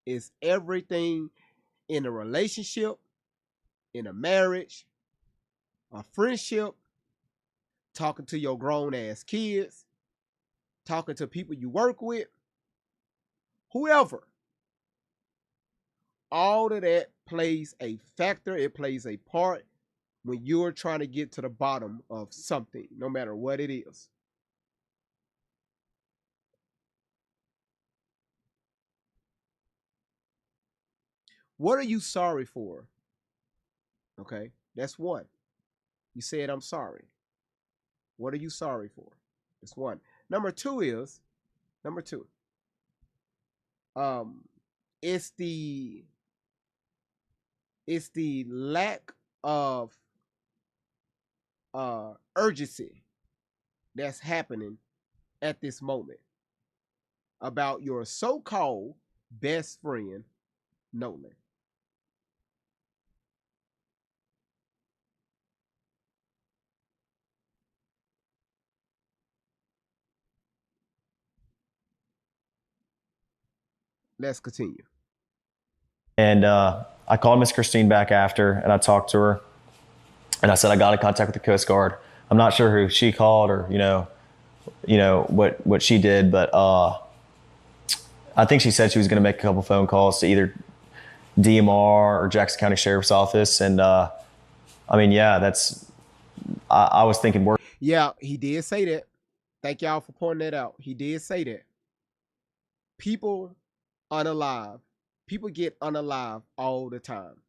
It's everything in a relationship, in a marriage, a friendship, talking to your grown-ass kids, talking to people you work with, whoever. All of that plays a factor. It plays a part when you're trying to get to the bottom of something, no matter what it is. What are you sorry for? Okay, that's one. You said, I'm sorry. What are you sorry for? That's one. Number two, it's the lack of urgency that's happening at this moment about your so-called best friend, Nolan. Let's continue. And I called Miss Christine back after, and I talked to her, and I said I got in contact with the Coast Guard. I'm not sure who she called or what she did, but I think she said she was going to make a couple phone calls to either DMR or Jackson County Sheriff's Office, and I mean, yeah, I was thinking work. Yeah, he did say that. Thank y'all for pointing that out. He did say that. People unalive. People get unalive all the time.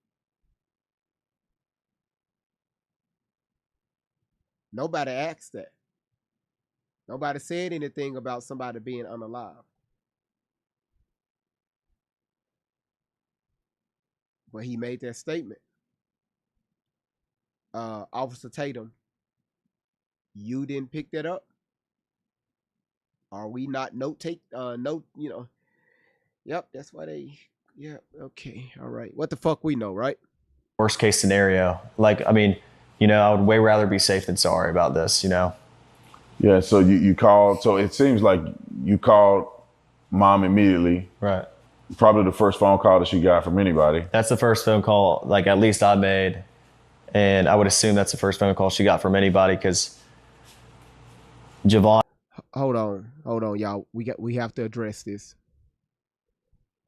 Nobody asked that. Nobody said anything about somebody being unalive. But he made that statement. Officer Tatum, you didn't pick that up? Are we not Yep, that's why they, yeah, okay, all right. What the fuck we know, right? Worst case scenario. Like, I mean, I would way rather be safe than sorry about this, Yeah, so you called, so it seems like you called mom immediately. Right. Probably the first phone call that she got from anybody. That's the first phone call, like, at least I made. And I would assume that's the first phone call she got from anybody because Javon. Hold on, y'all. We have to address this.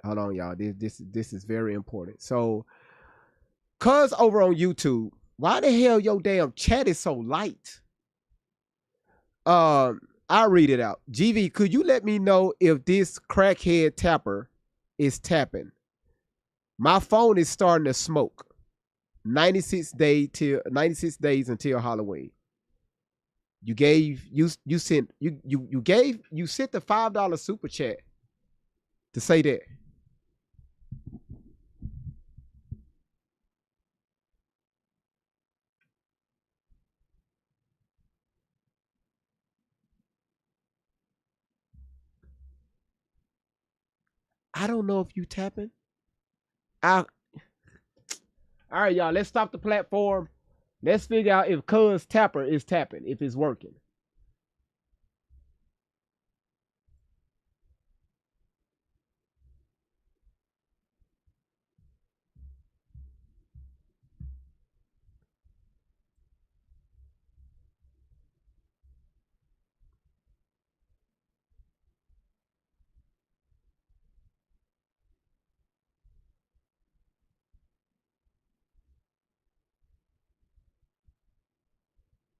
Hold on, y'all. This is very important. So, cuz over on YouTube, why the hell your damn chat is so light? I'll read it out. GV, could you let me know if this crackhead tapper is tapping? My phone is starting to smoke. 96 days until Halloween. You sent the $5 super chat to say that. I don't know if you tapping. All right, y'all. Let's stop the platform. Let's figure out if Cuz Tapper is tapping, if it's working.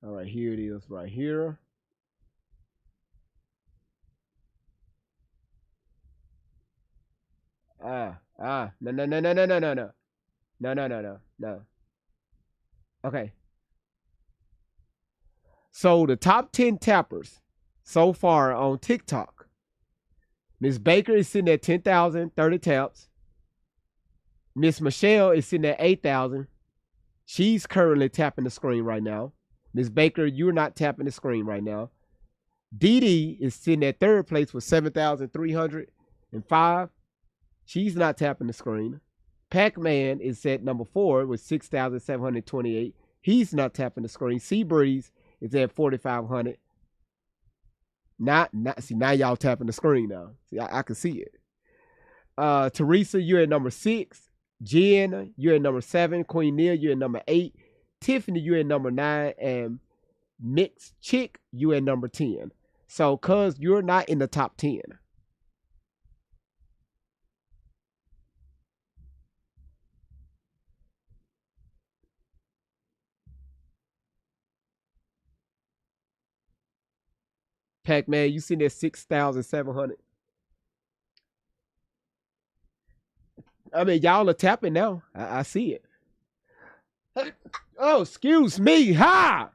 All right, here it is right here. No. Okay. So the top 10 tappers so far on TikTok. Miss Baker is sitting at 10,030 taps. Miss Michelle is sitting at 8,000. She's currently tapping the screen right now. Miss Baker, you're not tapping the screen right now. Dee Dee is sitting at third place with 7,305. She's not tapping the screen. Pac-Man is at number 4 with 6,728. He's not tapping the screen. Seabreeze is at 4,500. Now y'all tapping the screen now. See, I can see it. Teresa, you're at number 6. Jen, you're at number 7. Queen Neil, you're at number 8. Tiffany, you're at number 9. And Mixed Chick, you're at number 10. So, cuz you're not in the top 10. Pac-Man, you sitting at 6,700. I mean, y'all are tapping now. I see it. Oh, excuse me. Ha!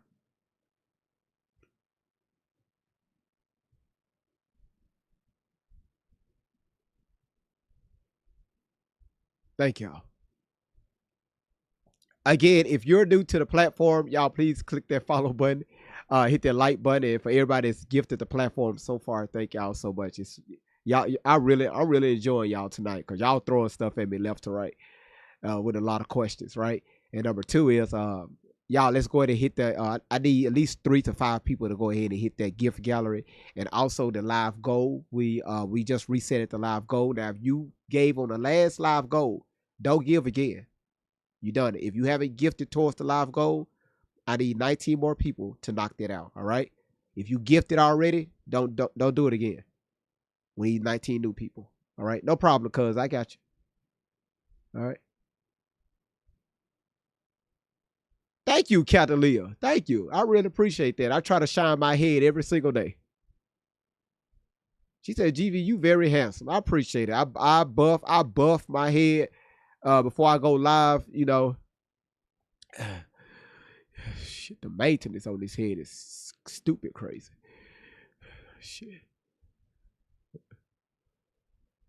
Thank y'all. Again, if you're new to the platform, y'all please click that follow button. Hit that like button. And for everybody that's gifted the platform so far, thank y'all so much. It's y'all. I'm really enjoying y'all tonight because y'all throwing stuff at me left to right with a lot of questions, right? And number 2 is y'all, let's go ahead and hit that. I need at least 3 to 5 people to go ahead and hit that gift gallery and also the live goal. We just reset the live goal. Now, if you gave on the last live goal, don't give again. You done it. If you haven't gifted towards the live goal, I need 19 more people to knock that out. All right. If you gifted already, don't do it again. We need 19 new people. All right. No problem, cuz I got you. All right. Thank you, Catalia. Thank you. I really appreciate that. I try to shine my head every single day. She said, GV, you very handsome. I appreciate it. I buff my head before I go live, you know. Shit, the maintenance on this head is stupid crazy. Shit.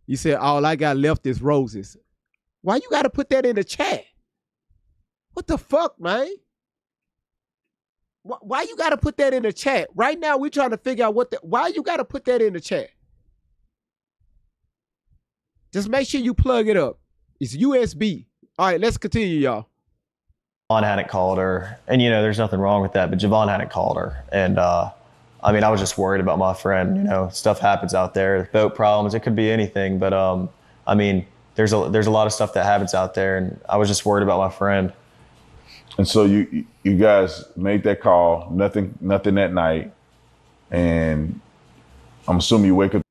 You said all I got left is roses. Why you got to put that in the chat? What the fuck, man? Why you got to put that in the chat? Right now, we're trying to figure out why you got to put that in the chat. Just make sure you plug it up. It's USB. All right, let's continue, y'all. Javon hadn't called her, and you know, there's nothing wrong with that, but Javon hadn't called her. And I mean, I was just worried about my friend. You know, stuff happens out there, boat problems, it could be anything. But I mean, there's a lot of stuff that happens out there, and I was just worried about my friend. And so you guys made that call, nothing that night, and I'm assuming you wake up.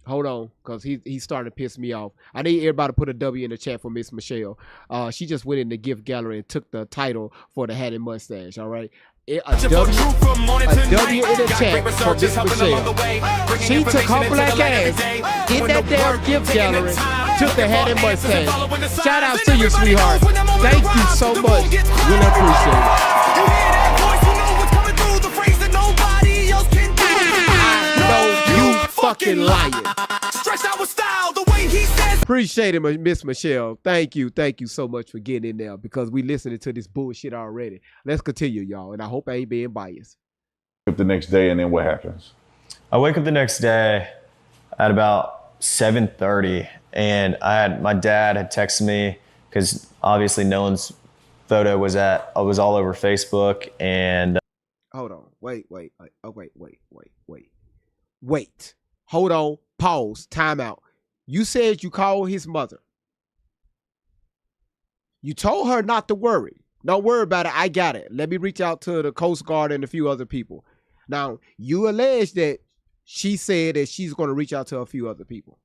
Hold on, because he's starting to piss me off. I need everybody to put a W in the chat for Miss Michelle. She just went in the gift gallery and took the title for the Hat and Mustache, all right? A W in the chat for Miss Michelle. She took her black ass in that damn gift gallery, took the Hat and Mustache. Shout out to you, sweetheart. Thank you so much. Really appreciate it. I know you fucking lying. Appreciate it, Miss Michelle. Thank you so much for getting in there because we listening to this bullshit already. Let's continue, y'all, and I hope I ain't being biased. The next day, and then what happens? I wake up the next day at about 7:30, and my dad had texted me because obviously Nolan's photo was all over Facebook, and hold on, wait. Hold on, pause, time out. You said you called his mother. You told her not to worry. Don't worry about it. I got it. Let me reach out to the Coast Guard and a few other people. Now, you allege that she said that she's going to reach out to a few other people.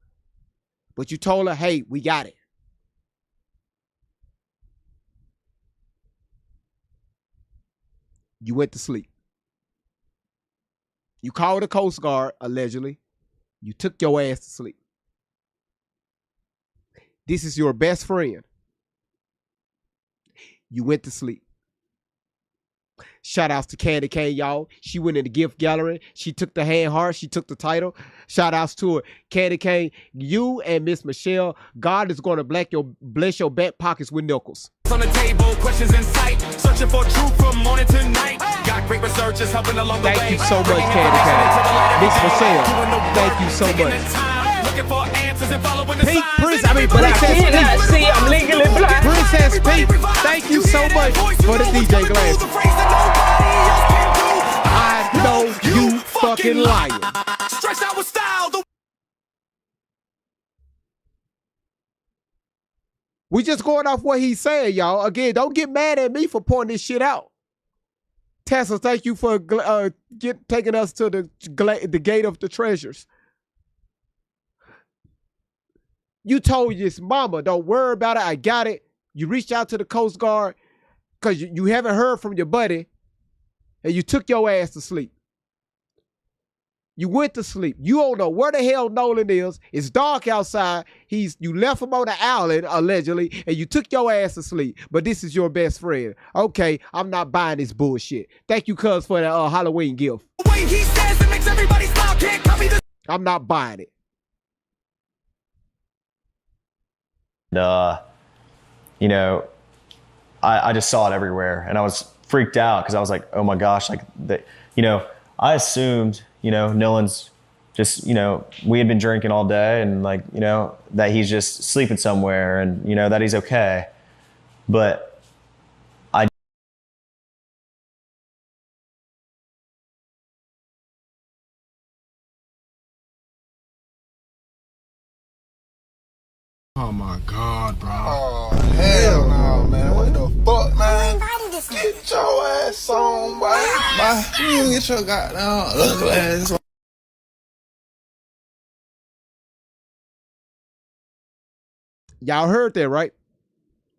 But you told her, hey, we got it. You went to sleep. You called the Coast Guard, allegedly. You took your ass to sleep. This is your best friend. You went to sleep. Shout outs to Candy Cane, y'all. She went in the gift gallery. She took the hand heart. She took the title. Shout outs to her. Candy Cane, you and Miss Michelle, God is going to bless your back pockets with nickels. On the table, questions in sight, searching for truth from morning to night. Got great researchers helping along the way. Thank you so much, Candy Cane. Miss Michelle, thank you so much. Looking for answers and following the Princess Pink. I'm legally blind. Princess Pink, thank you so much for the DJ glasses. I know you fucking lying. Stretched out with style. We just going off what he's saying, y'all. Again, don't get mad at me for pointing this shit out. Tessa, thank you for taking us to the gate of the treasures. You told his mama, don't worry about it, I got it. You reached out to the Coast Guard because you haven't heard from your buddy, and you took your ass to sleep. You went to sleep. You don't know where the hell Nolan is. It's dark outside. You left him on the island, allegedly, and you took your ass to sleep. But this is your best friend. Okay, I'm not buying this bullshit. Thank you, cuz, for the Halloween gift. The way he says it makes everybody smile. Can't copy this. I'm not buying it. You know, I just saw it everywhere, and I was freaked out because I was like, oh my gosh, like I assumed, Nolan's just, we had been drinking all day, and that he's just sleeping somewhere, and that he's okay, but oh my God, bro. Oh, hell no, man. What the fuck, man? Get your ass on, boy. You get your goddamn ugly ass on. Y'all heard that, right?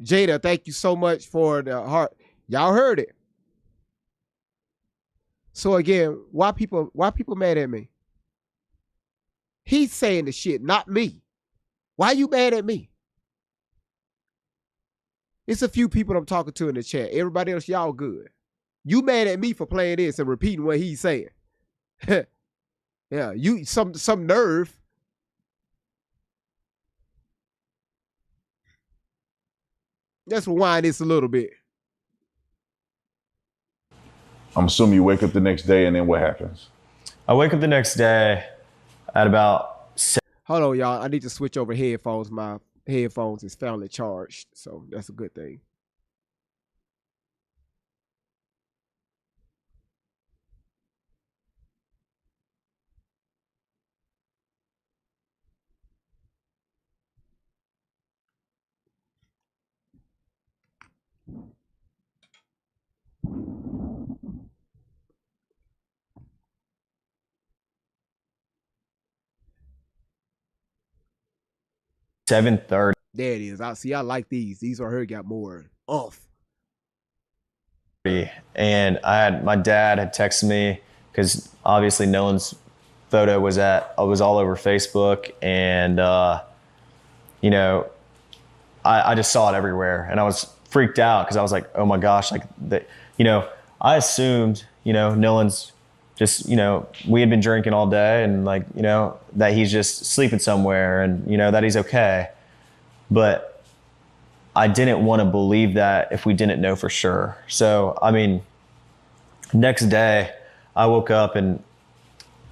Jada, thank you so much for the heart. Y'all heard it. So again, why people mad at me? He's saying the shit, not me. Why you mad at me? It's a few people I'm talking to in the chat. Everybody else, y'all good. You mad at me for playing this and repeating what he's saying. Yeah, you some nerve. Let's rewind this a little bit. I'm assuming you wake up the next day, and then what happens? I wake up the next day at about Hold on, y'all. I need to switch over headphones. My headphones is finally charged, so that's a good thing. 7:30. There it is. I like these. These right here got more off. And my dad had texted me because obviously Nolan's photo was all over Facebook, and you know, I just saw it everywhere, and I was freaked out because I was like, oh my gosh, like I assumed, Nolan's just, we had been drinking all day, and like, that he's just sleeping somewhere, and that he's okay. But I didn't want to believe that if we didn't know for sure. So, I mean, next day I woke up and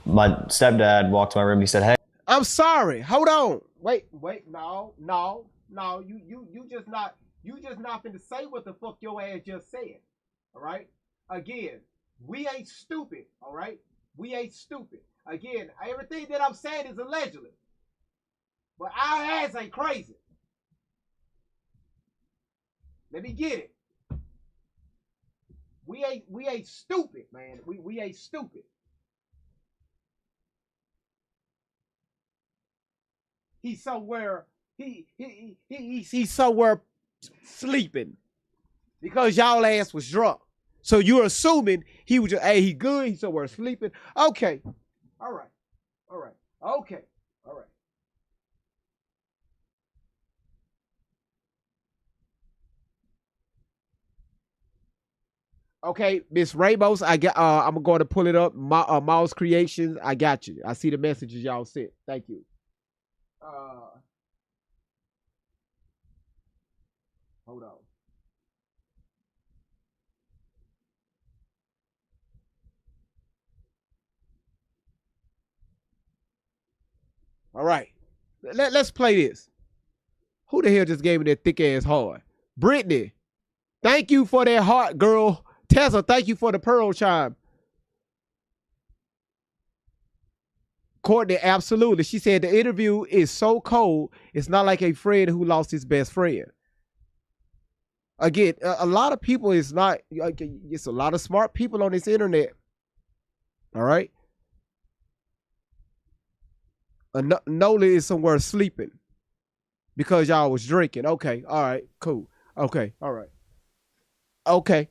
my stepdad walked to my room and he said, "Hey, I'm sorry. Hold on. Wait. No. You just not finna say what the fuck your ass just said. All right. Again, we ain't stupid. All right. We ain't stupid. Again, everything that I'm saying is allegedly, but our ass ain't crazy. Let me get it. We ain't stupid, man. We ain't stupid. He's somewhere. He's somewhere sleeping because y'all ass was drunk. So you're assuming he was just, hey, he good. He's somewhere sleeping. Okay. All right. Okay. All right. Okay, Miss Ramos, I'm going to pull it up. Miles Creations, I got you. I see the messages y'all sent. Thank you. Hold on. All right. Let's play this. Who the hell just gave me that thick ass heart? Brittany, thank you for that heart, girl. Tessa, thank you for the pearl chime. Courtney, absolutely. She said the interview is so cold, it's not like a friend who lost his best friend. Again, a lot of people is not, it's a lot of smart people on this internet. All right. Nolan is somewhere sleeping because y'all was drinking. Okay. All right. Cool. Okay. All right. Okay.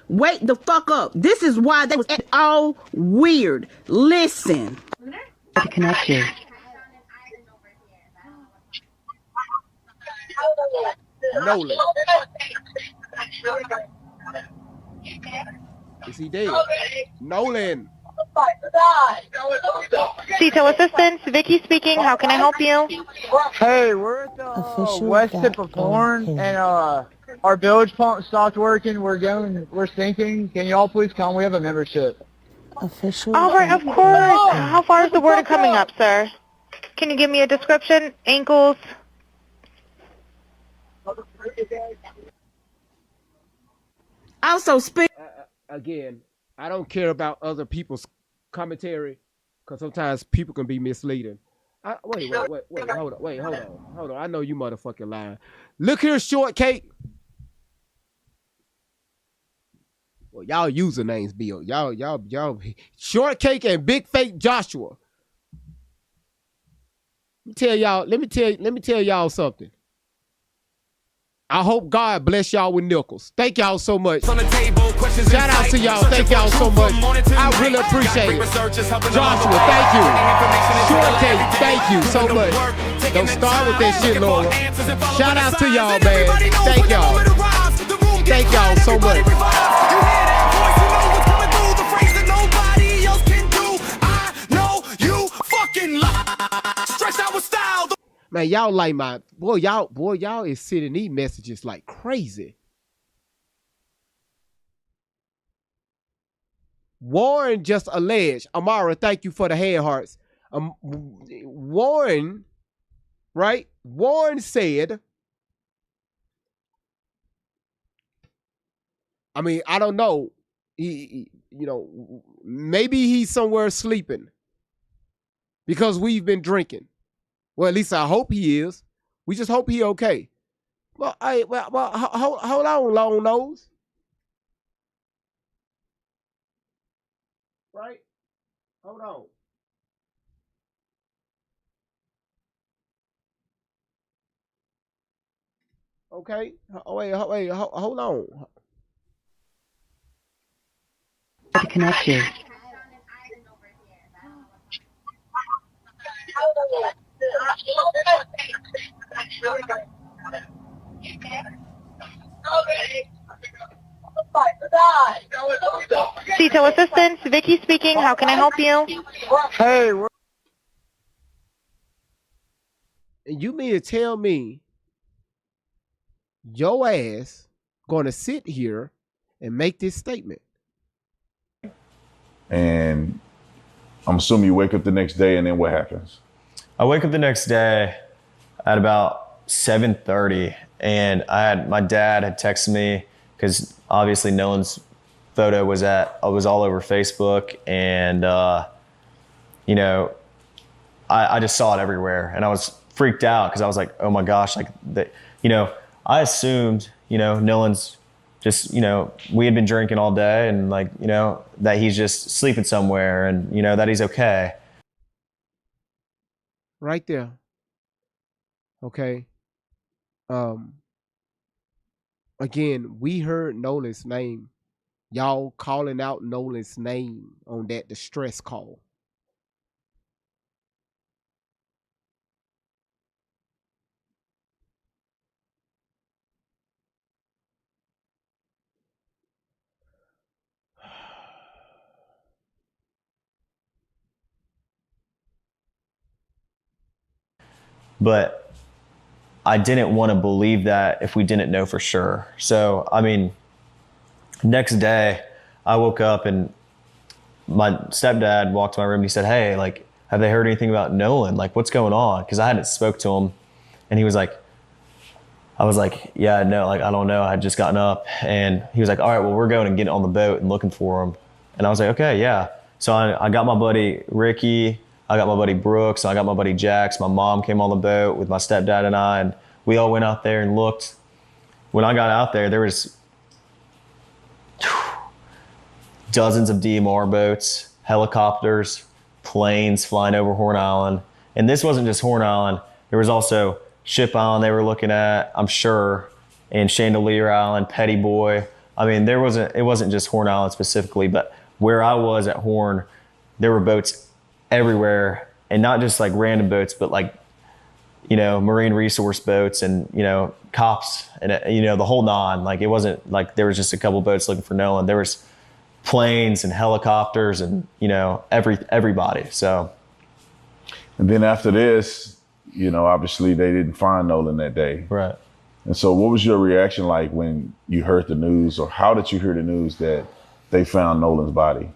Wake the fuck up. This is why they was all weird. Listen. To connect you. Nolan. Is he dead? Nolan. CETO Assistance, Vicky speaking. How can I help you? Hey, we're at the west tip of Horn, and our bilge pump stopped working. We're sinking. Can y'all please come? We have a membership. All right, of course. How far is the water coming up, sir? Can you give me a description? Ankles? Also, speak. Again, I don't care about other people's commentary because sometimes people can be misleading. Wait, hold on. I know you motherfucking lying. Look here, Shortcake. Well, y'all usernames, Bill. Y'all, Shortcake and Big Fake Joshua. Let me tell y'all something. I hope God bless y'all with nickels. Thank y'all so much. Shout out to y'all. Thank y'all so much. I really appreciate it. Joshua, thank you. Shortcake, thank you so much. Don't start with that shit, Nolan. Shout out to y'all, man. Thank y'all. Thank y'all so much. Man, y'all like my y'all is sending these messages like crazy. Warren just alleged. Amara, thank you for the head hearts. Warren, right? Warren said, I mean, I don't know. He maybe he's somewhere sleeping because we've been drinking. Well, at least I hope he is. We just hope he okay. Well, hold on, long nose. Right? Hold on. Okay. Wait. Hold on. To connect you. CETO Assistance, Vicky speaking. How can I help you? Hey, And you mean to tell me your ass gonna sit here and make this statement? And I'm assuming you wake up the next day, and then what happens? I wake up the next day at about 7:30, and my dad had texted me because obviously Nolan's photo was all over Facebook, and you know, I just saw it everywhere, and I was freaked out because I was like, oh my gosh, like I assumed Nolan's just we had been drinking all day, and like that he's just sleeping somewhere, and that he's okay. Right there. Okay. Again, we heard Nolan's name. Y'all calling out Nolan's name on that distress call. But I didn't want to believe that if we didn't know for sure. So, I mean, next day I woke up and my stepdad walked to my room and he said, hey, like, have they heard anything about Nolan? Like, what's going on? Because I hadn't spoke to him. And he was like, I was like, yeah, no, like, I don't know. I had just gotten up. And he was like, all right, well, we're going and getting on the boat and looking for him. And I was like, okay, yeah. So I got my buddy Ricky, I got my buddy Brooks, I got my buddy Jax. My mom came on the boat with my stepdad and I, and we all went out there and looked. When I got out there was dozens of DMR boats, helicopters, planes flying over Horn Island. And this wasn't just Horn Island. There was also Ship Island they were looking at, I'm sure, and Chandelier Island, Petty Boy. I mean, it wasn't just Horn Island specifically, but where I was at Horn, there were boats everywhere, and not just like random boats, but like, marine resource boats and, cops and, the whole nine. Like, it wasn't like there was just a couple boats looking for Nolan. There was planes and helicopters and, everybody. So. And then after this, obviously they didn't find Nolan that day. Right. And so what was your reaction like when you heard the news, or how did you hear the news that they found Nolan's body?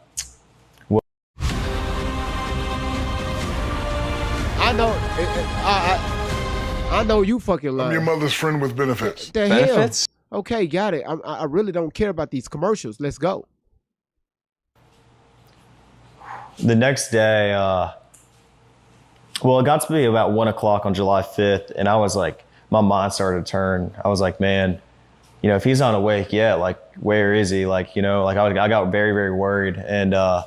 I know you fucking lying. I'm your mother's friend with benefits. The benefits? Hell? Okay, got it. I really don't care about these commercials. Let's go. The next day, it got to be about 1 o'clock on July 5th, and I was like, my mind started to turn. I was like, man, if he's not awake yet, like, where is he? Like, I got very, very worried. And, I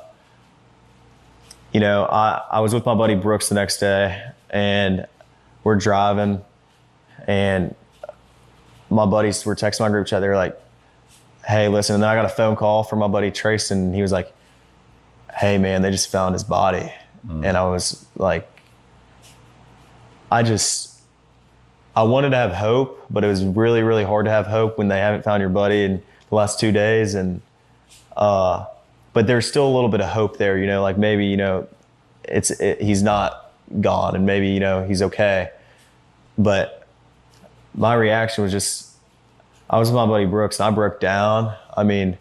was with my buddy Brooks the next day, and we're driving, and my buddies were texting my group chat. They were like, hey, listen. And then I got a phone call from my buddy Trace, and he was like, hey, man, they just found his body. And I was like, I wanted to have hope, but it was really, really hard to have hope when they haven't found your buddy in the last 2 days. And, but there's still a little bit of hope there, like maybe, he's not gone, and maybe, he's okay. But my reaction was just, I was with my buddy Brooks and I broke down. I mean,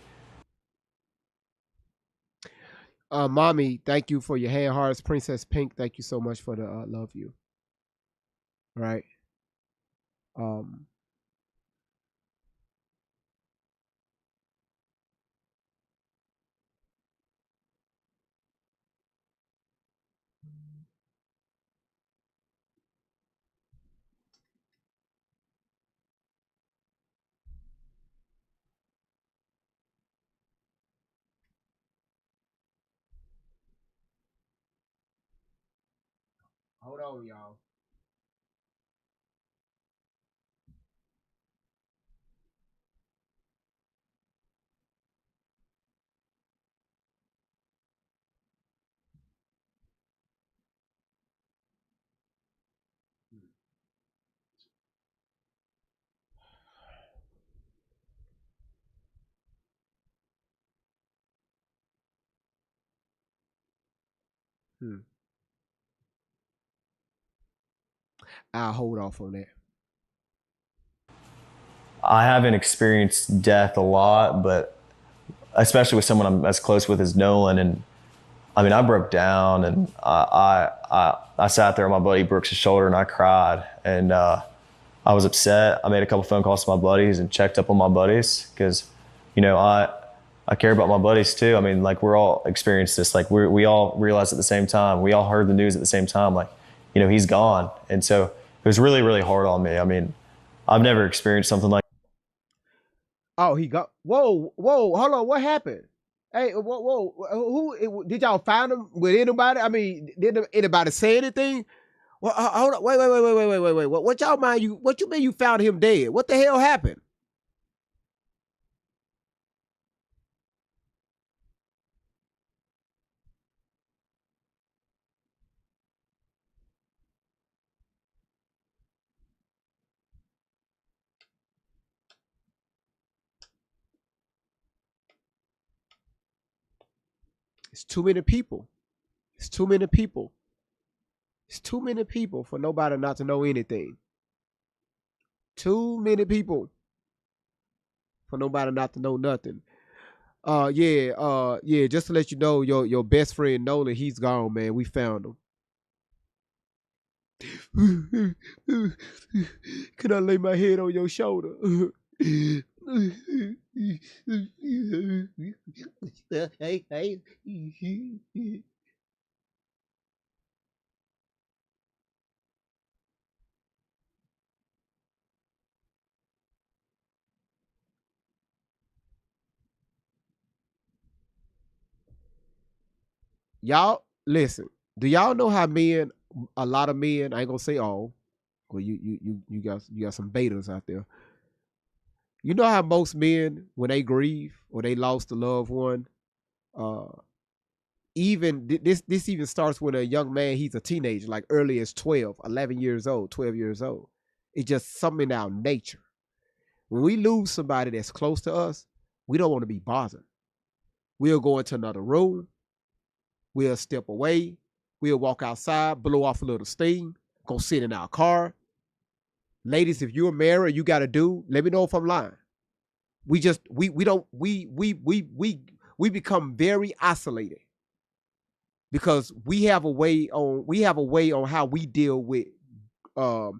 Mommy, thank you for your hand hearts. Princess Pink, thank you so much for the love you. Right. Hold on, y'all. I'll hold off on that. I haven't experienced death a lot, but especially with someone I'm as close with as Nolan. And I mean, I broke down and I sat there on my buddy Brooks' shoulder and I cried. And I was upset. I made a couple phone calls to my buddies and checked up on my buddies because, you know, I care about my buddies too. I mean, like we're all experienced this. Like we all realized at the same time. We all heard the news at the same time. Like, you know, he's gone. And so it was really, really hard on me. I mean, I've never experienced something like. Oh, he got. Whoa, hold on. What happened? Hey, whoa. Who did y'all find him with anybody? I mean, did anybody say anything? Well, hold on. Wait. What y'all mind? What you mean you found him dead? What the hell happened? It's too many people. It's too many people. It's too many people for nobody not to know anything. Too many people for nobody not to know nothing. Yeah, just to let you know, your best friend Nolan, he's gone, man. We found him. Can I lay my head on your shoulder? Hey. Y'all listen. Do y'all know how men? A lot of men. I ain't gonna say all. Well, you got some betas out there. You know how most men, when they grieve or they lost a loved one, even this even starts when a young man, he's a teenager, like early as 12, 11 years old, 12 years old. It's just something in our nature. When we lose somebody that's close to us, we don't want to be bothered. We'll go into another room. We'll step away. We'll walk outside, blow off a little steam, go sit in our car. Ladies, if you're married, you got to do. Let me know if I'm lying. We become very isolated because we have a way on how we deal with a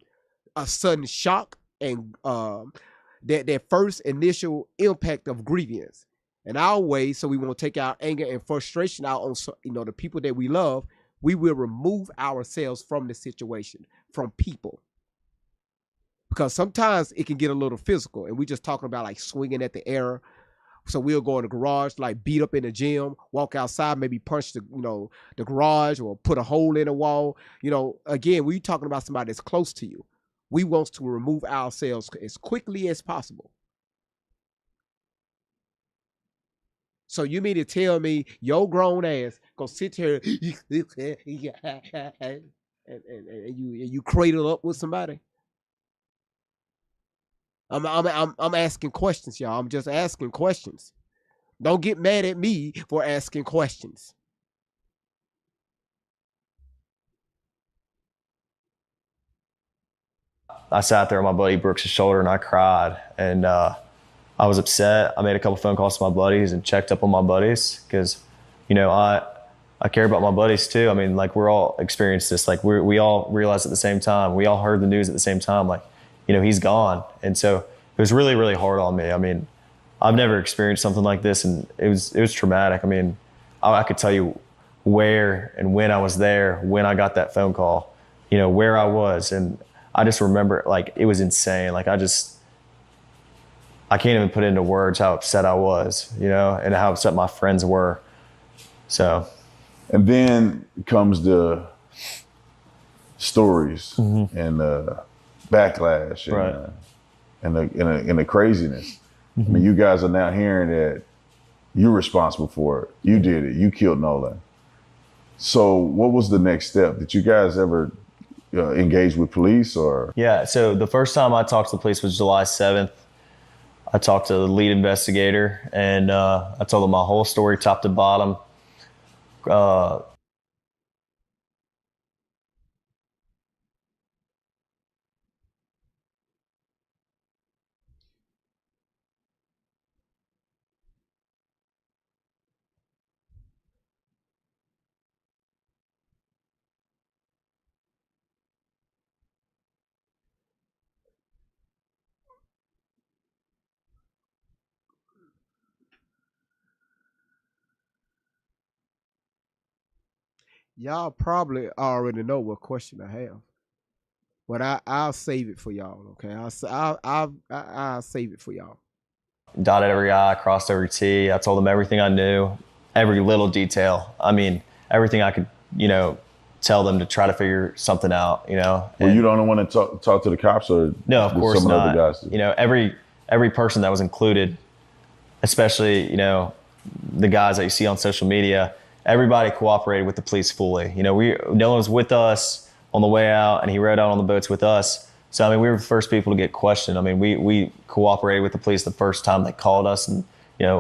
sudden shock and that first initial impact of grievance. And our way, so we won't take our anger and frustration out on the people that we love. We will remove ourselves from the situation, from people. Because sometimes it can get a little physical, and we just talking about like swinging at the air. So we'll go in the garage, like beat up in the gym, walk outside, maybe punch the garage or put a hole in the wall. Again, we're talking about somebody that's close to you. We want to remove ourselves as quickly as possible. So you mean to tell me your grown ass go sit here and you cradle up with somebody? I'm asking questions, y'all. I'm just asking questions. Don't get mad at me for asking questions. I sat there on my buddy Brooks' shoulder and I cried. And I was upset. I made a couple phone calls to my buddies and checked up on my buddies because, I care about my buddies too. I mean, like we're all experienced this. Like we all realized at the same time. We all heard the news at the same time. Like, he's gone. And so it was really, really hard on me. I mean, I've never experienced something like this, and it was traumatic. I mean, I could tell you where and when I was there, when I got that phone call, where I was. And I just remember, like, it was insane. Like, I can't even put into words how upset I was, and how upset my friends were. So. And then comes the stories and the backlash and, and the craziness. I mean, you guys are now hearing that you're responsible for it. You did it. You killed Nolan. So what was the next step? Did you guys ever engage with police or? Yeah. So the first time I talked to the police was July 7th. I talked to the lead investigator and I told him my whole story, top to bottom. Y'all probably already know what question I have, but I'll save it for y'all. Okay, I'll save it for y'all. Dotted every I, crossed every T. I told them everything I knew, every little detail. I mean, everything I could, tell them to try to figure something out. Were you the only one to talk to the cops, or no? Of course some not. Of the other guys? Every person that was included, especially the guys that you see on social media, everybody cooperated with the police fully. Nolan was with us on the way out, and he rode out on the boats with us. So, I mean, we were the first people to get questioned. I mean, we cooperated with the police the first time they called us, and,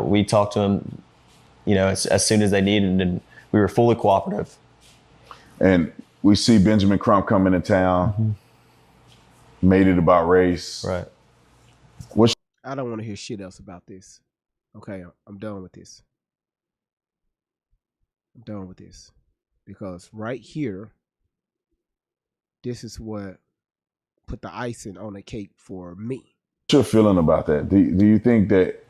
we talked to them, as soon as they needed, and we were fully cooperative. And we see Benjamin Crump coming to town, made it about race. Right. I don't want to hear shit else about this. Okay, I'm done with this. I'm done with this. Because right here, this is what put the icing on the cake for me. What's your feeling about that? Do you think that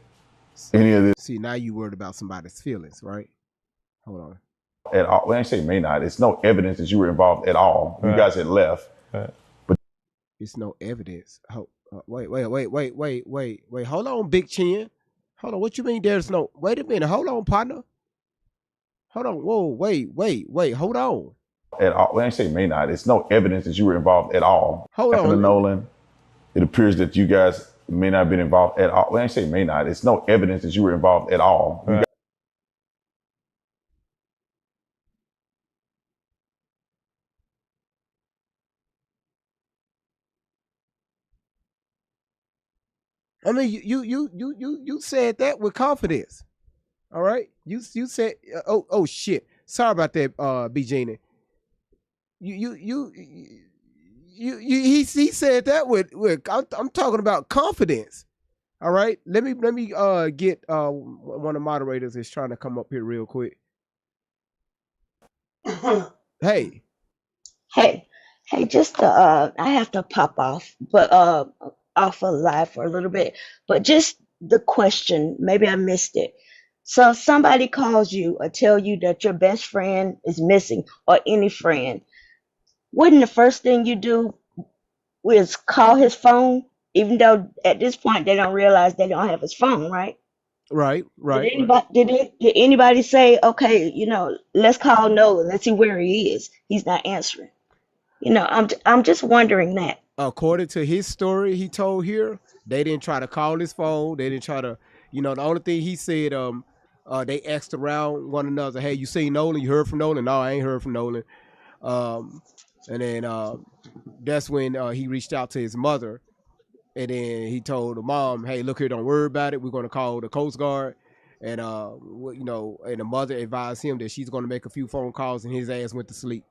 any of this... See, now you worried about somebody's feelings, right? Hold on. At all. When I say may not, it's no evidence that you were involved at all. Right. You guys had left. Right. But it's no evidence. Wait. Hold on, Big Chin. Hold on. What you mean there's no... Wait a minute. Hold on, partner. Hold on. Whoa, wait. Hold on. At all. When I say may not, it's no evidence that you were involved at all. Hold on. Nolan, it appears that you guys may not have been involved at all. When I say may not, it's no evidence that you were involved at all. Right. I mean, you said that with confidence. All right, you said, oh shit. Sorry about that, B Genie. He said that with I'm talking about confidence. All right, let me get one of the moderators is trying to come up here real quick. Hey, just I have to pop off, but off of live for a little bit. But just the question, maybe I missed it. So if somebody calls you or tell you that your best friend is missing, or any friend, wouldn't the first thing you do is call his phone, even though at this point they don't realize they don't have his phone, right? Right. Did anybody say, okay, let's call Nolan, let's see where he is? He's not answering. I'm just wondering that. According to his story he told here, they didn't try to call his phone. They didn't try to, the only thing he said, they asked around one another, hey, you seen Nolan? You heard from Nolan? No, I ain't heard from Nolan. And then that's when he reached out to his mother, and then he told the mom, hey, look here, don't worry about it. We're going to call the Coast Guard. And, and the mother advised him that she's going to make a few phone calls, and his ass went to sleep.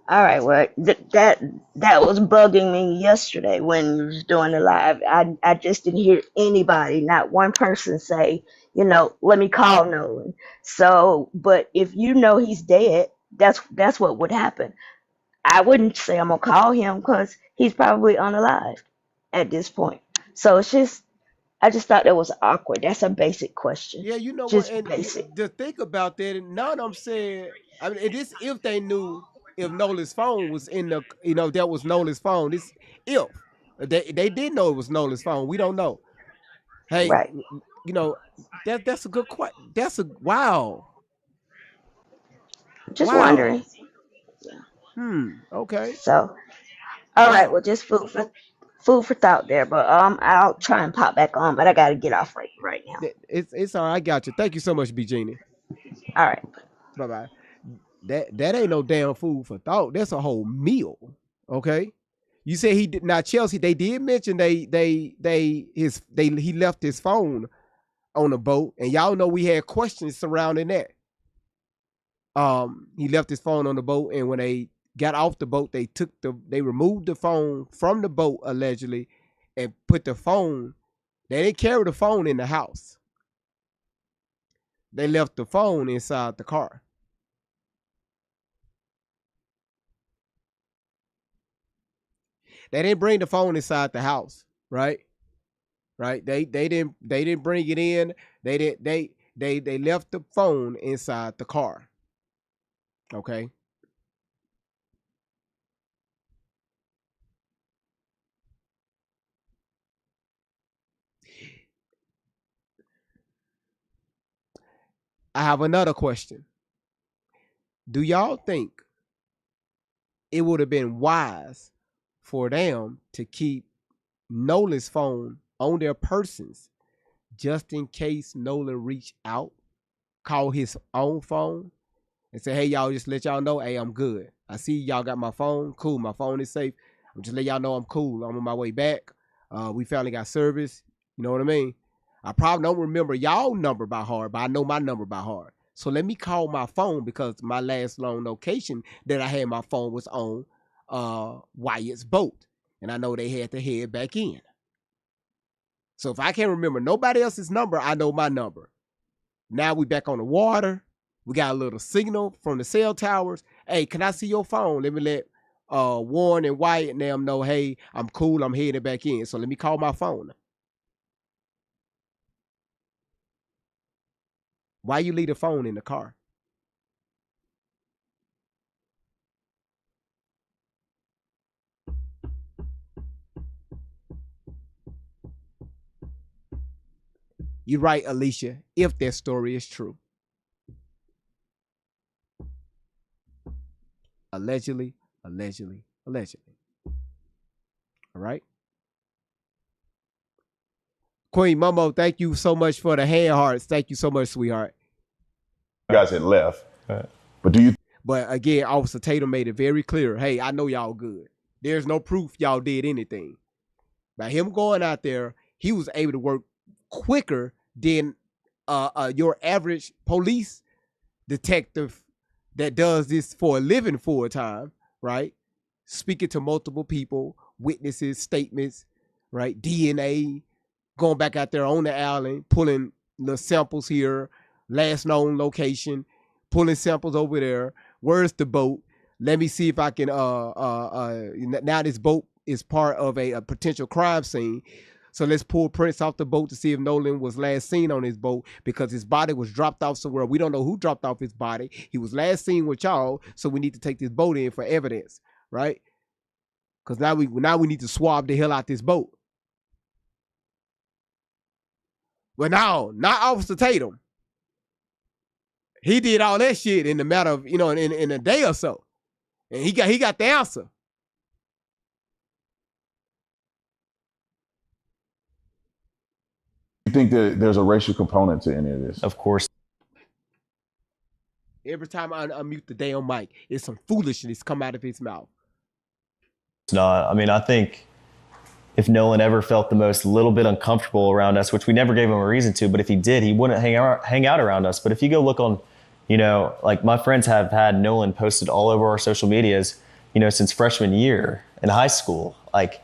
All right, well, that was bugging me yesterday when you was doing the live. I just didn't hear anybody, not one person say, let me call Nolan. So, but if he's dead, that's what would happen. I wouldn't say I'm gonna call him because he's probably unalive at this point. So I just thought that was awkward. That's a basic question. Yeah, you know just what? And basic. to think about that, and now I'm saying, I mean, this if they knew if Nolan's phone was in the, that was Nolan's phone. This if they did know it was Nolan's phone. We don't know. Hey, right. That's a good question. That's a wow. Just wondering. Okay. So, all right. Well, just food for thought there. But I'll try and pop back on. But I got to get off right now. It's all right. I got you. Thank you so much, B Genie. All right. Bye bye. That ain't no damn food for thought. That's a whole meal. Okay. You said he did not. Chelsea, they did mention he left his phone on the boat, and y'all know we had questions surrounding that. He left his phone on the boat, and when they got off the boat, they removed the phone from the boat allegedly, and put the phone. They didn't carry the phone in the house. They left the phone inside the car. They didn't bring the phone inside the house, right? Right? They didn't bring it in. They They left the phone inside the car. Okay. I have another question. Do y'all think it would have been wise for them to keep Nolan's phone on their persons just in case Nolan reached out, call his own phone, and say, hey, y'all, just let y'all know, hey, I'm good. I see y'all got my phone. Cool, my phone is safe. I'm just let y'all know I'm cool. I'm on my way back. We finally got service. You know what I mean? I probably don't remember y'all number by heart, but I know my number by heart. So let me call my phone because my last long location that I had my phone was on Wyatt's boat. And I know they had to head back in. So if I can't remember nobody else's number, I know my number. Now we back on the water. We got a little signal from the cell towers. Hey, can I see your phone? Let me let Warren and Wyatt and them know, hey, I'm cool. I'm heading back in. So let me call my phone. Why you leave the phone in the car? You're right, Alicia, if that story is true. Allegedly. All right. Queen Momo, thank you so much for the hand hearts. Thank you so much, sweetheart. You guys had left. But do you? But again, Officer Tatum made it very clear. Hey, I know y'all good. There's no proof y'all did anything. By him going out there, he was able to work quicker than your average police detective that does this for a living full time, right? Speaking to multiple people, witnesses, statements, right? DNA, going back out there on the island, pulling the samples here, last known location, pulling samples over there. Where's the boat? Let me see if I can now this boat is part of a potential crime scene. So let's pull prints off the boat to see if Nolan was last seen on his boat because his body was dropped off somewhere. We don't know who dropped off his body. He was last seen with y'all, so we need to take this boat in for evidence, right? Because now we need to swab the hell out this boat. But no, not Officer Tatum. He did all that shit in the matter of, in a day or so. And he got the answer. You think that there's a racial component to any of this? Of course. Every time I unmute the damn mic, it's some foolishness come out of his mouth. It's not. I mean, I think if Nolan ever felt the most little bit uncomfortable around us, which we never gave him a reason to, but if he did, he wouldn't hang out around us. But if you go look on, like my friends have had Nolan posted all over our social medias, since freshman year in high school. Like,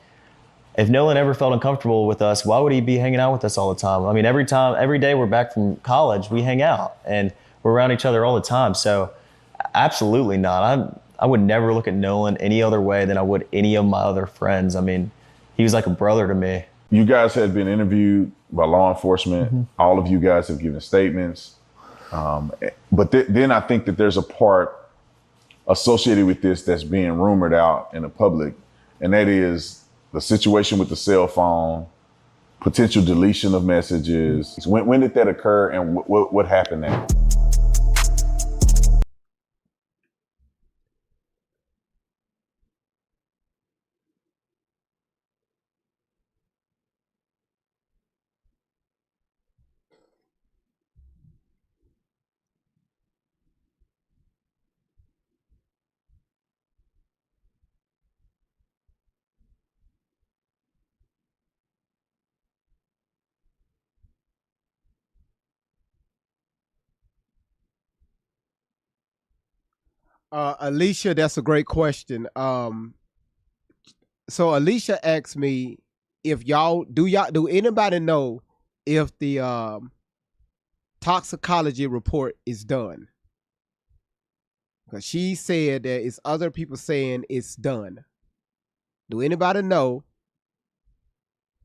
if Nolan ever felt uncomfortable with us, why would he be hanging out with us all the time? I mean, every day we're back from college, we hang out and we're around each other all the time. So absolutely not. I would never look at Nolan any other way than I would any of my other friends. I mean, he was like a brother to me. You guys had been interviewed by law enforcement. Mm-hmm. All of you guys have given statements. But then I think that there's a part associated with this that's being rumored out in the public, and that is the situation with the cell phone, potential deletion of messages. When did that occur, and what happened there? Alicia, that's a great question. So Alicia asked me if do anybody know if the toxicology report is done? Because she said that it's other people saying it's done. Do anybody know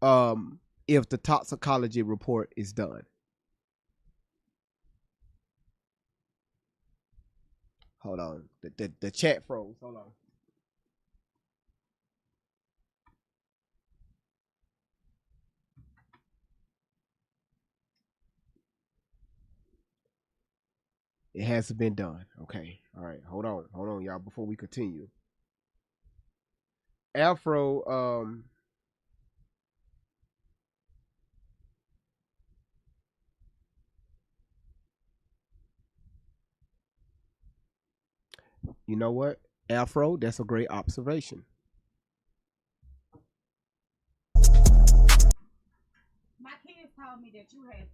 if the toxicology report is done? Hold on. The chat froze. Hold on. It hasn't been done. Okay. All right. Hold on, y'all. Before we continue, Afro. You know what, Afro? That's a great observation. My kids told me that you had.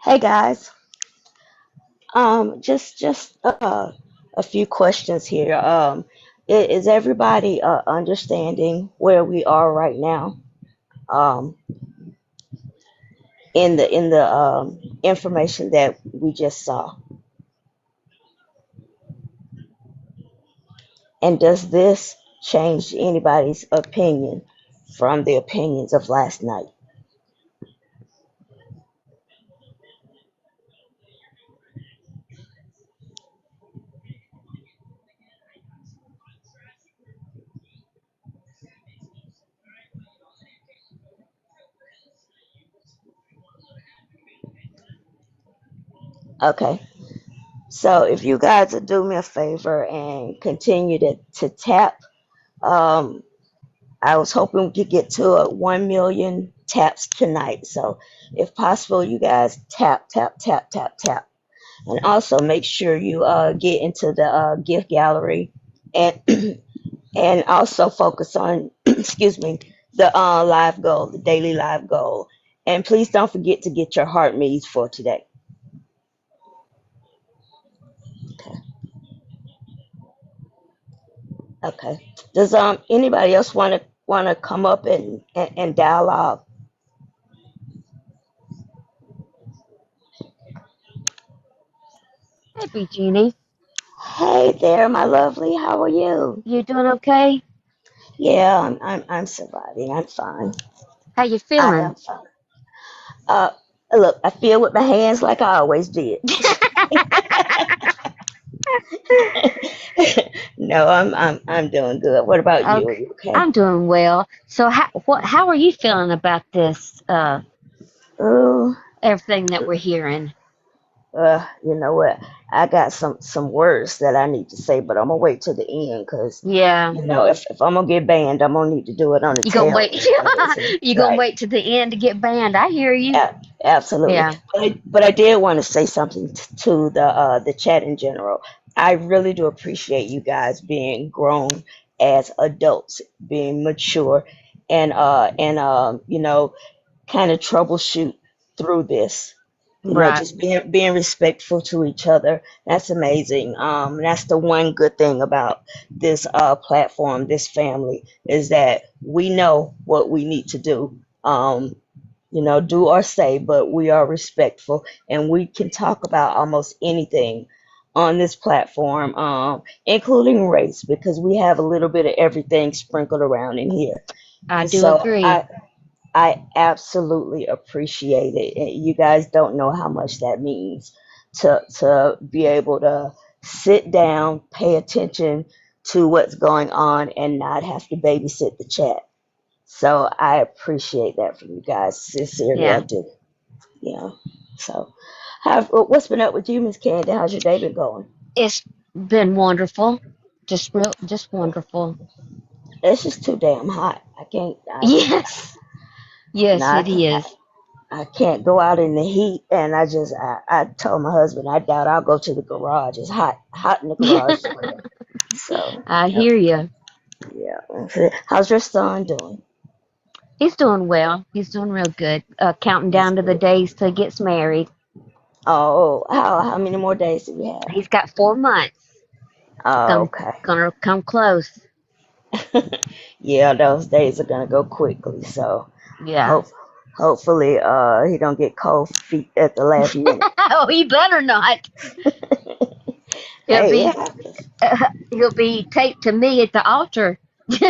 Hey guys, just a few questions here. Is everybody understanding where we are right now? Um, in the information that we just saw, and does this change anybody's opinion from the opinions of last night? Okay. So if you guys would do me a favor and continue to tap, um, I was hoping we could get to a 1 million taps tonight. So if possible, you guys tap, tap, tap, tap, tap. And also make sure you get into the gift gallery and and also focus on excuse me, the live goal, the daily live goal. And please don't forget to get your heart needs for today. Okay. Does anybody else wanna come up and dialogue? Hey, Jeannie. Hey there, my lovely. How are you? You doing okay? Yeah, I'm surviving. I'm fine. How you I feeling? am fine. Uh, look, I feel with my hands like I always did. No, I'm doing good. What about you? Are Okay, you okay? I'm doing well. So how are you feeling about this Ooh, everything that we're hearing? you know what? I got some words that I need to say, but I'm gonna wait till the end because Yeah, you know if I'm gonna get banned, I'm gonna need to do it on the you gonna tail wait? end of this. You gonna Right? wait to the end to get banned? I hear you. Absolutely. Yeah, But I did want to say something to the chat in general. I really do appreciate you guys being grown as adults, being mature, and you know, kind of troubleshoot through this. You know, right. just being respectful to each other. That's amazing. That's the one good thing about this platform, this family, is that we know what we need to do. You know, do or say, but we are respectful and we can talk about almost anything on this platform, including race, because we have a little bit of everything sprinkled around in here. I And do so agree. I absolutely appreciate it. And you guys don't know how much that means to be able to sit down, pay attention to what's going on, and not have to babysit the chat. So I appreciate that from you guys. Sincerely, I Yeah, do. Yeah. So, what's been up with you, Miss Candy? How's your day been going? it's been wonderful. Just wonderful. It's just too damn hot. I can't. Yes, yes, Nah, it is. I can't go out in the heat. And I told my husband I doubt I'll go to the garage. It's hot, hot in the garage for real. So, I yep, hear you. yeah. How's your son doing? He's doing well. He's doing real good. Counting That's down to the good. days till he gets married. Oh, how many more days do we have? He's got 4 months. Oh, Gonna okay. gonna come close. Yeah, those days are gonna go quickly. So, Yeah. hope hopefully he don't get cold feet at the last minute. Oh, he better not. He'll Hey, it be happens. he'll be taped to me at the altar.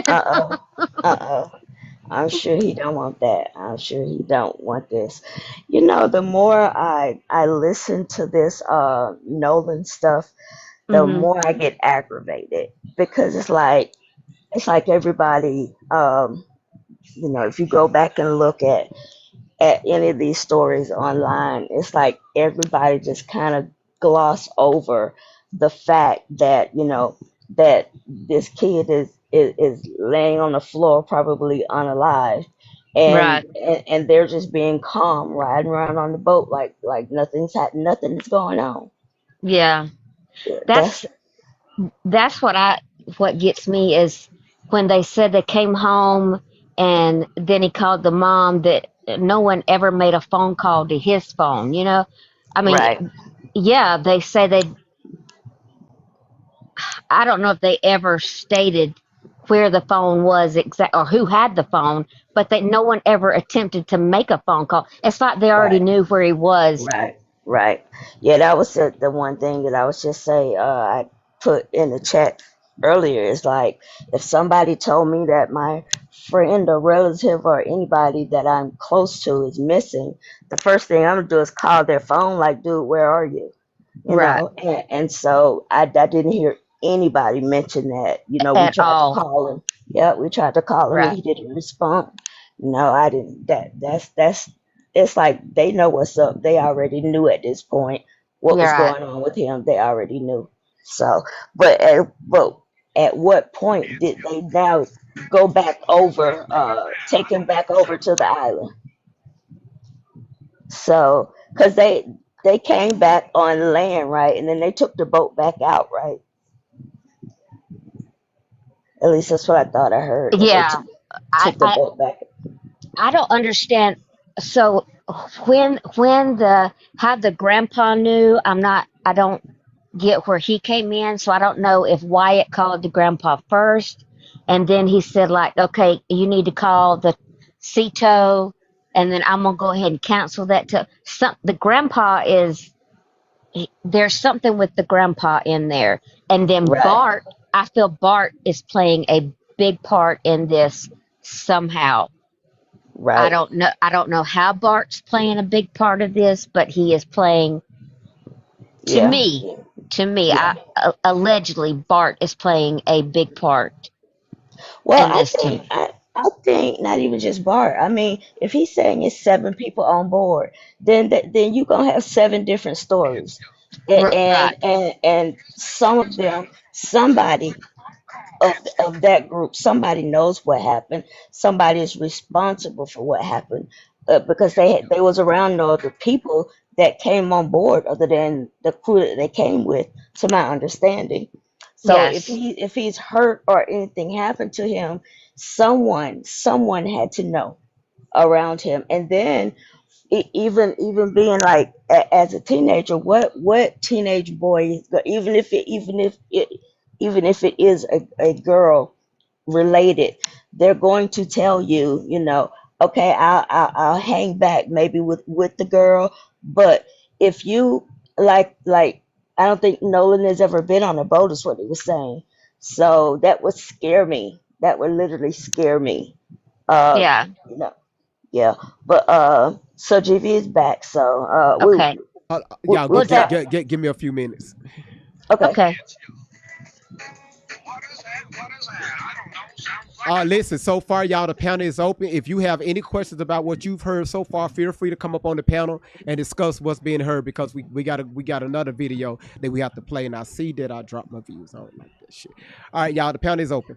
Uh-oh. Uh-oh. I'm sure he don't want that. I'm sure he don't want this. You know, the more I listen to this Nolan stuff, the Hmm. more I get aggravated because it's like everybody you know, if you go back and look at any of these stories online, it's like everybody just kind of gloss over the fact that that this kid is laying on the floor, probably unalive, and Right. and they're just being calm, riding around on the boat like nothing's going on. Yeah. Yeah, That's that's what gets me is when they said they came home and then he called the mom that no one ever made a phone call to his phone, you know? I mean, right, yeah, they say they I don't know if they ever stated where the phone was exact or who had the phone, but that no one ever attempted to make a phone call. It's like they already right. knew where he was. Right, right. Yeah, that was the one thing that I was just say I put in the chat earlier. Is like if somebody told me that my friend or relative or anybody that I'm close to is missing, the first thing I'm gonna do is call their phone like, dude, where are you? You Right. know, and so I didn't hear anybody mention that. You know, we At tried to all. call him. Yeah, we tried to call him and Right. he didn't respond. No, I didn't. That's it's like they know what's up. They already knew at this point. what was Yeah, right. going on with him. They already knew. So, but at what point did they now go back over, take him back over to the island? So, because they came back on land, right, and then they took the boat back out, right? At least that's what I thought I heard that they Yeah, took the I boat back. I don't understand. So when the how the grandpa knew, I don't get where he came in. So I don't know if Wyatt called the grandpa first, and then he said like, okay, you need to call the CETO, and then I'm gonna go ahead and cancel that. To the grandpa is there's something with the grandpa in there, and then Right, Bart. I feel Bart is playing a big part in this somehow. right. I don't know how Bart's playing a big part of this, but he is playing to Yeah, me. To me, yeah. allegedly Bart is playing a big part Well, in this to me. I think not even just Bart. I mean, if he's saying it's 7 people on board, then you gonna have 7 different stories, Right. and some of them, somebody of that group, somebody knows what happened. Somebody is responsible for what happened, because they was around no other people that came on board other than the crew that they came with, to my understanding. So Yes. if he's hurt or anything happened to him, someone had to know around him. And then even being like, as a teenager, what teenage boy, even if it is a girl related, they're going to tell you, okay, I'll hang back maybe with the girl. But if you, like I don't think Nolan has ever been on a boat, is what he was saying. So that would scare me. That would literally scare me. Uh, Yeah. you know, yeah. But so GV is back. So Okay. Y'all we Well, talk. give me a few minutes. Okay. okay. Listen, so far, y'all, the panel is open. If you have any questions about what you've heard so far, feel free to come up on the panel and discuss what's being heard, because we got another video that we have to play, and I see that I dropped my views. I don't like that shit. All right, y'all, the panel is open.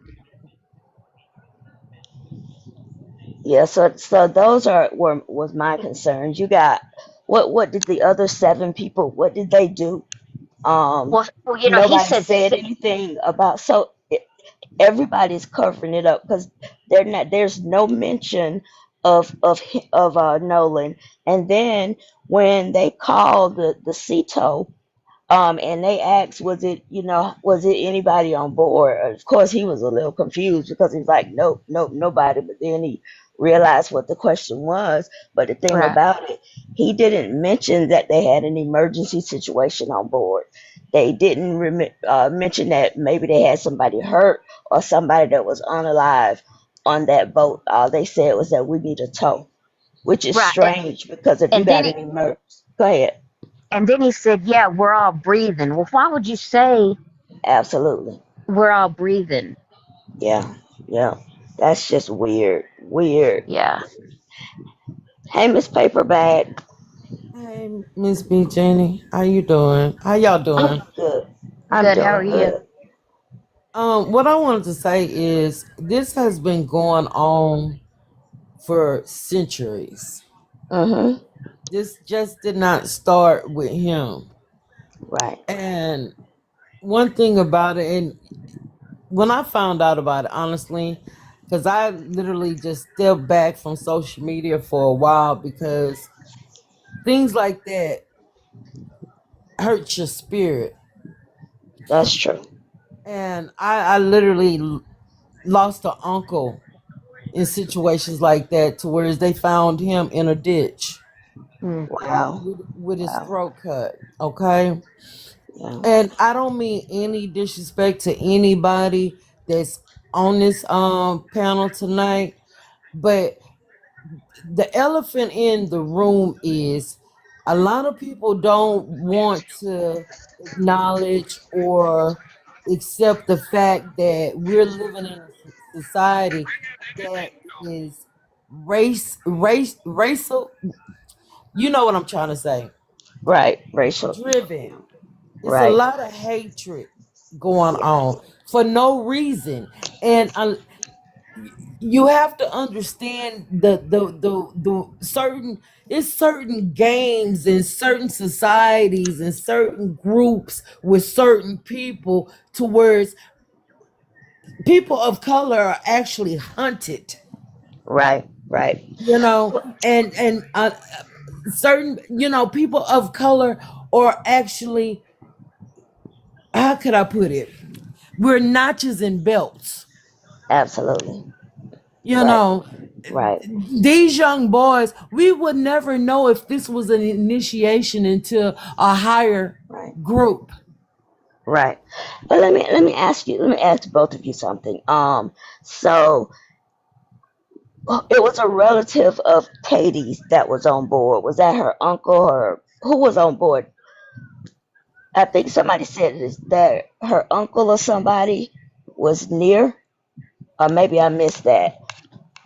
Yeah, so those was my concerns. You got, what did the other 7 people, what did they do? Well, he Nobody said said anything about, so everybody's covering it up because there's no mention of Nolan. And then when they called the CETO, and they asked, was it anybody on board? Of course, he was a little confused because he's like, nope, nope, nobody. But then he realized what the question was. But the thing right. about it, he didn't mention that they had an emergency situation on board. They didn't mention that maybe they had somebody hurt or somebody that was unalive on that boat. All they said was that we need a tow, which is Right. strange because if you And then got he an emergency, go ahead. and then he said, "Yeah, we're all breathing." Well, why would you say Absolutely. we're all breathing? Yeah, yeah. That's just weird. Weird. Yeah. Hey, Miss Paperbag. Hey, Miss B Jenny, how you doing? How y'all I'm doing? good. I'm Good. How are doing you? good. What I wanted to say is this has been going on for centuries. Mm-hmm. This just did not start with him. Right. And one thing about it, and when I found out about it, honestly, because I literally just stepped back from social media for a while because things like that hurt your spirit. That's true. And I literally lost an uncle in situations like that, to where they found him in a ditch Mm. Wow. with his Wow. throat cut. Okay. Yeah. And I don't mean any disrespect to anybody that's on this panel tonight, but the elephant in the room is a lot of people don't want to acknowledge or accept the fact that we're living in a society that is racial. You know what I'm trying to say. Right. Racial. driven. It's a Right. lot of hatred going Yeah. on for no reason, and you have to understand the certain it's certain games and certain societies and certain groups with certain people to where people of color are actually hunted, Right. Right. and certain people of color are actually, how could I put it, we're notches and belts. Absolutely. You Right. know, Right. these young boys, we would never know if this was an initiation into a higher Right. group. Right. But let me ask both of you something. So it was a relative of Katie's that was on board. Was that her uncle or who was on board? I think somebody said is that her uncle or somebody was near, or maybe I missed that.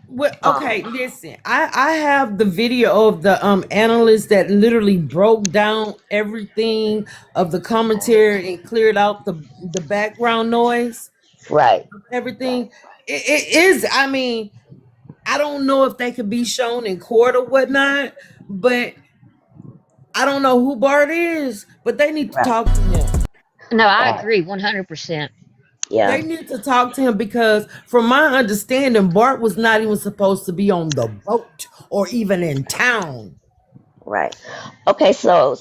Well, Um, okay, listen. I have the video of the analyst that literally broke down everything of the commentary and cleared out the background noise, right. everything. It is. I mean, I don't know if they could be shown in court or whatnot, but I don't know who Bart is, but they need to Right. talk to him. No, I Right. agree 100%. Yeah. They need to talk to him because, from my understanding, Bart was not even supposed to be on the boat or even in town. Right. Okay, so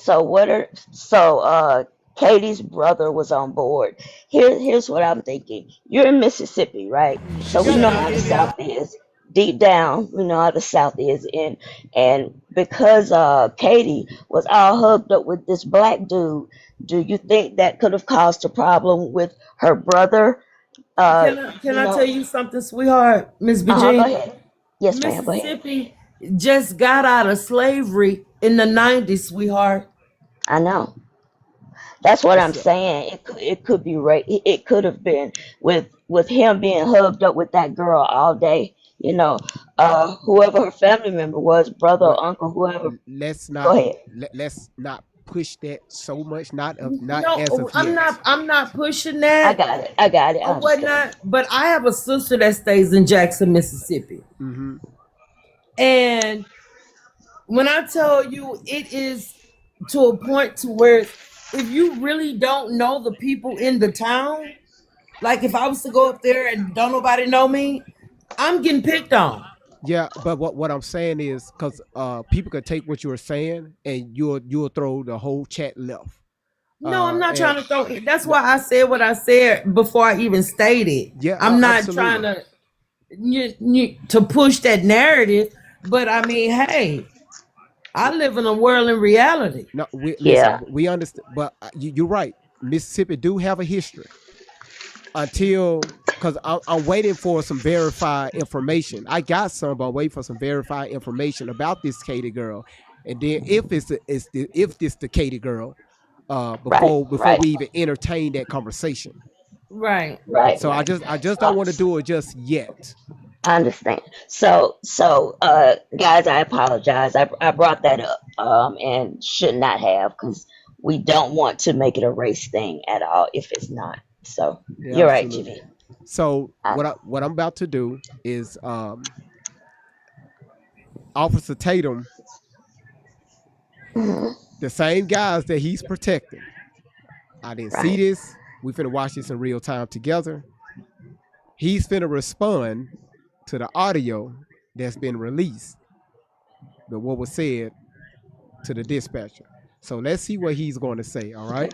Katie's brother was on board. Here's what I'm thinking. You're in Mississippi, right? So we know how the South is. Deep down, we know how the South is, and because Katie was all hooked up with this black dude, do you think that could have caused a problem with her brother? Can I tell you something, sweetheart, Miss Go Virginia? ahead. Yes, ma'am. Go ahead. Mississippi just got out of slavery in the 90s, sweetheart. I know. That's what I'm So, saying. It could be right. It could have been with him being hugged up with that girl all day. Whoever her family member was, brother well, or uncle, whoever. let's Go not ahead. let's not push that so much. Not as No, of I'm yet. not. I'm not pushing I that got it. I got it. I or understand. whatnot. But I have a sister that stays in Jackson, Mississippi, Mm-hmm. and when I tell you, it is to a point to where if you really don't know the people in the town, like if I was to go up there and don't nobody know me, I'm getting picked on. Yeah, but what I'm saying is because people could take what you were saying and you'll throw the whole chat left. No, I'm not And trying to throw it. That's why I said what I said before I even stated. yeah, I'm not trying absolutely. to to push that narrative, but I mean, hey, I live in a world in reality. No, we listen. Yeah. We understand, but you're right. Mississippi do have a history until because I'm waiting for some verified information. I got some, but I'm waiting for some verified information about this Katie girl, and then if this the Katie girl, Right. before Right. we even entertain that conversation. Right. Right. So Right. I just don't Uh, want to do it just yet. I understand. Guys, I apologize. I brought that up, and should not have because we don't want to make it a race thing at all if it's not. So Yeah, you're right, absolutely. GB. So I, what I'm about to do is Officer Tatum, mhm. the same guys that he's protecting. I didn't see Right. this. We finna watch this in real time together. He's finna respond to the audio that's been released, but what was said to the dispatcher. So let's see what he's going to say. All right,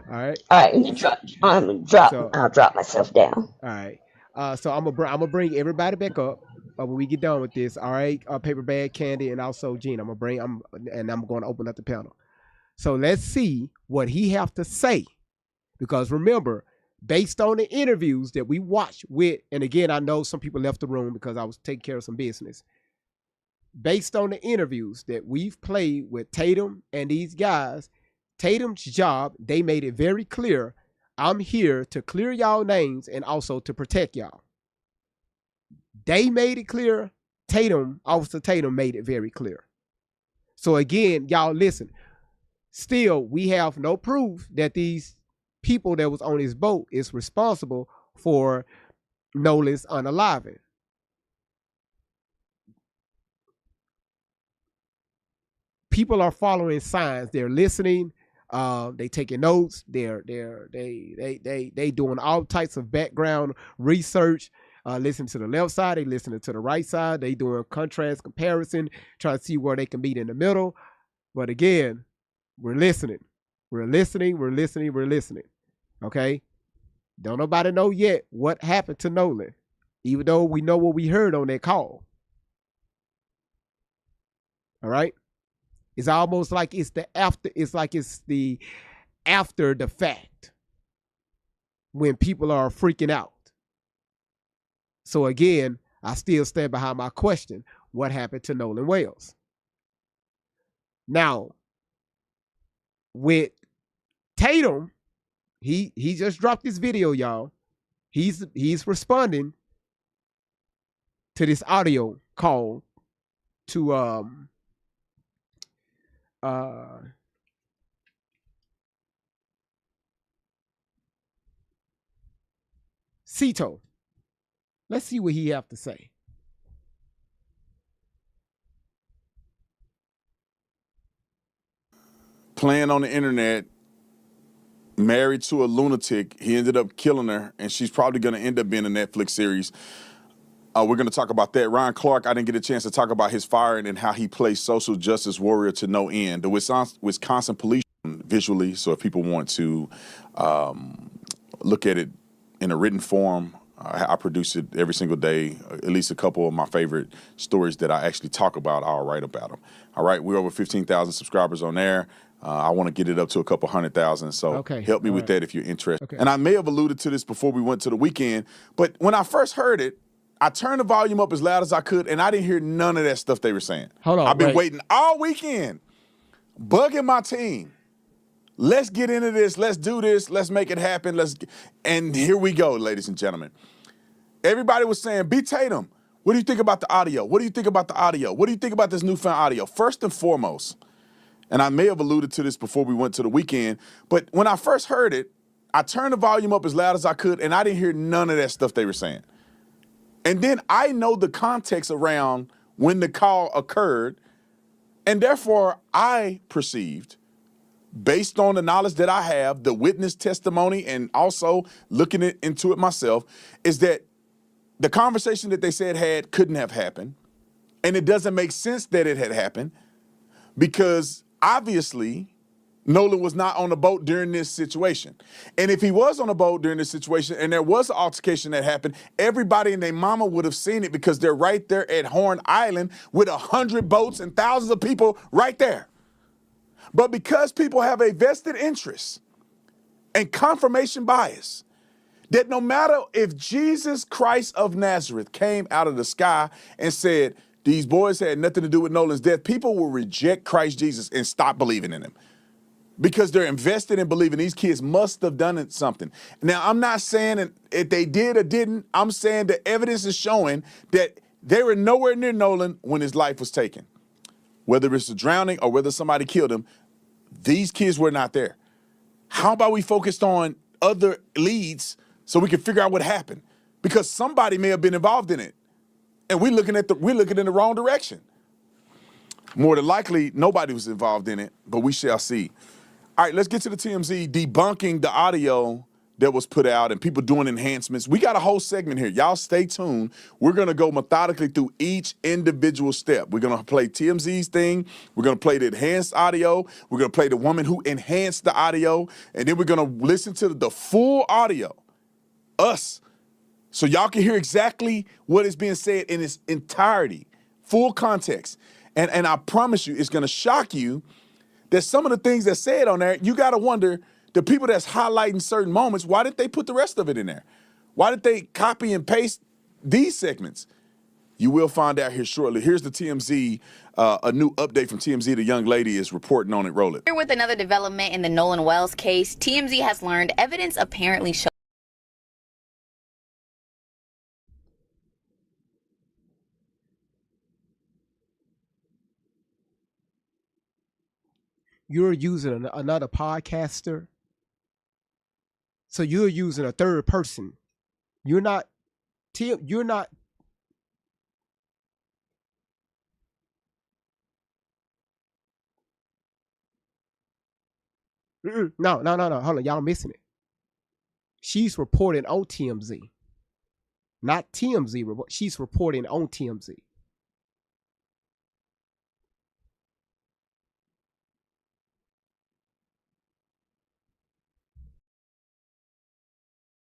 all right. All right. You drop. So I'll drop myself down. all right. So I'm gonna bring everybody back up when we get done with this. All right. Paper bag, Candy, and also Gene. I'm going to open up the panel. So let's see what he have to say. Because remember, based on the interviews that we watched with, and again, I know some people left the room because I was taking care of some business. Based on the interviews that we've played with Tatum and these guys, Tatum's job, they made it very clear. I'm here to clear y'all names and also to protect y'all. They made it clear. Officer Tatum made it very clear. So again, y'all listen. still, we have no proof that these people that was on his boat is responsible for Nolan's unaliving. People are following signs. They're listening. They taking notes. They doing all types of background research. Listening to the left side. They listening to the right side. They doing contrast comparison, trying to see where they can meet in the middle. But again, we're listening. We're listening. We're listening. We're listening. Okay. Don't nobody know yet what happened to Nolan, even though we know what we heard on that call. All right. It's almost like it's the after. It's like it's the after the fact when people are freaking out. So again, I still stand behind my question: what happened to Nolan Wales? Now, with Tatum, he just dropped this video, y'all. He's responding to this audio call to Cito. Let's see what he have to say. Playing on the internet, married to a lunatic. He ended up killing her, and she's probably going to end up being a Netflix series. We're going to talk about that. Ryan Clark, I didn't get a chance to talk about his firing and how he plays social justice warrior to no end. The Wisconsin police visually, so if people want to look at it in a written form, I produce it every single day. At least a couple of my favorite stories that I actually talk about, I'll write about them. All right, we're over 15,000 subscribers on there. I want to get it up to a couple 100,000. So help me with that if you're interested. Okay. And I may have alluded to this before we went to the weekend, but when I first heard it, I turned the volume up as loud as I could, and I didn't hear none of that stuff they were saying. Hold on, I've been waiting all weekend, bugging my team. Let's get into this. Let's do this. Let's make it happen. And here we go, ladies and gentlemen. Everybody was saying, B. Tatum, what do you think about the audio? What do you think about the audio? What do you think about this newfound audio? First and foremost, and I may have alluded to this before we went to the weekend, but when I first heard it, I turned the volume up as loud as I could, and I didn't hear none of that stuff they were saying. And then I know the context around when the call occurred, and therefore I perceived, based on the knowledge that I have, the witness testimony, and also looking into it myself, is that the conversation that they said couldn't have happened, and it doesn't make sense that it had happened, because obviously Nolan was not on the boat during this situation. And if he was on a boat during this situation and there was an altercation that happened, everybody and their mama would have seen it because they're right there at Horn Island with 100 boats and thousands of people right there. But because people have a vested interest and confirmation bias, that no matter if Jesus Christ of Nazareth came out of the sky and said, these boys had nothing to do with Nolan's death, people will reject Christ Jesus and stop believing in him. Because they're invested in believing these kids must have done something. Now, I'm not saying if they did or didn't. I'm saying the evidence is showing that they were nowhere near Nolan when his life was taken. Whether it's a drowning or whether somebody killed him, these kids were not there. How about we focused on other leads so we can figure out what happened? Because somebody may have been involved in it, and we're looking in the wrong direction. More than likely, nobody was involved in it, but we shall see. All right, let's get to the TMZ debunking the audio that was put out and people doing enhancements. We got a whole segment here. Y'all stay tuned. We're going to go methodically through each individual step. We're going to play TMZ's thing. We're going to play the enhanced audio. We're going to play the woman who enhanced the audio. And then we're going to listen to the full audio, us, so y'all can hear exactly what is being said in its entirety, full context. And I promise you, it's going to shock you that some of the things that's said on there, you got to wonder, the people that's highlighting certain moments, why did they put the rest of it in there? Why did they copy and paste these segments? You will find out here shortly. Here's the TMZ, a new update from TMZ. The young lady is reporting on it. Roll it. Here with another development in the Nolan Wells case, TMZ has learned evidence apparently shows you're using another podcaster. So you're using a third person. You're not Tim. You're not. No. Hold on, y'all missing it. She's reporting on TMZ, not TMZ. She's reporting on TMZ.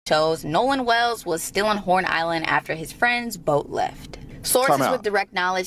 Shows Nolan Wells was still on Horn Island after his friend's boat left. Sources with direct knowledge